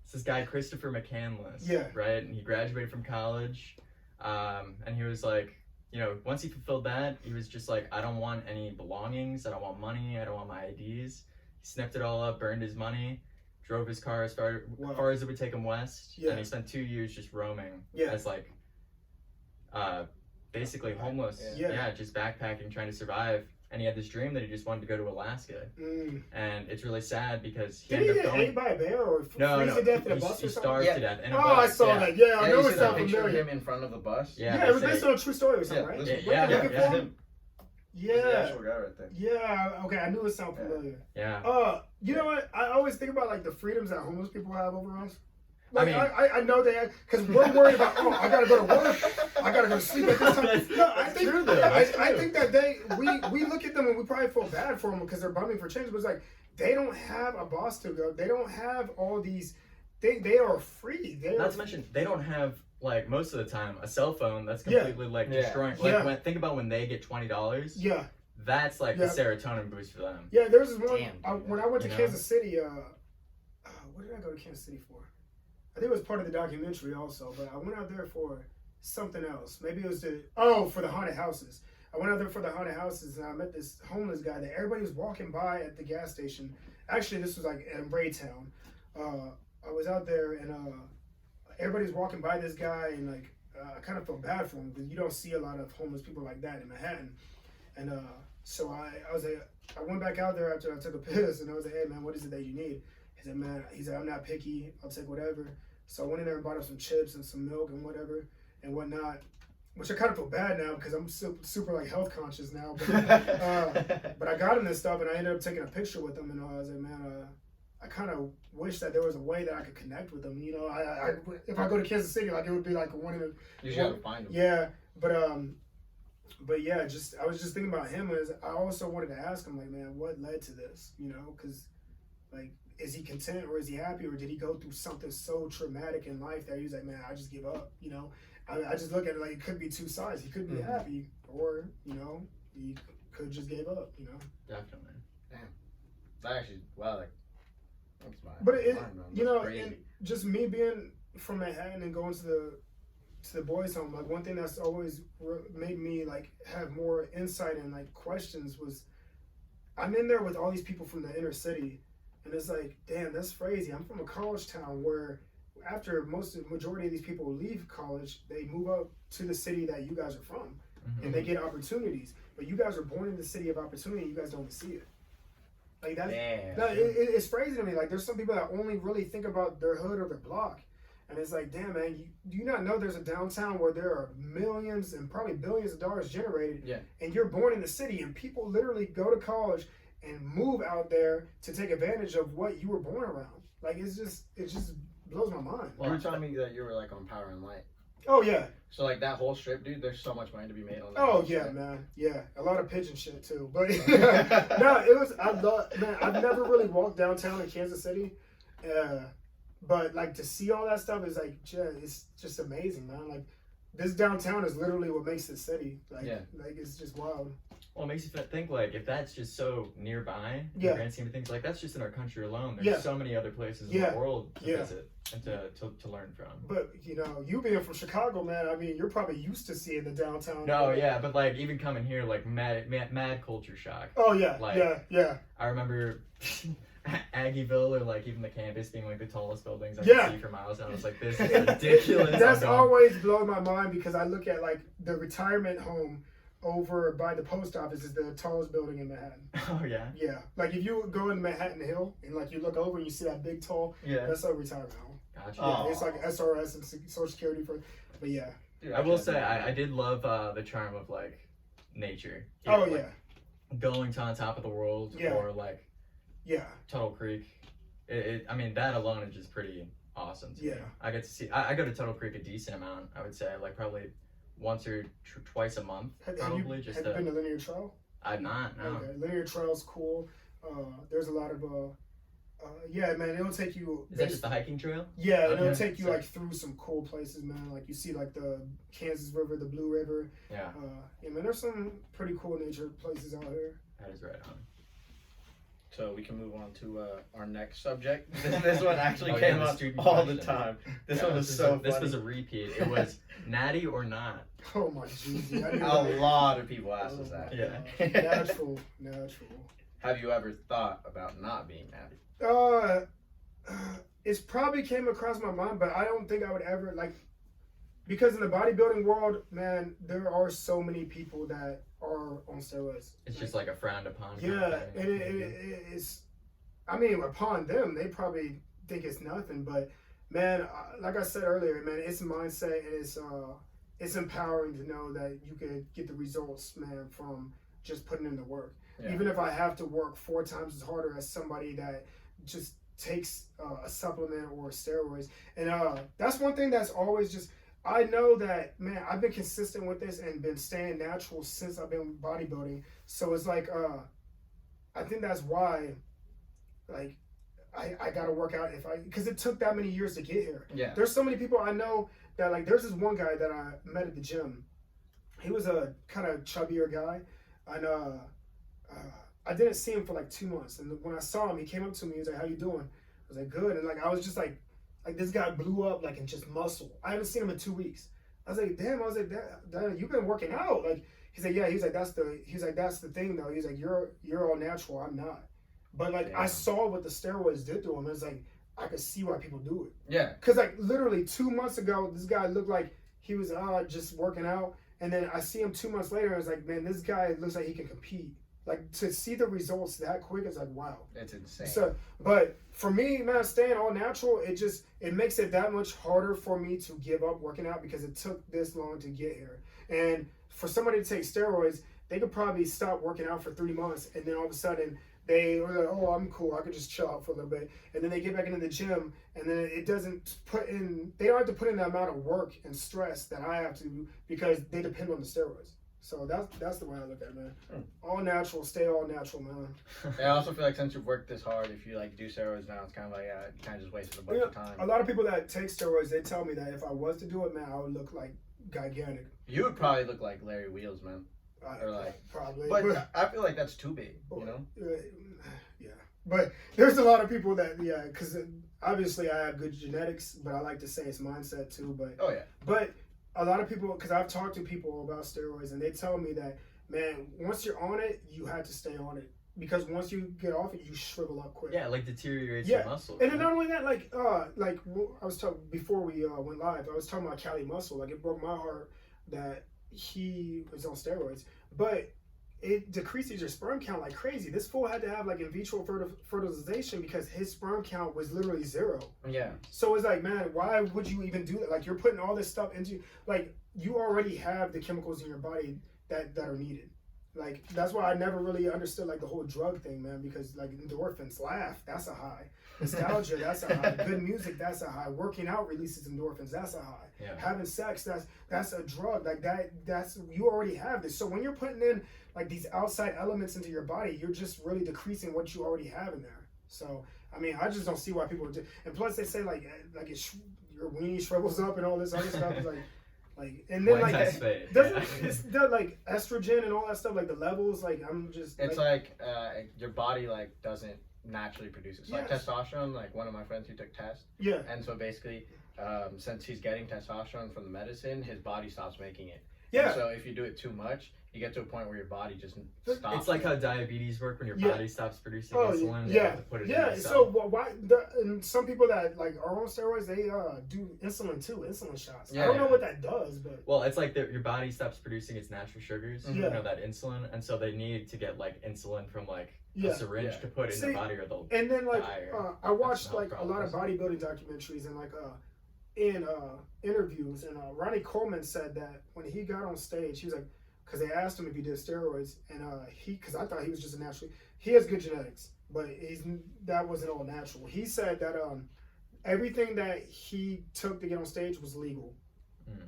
It's this guy Christopher McCandless. Yeah. Right, and he graduated from college, and he was like, you know, once he fulfilled that, he was just like, I don't want any belongings, I don't want money, I don't want my IDs. He snipped it all up, burned his money, drove his car as far as it would take him west, Yeah. and he spent 2 years just roaming Yeah. as like, basically homeless. Yeah. Just backpacking, trying to survive. And he had this dream that he just wanted to go to Alaska. And it's really sad because he Did he ended get up going. ate by a bear or No, freeze to death in a he bus or something? starved Yeah. to death in a Oh, bus. I saw that. Yeah, I know you it see that sounds picture of familiar. him in front of the bus? Yeah, Yeah, it was they based say- on a true story or something, Yeah, right? this- Were you looking for him? This is the Yeah. actual guy right there. Yeah, okay, I knew it sounded familiar. Yeah. You know what? I always think about like the freedoms that homeless people have over us. I Like, mean- I know they have, because we're worried about, oh, I gotta go to work, I gotta go to sleep at this time. No, I think, true, though. That's I true. think that we look at them and we probably feel bad for them because they're bumming for change, but it's like, they don't have a boss to go, they don't have all these, they are free. Not to mention, they don't have, like, most of the time, a cell phone that's completely, like, Yeah. destroying. Like, Yeah. think about when they get $20. Yeah. That's, like, Yeah. the serotonin boost for them. Yeah, there was this one, Damn, when I went to You know? Kansas City, what did I go to Kansas City for? I think it was part of the documentary also, but I went out there for something else. Maybe it was for the haunted houses. I went out there for the haunted houses and I met this homeless guy that everybody was walking by at the gas station. Actually, this was like in Raytown. I was out there and everybody was walking by this guy and like I kind of felt bad for him because you don't see a lot of homeless people like that in Manhattan. And so I was like, I went back out there after I took a piss and I was like, hey man, what is it that you need? He said, I'm not picky, I'll take whatever. So I went in there and bought him some chips and some milk and whatever and whatnot, which I kind of feel bad now because I'm super like health conscious now. But I got him this stuff and I ended up taking a picture with him and I was like, man, I kind of wish that there was a way that I could connect with him. You know, if I go to Kansas City, like it would be like one of the. You just gotta find him. Yeah, but yeah, I was just thinking about him. As I also wanted to ask him, like, man, what led to this? You know, because like, is he content or is he happy or did he go through something so traumatic in life that he's like, man, I just give up? You know, I just look at it like it could be two sides. He could be happy, or you know, he could just give up. You know, Definitely. That actually, wow, like. That's but it, mind, man. you That's know, crazy. and just me being from Manhattan and going to the boys' home, like one thing that's always made me like have more insight and like questions was, I'm in there with all these people from the inner city, and it's like, damn, that's crazy. I'm from a college town where after majority of these people leave college, they move up to the city that you guys are from, and they get opportunities. But you guys are born in the city of opportunity, and you guys don't see it. Like that's it's crazy to me. Like there's some people that only really think about their hood or their block, and it's like, damn man, do you not know there's a downtown where there are millions and probably billions of dollars generated, and you're born in the city, and people literally go to college and move out there to take advantage of what you were born around. Like it just blows my mind. You were telling me that you were like on Power and Light. Oh yeah. So like that whole strip, dude, there's so much money to be made on that. Oh yeah, strip. man. Yeah, a lot of pigeon shit too. But no, I've never really walked downtown in Kansas City, but like to see all that stuff is like, it's just amazing, man. Like this downtown is literally what makes this city. Like, like it's just wild. Well, it makes you think like if that's just so nearby, in the grand scheme of things, like that's just in our country alone. There's so many other places in the world to visit and to learn from. But you know, you being from Chicago, man, I memean, you're probably used to seeing the downtown. No, yeah, but like even coming here, like mad culture shock. Oh yeah, like, yeah. I remember Aggieville or like even the campus being like the tallest buildings I could see for miles, and I was like, this is ridiculous. That's always blown my mind because I look at like the retirement home over by the post office is the tallest building in Manhattan. Oh yeah. Yeah, like if you go in Manhattan Hill and like you look over and you see that big tall, that's a retirement home. Gotcha. Yeah, it's like SRS and Social Security but yeah. Dude, I will say I did love the charm of like nature. Oh like, going to on top of the world or like Yeah. Tuttle Creek. I mean, that alone is just pretty awesome to me. I get to see. I go to Tuttle Creek a decent amount. I would say like probably once or twice a month. Probably Have you been to Linear Trail? I've not. No. Okay. Linear Trail's cool. There's a lot of yeah, man. It'll take you. Is that just the hiking trail? Yeah, Okay. it'll take you like through some cool places, man. Like you see like the Kansas River, the Blue River. Yeah. Yeah, man. There's some pretty cool nature places out here. That is right on. So we can move on to our next subject. This one actually Oh, came yeah, the up student all the question. time. This Yeah, one was so This funny. was a repeat. It was natty or not. Oh my Jesus. A lot of people ask us that. Yeah. Natural. Have you ever thought about not being natty? It's probably came across my mind, but I don't think I would ever like, because in the bodybuilding world, man, there are so many people that are on steroids. It's just like a frowned upon. Yeah, and it's, I mean, upon them, they probably think it's nothing, but man, like I said earlier, man, it's mindset, and it's empowering to know that you could get the results, man, from just putting in the work. Yeah. Even if I have to work 4 times as harder as somebody that just takes a supplement or steroids. And that's one thing that's always just, I know that, man, I've been consistent with this and been staying natural since I've been bodybuilding. So it's like, I think that's why, like, I gotta work out because it took that many years to get here. Yeah. There's so many people I know that, like, there's this one guy that I met at the gym. He was a kind of chubbier guy, and I didn't see him for like 2 months. And when I saw him, he came up to me. He was like, "How you doing?" I was like, "Good." And like I was just like this guy blew up like in just muscle. I haven't seen him in 2 weeks. I was like, "Damn!" I was like, "That you've been working out?" Like he's like, "Yeah." He's like, "That's the thing though." He's like, "You're all natural. I'm not." But like I saw what the steroids did to him. It's like I could see why people do it. Yeah. Cause like literally 2 months ago, this guy looked like he was just working out, and then I see him 2 months later, and I was like, "Man, this guy looks like he can compete." Like to see the results that quick is like wow. It's insane. So, but for me, man, staying all natural, it makes it that much harder for me to give up working out because it took this long to get here. And for somebody to take steroids, they could probably stop working out for 3 months, and then all of a sudden they were like, "Oh, I'm cool. I could just chill out for a little bit." And then they get back into the gym, and then they don't have to put in the amount of work and stress that I have to because they depend on the steroids. So that's the way I look at it, man. All natural, stay all natural, man. I also feel like since you've worked this hard, if you like do steroids now, it's kind of like you kind of just wasted a bunch of time. A lot of people that take steroids, they tell me that if I was to do it, man, I would look like gigantic. You would probably look like Larry Wheels, man. Or like probably, but I feel like that's too big, you know? Yeah, but there's a lot of people that because obviously I have good genetics, but I like to say it's mindset too. But Oh yeah. But a lot of people, because I've talked to people about steroids, and they tell me that, man, once you're on it, you have to stay on it. Because once you get off it, you shrivel up quick. Yeah, like deteriorates Yeah. your muscle. And then not only that, like I was talking before we went live, I was talking about Cali Muscle. Like, it broke my heart that he was on steroids. But it decreases your sperm count like crazy. This fool had to have like in vitro fertilization because his sperm count was literally 0. Yeah. So it's like, man, why would you even do that? Like, you're putting all this stuff into, like, you already have the chemicals in your body that are needed. Like, that's why I never really understood like the whole drug thing, man, because like endorphins, laugh, that's a high. Nostalgia, that's a high. Good music, that's a high. Working out releases endorphins, that's a high. Yeah. Having sex, that's a drug. Like that's you already have this. So when you're putting in like these outside elements into your body, you're just really decreasing what you already have in there. So I mean, I just don't see why people do. And plus, they say like your weenie shrivels up and all this other stuff. Is like, and then like doesn't like estrogen and all that stuff, like the levels, like I'm just. It's like your body like doesn't naturally produce it. It's like testosterone. Like one of my friends who took test. Yeah. And so basically, since he's getting testosterone from the medicine, his body stops making it. Yeah. And so if you do it too much, you get to a point where your body just stops. It's like how diabetes work when your body stops producing insulin. Yeah. You have to put it in So why? And some people that like are on steroids, they do insulin too, insulin shots. Yeah, I don't know what that does, but well, it's like your body stops producing its natural sugars. Yeah. You know, that insulin, and so they need to get like insulin from like a syringe to put in the body, or they'll. And then like die I watched like a lot of bodybuilding documentaries and like in interviews, and Ronnie Coleman said that when he got on stage, he was like, because they asked him if he did steroids, and because I thought he was just a natural. He has good genetics, but that wasn't all natural. He said that everything that he took to get on stage was legal.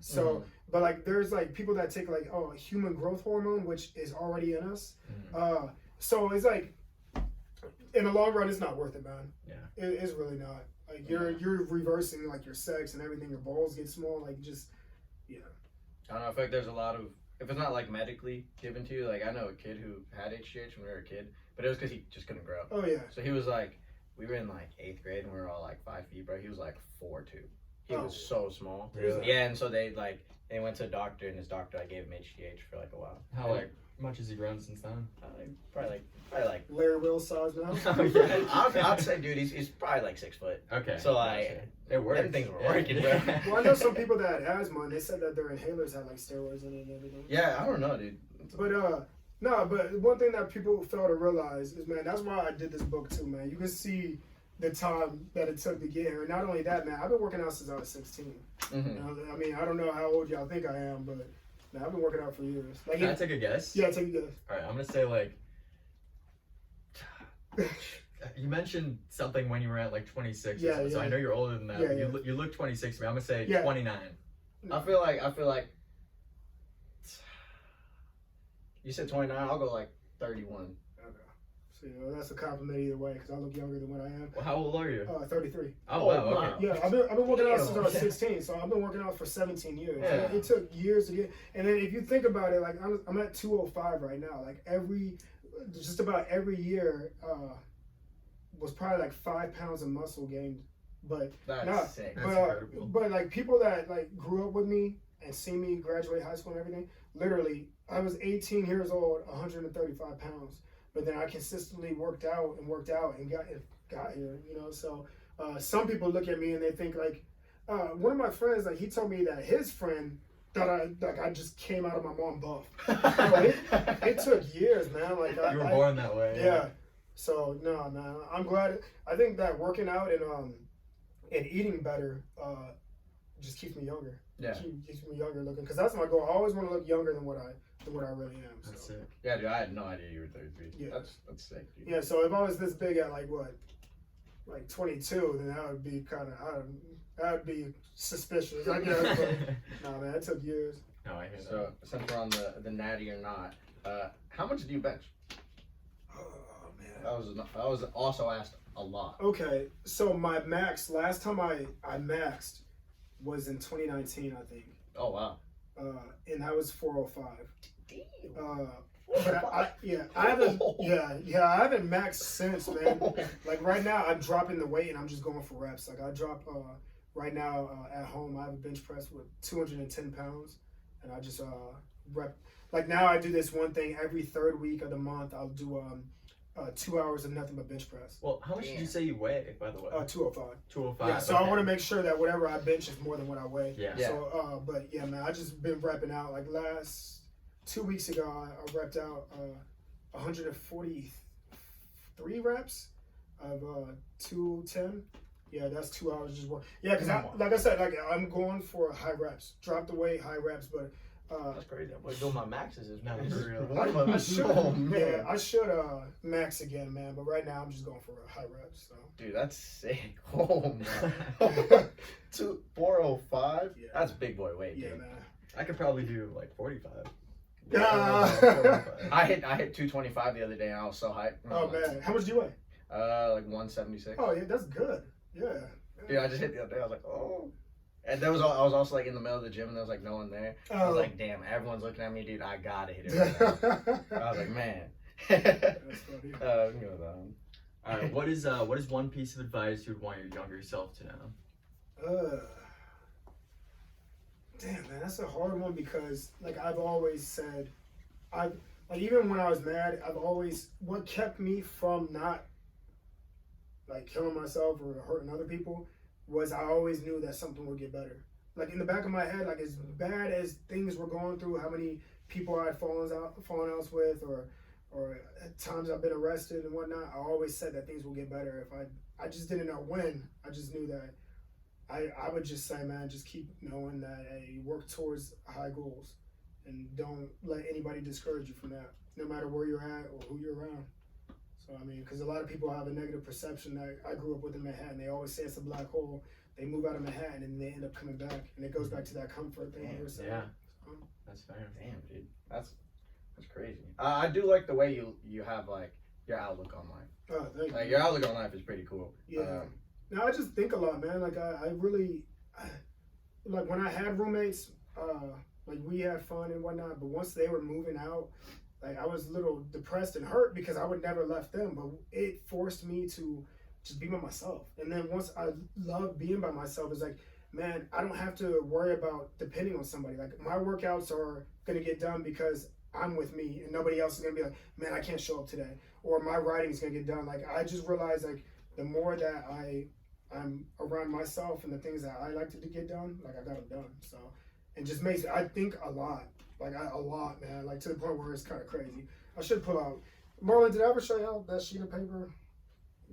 So, but like there's like people that take like human growth hormone, which is already in us. So it's like in the long run, it's not worth it, man. Yeah, it's really not. Like you're reversing like your sex and everything. Your balls get small. Like just I don't know. I feel like there's a lot of, if it's not like medically given to you, like I know a kid who had HGH when we were a kid, but it was because he just couldn't grow. Oh yeah. So he was like, we were in like 8th grade and we were all like 5 feet, bro. He was like 4'2". He was so small. Really? Yeah, and so they went to a doctor, and his doctor gave him HGH for like a while. How much has he grown since then? Probably like Larry Will size now. Oh, yeah. I'd say, dude, he's probably like 6 foot. Okay. So like, it works. them things were working, bro. Well, I know some people that had asthma, and they said that their inhalers had like steroids in it and everything. Yeah, I don't know, dude. But no, but one thing that people fail to realize is, man, that's why I did this book too, man. You can see the time that it took to get here. And not only that, man, I've been working out since I was 16. You know, I mean, I don't know how old y'all think I am, but man, I've been working out for years. Like, Can I take a guess? Yeah, take a guess. All right, I'm gonna say like. You mentioned something when you were at like 26. Yeah, so I know you're older than that. Yeah, but yeah. You look 26 to me. I'm gonna say Yeah. 29. I feel like. You said 29. I'll go like 31. Okay. So, you know, that's a compliment either way, because I look younger than what I am. Well, how old are you? 33. Oh wow. Okay. wow. Yeah, I've been working out since I was Damn. 16, so I've been working out for 17 years. Yeah. It took years to get, and then if you think about it, like I'm at 205 right now. Like just about every year was probably like 5 pounds of muscle gained, but That's sick. That's incredible. but like people that like grew up with me and see me graduate high school and everything, literally I was 18 years old, 135 pounds. But then I consistently worked out and got here, you know. So some people look at me and they think like, one of my friends, like he told me that his friend thought I just came out of my mom buff. It took years, man. Like You were born that way. Yeah. So no, man. I'm glad. I think that working out and eating better just keeps me younger. Yeah. Keeps me younger looking, because that's my goal. I always want to look younger than what I really am. So. That's sick. Yeah, dude, I had no idea you were 33. Yeah. That's sick, dude. Yeah, so if I was this big at like 22, then that would be that would be suspicious, I guess. But nah, man, it took years. No, I hear So since we're on the natty or not, how much do you bench? Oh man. That was also asked a lot. Okay, so my last time I maxed was in 2019, I think. Oh wow. And that was 405. But I haven't maxed since, man. Like right now, I'm dropping the weight and I'm just going for reps. Like I drop right now at home. I have a bench press with 210 pounds, and I just rep. Like now, I do this one thing every 3rd week of the month. I'll do 2 hours of nothing but bench press. Well, how much did you say you weigh, by the way? 205. 205. Yeah, so I want to make sure that whatever I bench is more than what I weigh. Yeah. So, but yeah, man, I just been repping out. Like last 2 weeks ago, I repped out 143 reps of 210. Yeah, that's 2 hours just work. Yeah, because like I said, like I'm going for high reps. Drop the weight, high reps, but. That's crazy. I'm doing my maxes is No, for real. I should, Oh, man. yeah, I should max again, man. But right now, I'm just going for high reps. So. Dude, that's sick. Oh man. 405. Yeah. That's big boy weight, Yeah, dude. man. I could probably do like 45. I hit 225 the other day, and I was so hyped. Oh man, how much do you weigh? Like 176. Oh yeah, that's good. Yeah. Dude, I just hit the other day. I was like, oh. And I was also like in the middle of the gym, and there was like no one there. I was like, damn, everyone's looking at me, dude. I gotta hit it. Right now. I was like, man. That's funny. We can go with that one. All right, what is one piece of advice you would want your younger self to know? Damn, man, that's a hard one, because like I've always said, even when I was mad, what kept me from not like killing myself or hurting other people was I always knew that something would get better. Like in the back of my head, like as bad as things were going through, how many people I'd fallen outs with, or at times I've been arrested and whatnot, I always said that things will get better. If I just didn't know when. I just knew that I would just say, man, just keep knowing that, hey, work towards high goals, and don't let anybody discourage you from that, no matter where you're at or who you're around. So I mean, because a lot of people have a negative perception that I grew up with in Manhattan. They always say it's a black hole. They move out of Manhattan and they end up coming back, and it goes back to that comfort thing you were saying. Yeah, So, that's fair. Damn, dude, that's crazy. I do like the way you have like your outlook on life. oh, thank Like you. your outlook on life is pretty cool. Yeah. Now I just think a lot, man. Like I really, like when I had roommates, like we had fun and whatnot. But once they were moving out, like I was a little depressed and hurt because I would never left them. But it forced me to just be by myself. And then once I loved being by myself, it's like, man, I don't have to worry about depending on somebody. Like my workouts are gonna get done because I'm with me, and nobody else is gonna be like, man, I can't show up today, or my writing's gonna get done. Like I just realized, like the more that I'm around myself and the things that I like to get done, like I got them done. So, and just makes I think a lot, like a lot, man. Like to the point where it's kind of crazy. I should pull out. Marlon, did I ever show you that sheet of paper?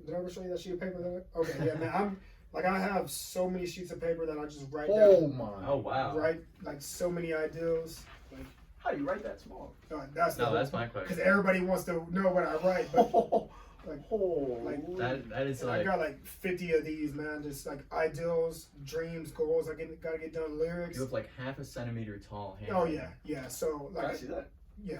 Did I ever show you that sheet of paper there? Okay, yeah, man. I'm like I have so many sheets of paper that I just write down. Oh wow. Write like so many ideals. Like How do you write that small? that's That's my question. because everybody wants to know what I write, but. Like That is I like got like 50 of these, man. Just like ideals, dreams, goals. Gotta get done. Lyrics. you have like half a centimeter tall hand. Oh yeah. So Can I like see that? yeah,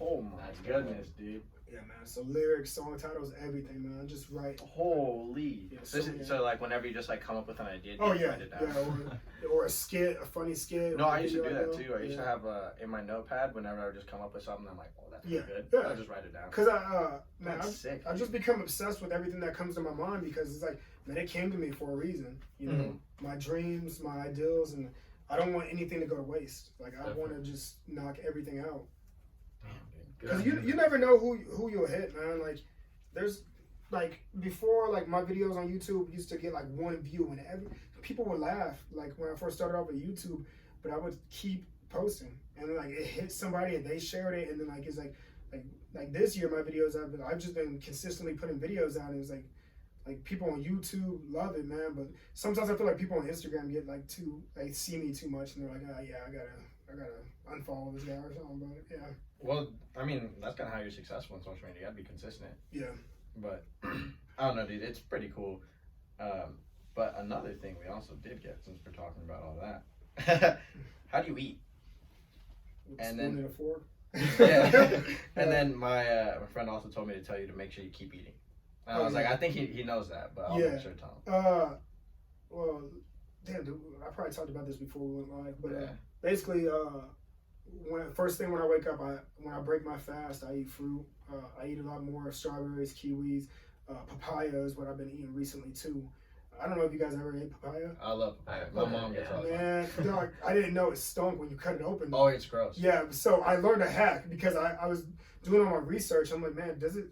Oh my That's goodness, dude. yeah, man. So lyrics, song titles, everything, man. Just write. Holy. Yeah, So like whenever you just like come up with an idea, you Oh just yeah, write it down. yeah. Or a skit, a funny skit. No, or I a used to do video that idea. too. I used Yeah. to have in my notepad whenever I would just come up with something, I'm like, oh, that's Yeah, good. yeah. I just write it down. Cause man, That's sick. I just become obsessed with everything that comes to my mind because it's like, man, it came to me for a reason. You know, my dreams, my ideals, and I don't want anything to go to waste. Like I want to just knock everything out. Good Because on you never know who you'll hit, man. Like there's like before, like my videos on YouTube used to get like 1 view, and people would laugh like when I first started off with YouTube, but I would keep posting, and like it hit somebody and they shared it, and then like it's like this year my videos I've just been consistently putting videos out, and it's like people on YouTube love it, man. But sometimes I feel like people on Instagram get like they see me too much, and they're like, oh yeah, I gotta unfollow this guy or something. But yeah. Well, I mean, that's kind of how you're successful in social media. You gotta be consistent. Yeah. But I don't know, dude. It's pretty cool. But another thing we also did get, since we're talking about all that, how do you eat? With And spoon then- and a fork. Yeah. And then my friend also told me to tell you to make sure you keep eating. And I Oh, was like, yeah. I think he knows that, but I'll Yeah. make sure to tell him. Well, damn, dude, I probably talked about this before we went live, but Yeah. basically, first thing when I wake up, when I break my fast, I eat fruit. I eat a lot more strawberries, kiwis, papaya is what I've been eating recently too. I don't know if you guys ever ate papaya. I love papaya. My Okay, mom gets yeah. all the time. Man, dog, I didn't know it stunk when you cut it open. Oh, it's gross. Yeah, so I learned a hack because I was doing all my research. I'm like, man, does it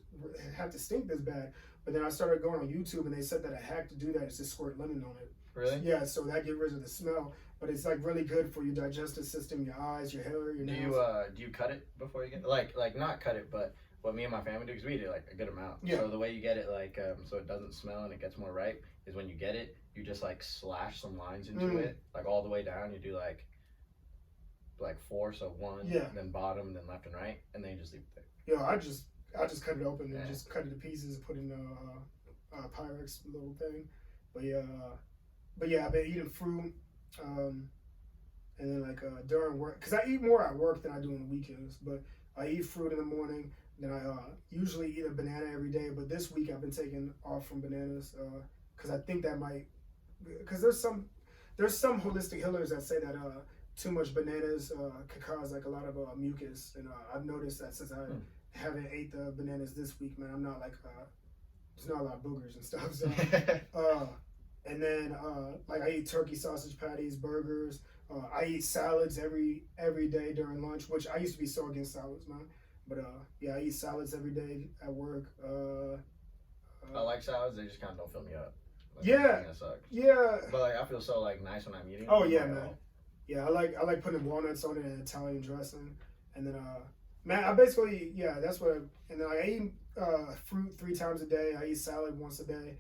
have to stink this bad? But then I started going on YouTube, and they said that a hack to do that is to squirt lemon on it. Really? Yeah, so that get rid of the smell. But it's like really good for your digestive system, your eyes, your hair, your Do nails. you cut it before you get like not cut it, but what me and my family do, because we eat it like a good amount. Yeah. So the way you get it like so it doesn't smell and it gets more ripe is when you get it, you just like slash some lines into it, like all the way down. You do like 4, so 1, Yeah. then bottom, and then left and right, and then you just leave it there. Yo, I just cut it open and Yeah. just cut it to pieces and put in a Pyrex little thing. But yeah, I've been eating fruit, and then like during work, cause I eat more at work than I do on the weekends. But I eat fruit in the morning. Then I usually eat a banana every day. But this week I've been taking off from bananas, cause I think that might, cause there's some holistic healers that say that too much bananas could cause like a lot of mucus, and I've noticed that since I haven't ate the bananas this week, man, I'm not like there's not a lot of boogers and stuff. So, and then like I eat turkey sausage patties, burgers. I eat salads every day during lunch, which I used to be so against salads, man. But yeah, I eat salads every day at work. I like salads; they just kind of don't fill me up. Like, Yeah. I think that sucks. Yeah. But like I feel so like nice when I'm eating. Oh I'm yeah, like, man. oh. Yeah, I like putting walnuts on it and Italian dressing, and then man, I basically that's what. And then I eat fruit 3 times a day. I eat salad once a day.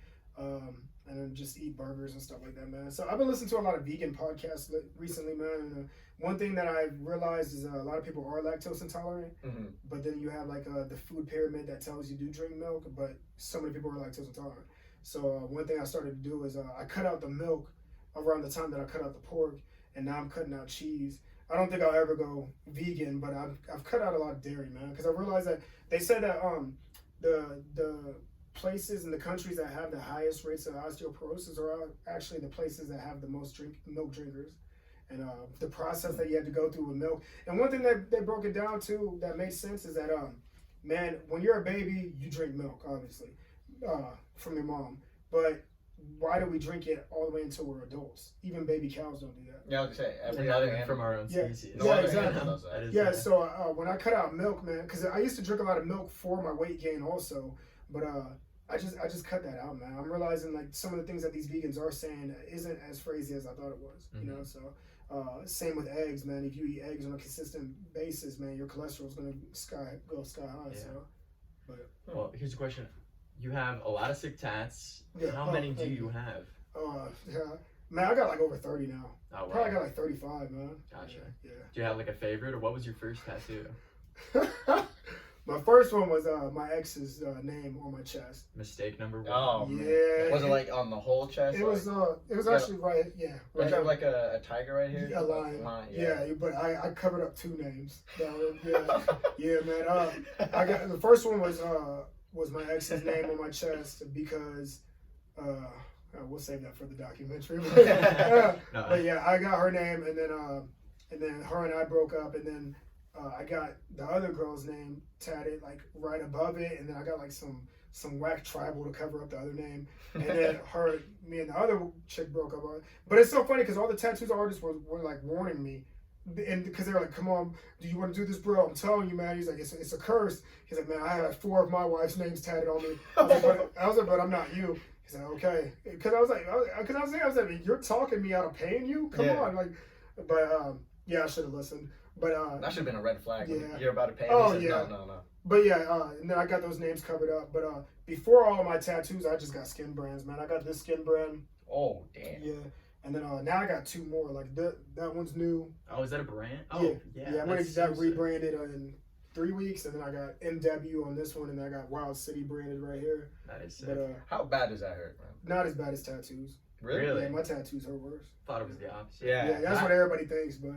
and then just eat burgers and stuff like that, man. So I've been listening to a lot of vegan podcasts recently, man. And one thing that I've realized is a lot of people are lactose intolerant, but then you have like the food pyramid that tells you do drink milk, but so many people are lactose intolerant. So one thing I started to do is I cut out the milk around the time that I cut out the pork, and now I'm cutting out cheese. I don't think I'll ever go vegan, but I've cut out a lot of dairy, man, because I realized that they said that the places in the countries that have the highest rates of osteoporosis are actually the places that have the most milk drinkers, and the process that you had to go through with milk. And one thing that they broke it down to that made sense is that man, when you're a baby, you drink milk, obviously, from your mom, but why do we drink it all the way until we're adults? Even baby cows don't do that. Yeah, I was gonna say every Not other even animal from our own species. Yeah, exactly. does that. Yeah, so when I cut out milk, man, because I used to drink a lot of milk for my weight gain also, but I just cut that out, man. I'm realizing like some of the things that these vegans are saying isn't as crazy as I thought it was, you know. So same with eggs, man. If you eat eggs on a consistent basis, man, your cholesterol is gonna go sky high. Yeah. So, but well, here's a question: you have a lot of sick tats. Yeah. How many do you have? Yeah, man, I got like over 30 now. Oh, wow. Probably got like 35, man. Gotcha. Yeah. Do you have like a favorite, or what was your first tattoo? My first one was my ex's name on my chest. Mistake number 1. Oh, yeah. Man. Was it like on the whole chest? It was actually right. Yeah. Don't you have like a tiger right here? A lion. Yeah, but I covered up 2 names. Yeah, man. I got the first one was my ex's name on my chest because we'll save that for the documentary. But yeah, I got her name, and then her and I broke up, and then I got the other girl's name tatted like right above it, and then I got like some whack tribal to cover up the other name, and then me and the other chick broke up. But it's so funny because all the tattoo artists were like warning me, and because they were like, "Come on, do you want to do this, bro? I'm telling you, man." He's like, "It's a curse." He's like, "Man, I had 4 of my wife's names tatted on me." I was like, "But I'm not you." He's like, "Okay," because I was like, "You're talking me out of paying you? Come on!" Like, but yeah, I should have listened. But that should have been a red flag. Yeah. You're about to pay. Oh, said, yeah. No. But yeah, and then I got those names covered up. But before all of my tattoos, I just got skin brands, man. I got this skin brand. Oh, damn. Yeah. And then now I got 2 more. Like that one's new. Oh, is that a brand? Oh, yeah. I'm gonna get that rebranded in 3 weeks, and then I got MW on this one, and then I got Wild City branded right here. That is sick. But how bad does that hurt, man? not as bad as tattoos. Really? Yeah, my tattoos hurt worse. Thought it was the opposite. Yeah, that's what everybody thinks, but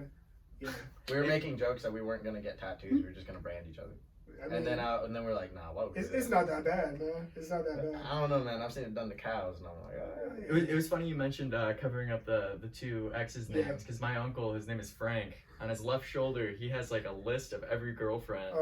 yeah. We were making jokes that we weren't gonna get tattoos. We were just gonna brand each other. I mean, and then we're like, nah, what? It's not that bad, man. It's not that bad. I don't know, man. I've seen it done to cows, and I'm like, It was funny you mentioned covering up the 2 exes' names, because my uncle, his name is Frank. On his left shoulder, he has like a list of every girlfriend,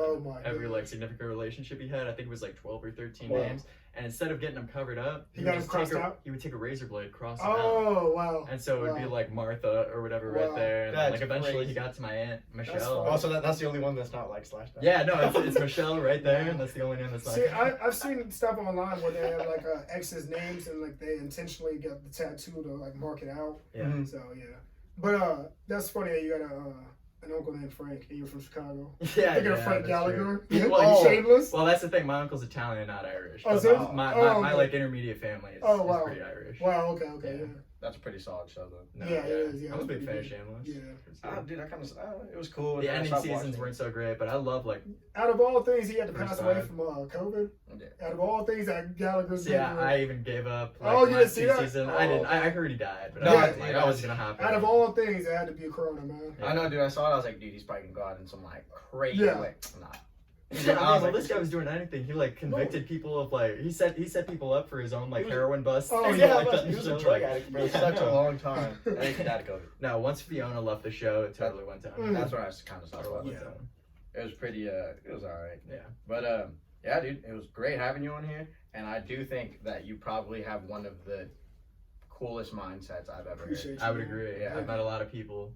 every like significant relationship he had. I think it was like 12 or 13 names. And instead of getting them covered up, he would take a razor blade, cross them out. Oh, wow. And so it would be like Martha or whatever right there. And then, like eventually he got to my aunt Michelle. Oh, so that's the only one that's not like slashed out. Yeah, no, it's Michelle right there, and that's the only name that's not. See, I've seen stuff online where they have like exes' names and like they intentionally get the tattoo to like mark it out. Yeah. So yeah, but that's funny that you got an uncle named Frank and you're from Chicago. Yeah, thinking of Frank Gallagher. Yeah. Well, Shameless. Well, that's the thing. My uncle's Italian, not Irish. Oh, so my like intermediate family is pretty Irish. Wow. Okay. Yeah. That's a pretty solid show, though. No, yeah, it is. Yeah, I'm a big fan of Shameless. Yeah. Dude, I kind of it was cool. The ending seasons weren't so great, but I love like. Out of all things, he had to pass away from COVID. Out of all things, that Gallagher's. Yeah, I even gave up. Like, you didn't see that? Season. I didn't. I heard he died, but I was gonna happen. Out of all things, it had to be a Corona, man. I know, dude. I saw it. I was like, dude, he's probably gonna go out in some like crazy way. Nah. This guy was doing anything. He like convicted people of like he set people up for his own like heroin busts. Oh yeah, he was a drug addict for such a long time. And he died of COVID. No, once Fiona left the show, it totally went down. That's when I kind of started. It was pretty. It was alright. Yeah. But yeah, dude, it was great having you on here, and I do think that you probably have one of the coolest mindsets I've ever heard. I would agree. Yeah. I've met a lot of people.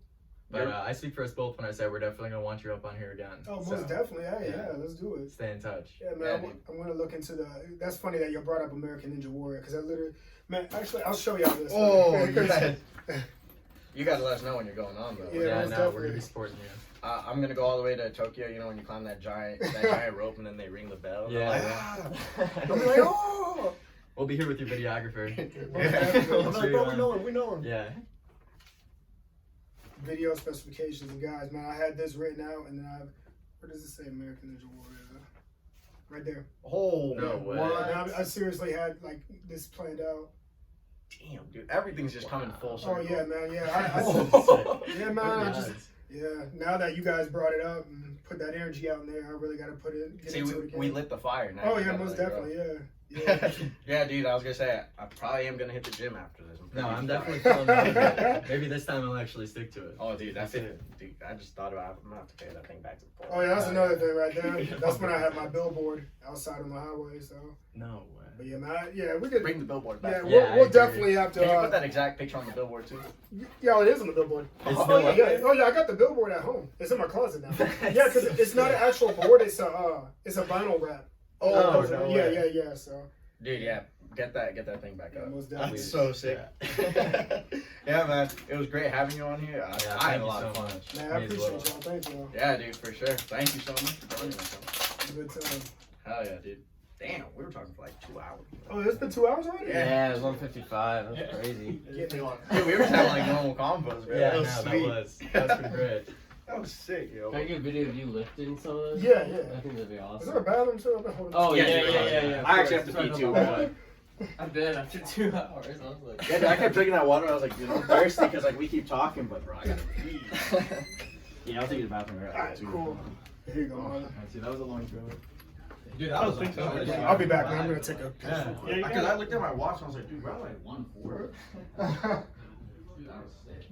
But I speak for us both when I say we're definitely going to want you up on here again. Oh, most definitely. Yeah, let's do it. Stay in touch. Yeah, man, I'm going to look into that's funny that you brought up American Ninja Warrior, because I literally, man, actually, I'll show y'all this. Oh, you got to let us know when you're going on, though. Yeah, no, we're going to be supporting you. I'm going to go all the way to Tokyo, you know, when you climb that giant rope and then they ring the bell. Yeah. I'm like, oh! We'll be here with your videographer. I'm like, bro, we know him. Yeah. Video specifications, and guys, man, I had this written out, and then where does it say American Ninja Warrior? Right there. Oh, No way. What? I seriously had like this planned out. Damn, dude, everything's just coming full circle. Oh yeah, man, yeah. Yeah, man. I just, now that you guys brought it up and put that energy out in there, I really got to get See, into it again. we lit the fire now. Oh yeah, most definitely, yeah. Yeah, dude, I was gonna say, I probably am gonna hit the gym after this. No, I'm definitely feeling motivated. Maybe this time I'll actually stick to it. Oh, dude, That's it. Dude, I just thought about I'm gonna have to pay that thing back to the Oh yeah, that's another thing right there. That's when I had my billboard outside on the highway. So. No way. But yeah, man, we could bring the billboard back. Yeah, we'll definitely have to. Can you put that exact picture on the billboard too? Yeah, it is on the billboard. Oh yeah, I got the billboard at home. It's in my closet now. Yeah, because it's not an actual board. It's a vinyl wrap. Oh, no way. Yeah. So. Dude, yeah, get that thing back up. Most definitely. That's so sick. Yeah, man, it was great having you on here. I had a lot of fun. Man, I appreciate y'all. Thank you. Yeah, dude, for sure. Thank you so much for joining us. Good time. Hell yeah, dude. Damn, we were talking for like 2 hours. Oh, it's been 2 hours already? Yeah, it was 1:55. That's crazy. Get me on. Dude, we were just having like normal combos, bro. Yeah, That was no, sweet. that was pretty great. That was sick, yo. Can I get a video of you lifting some of those? Yeah. I think that'd be awesome. Is there a bathroom still up there? Oh, yeah. I actually have to pee too, but I did after 2 hours. I was like, yeah, dude, I kept drinking that water. I was like, dude, I'm thirsty because like we keep talking, but bro, I gotta pee. Yeah, I'll take you to the bathroom right Alright, cool. Here you go, man. See, that was a long throw. Dude, I don't think so. I'll be back, man. I'm gonna take a picture. Yeah, you Because got I looked at my watch and I was like, dude, we're at like 1:04. Dude, that was sick.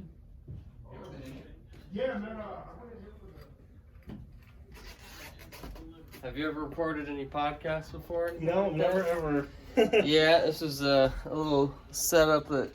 Yeah, man. have you ever recorded any podcasts before? No, never ever. Yeah, this is a little setup that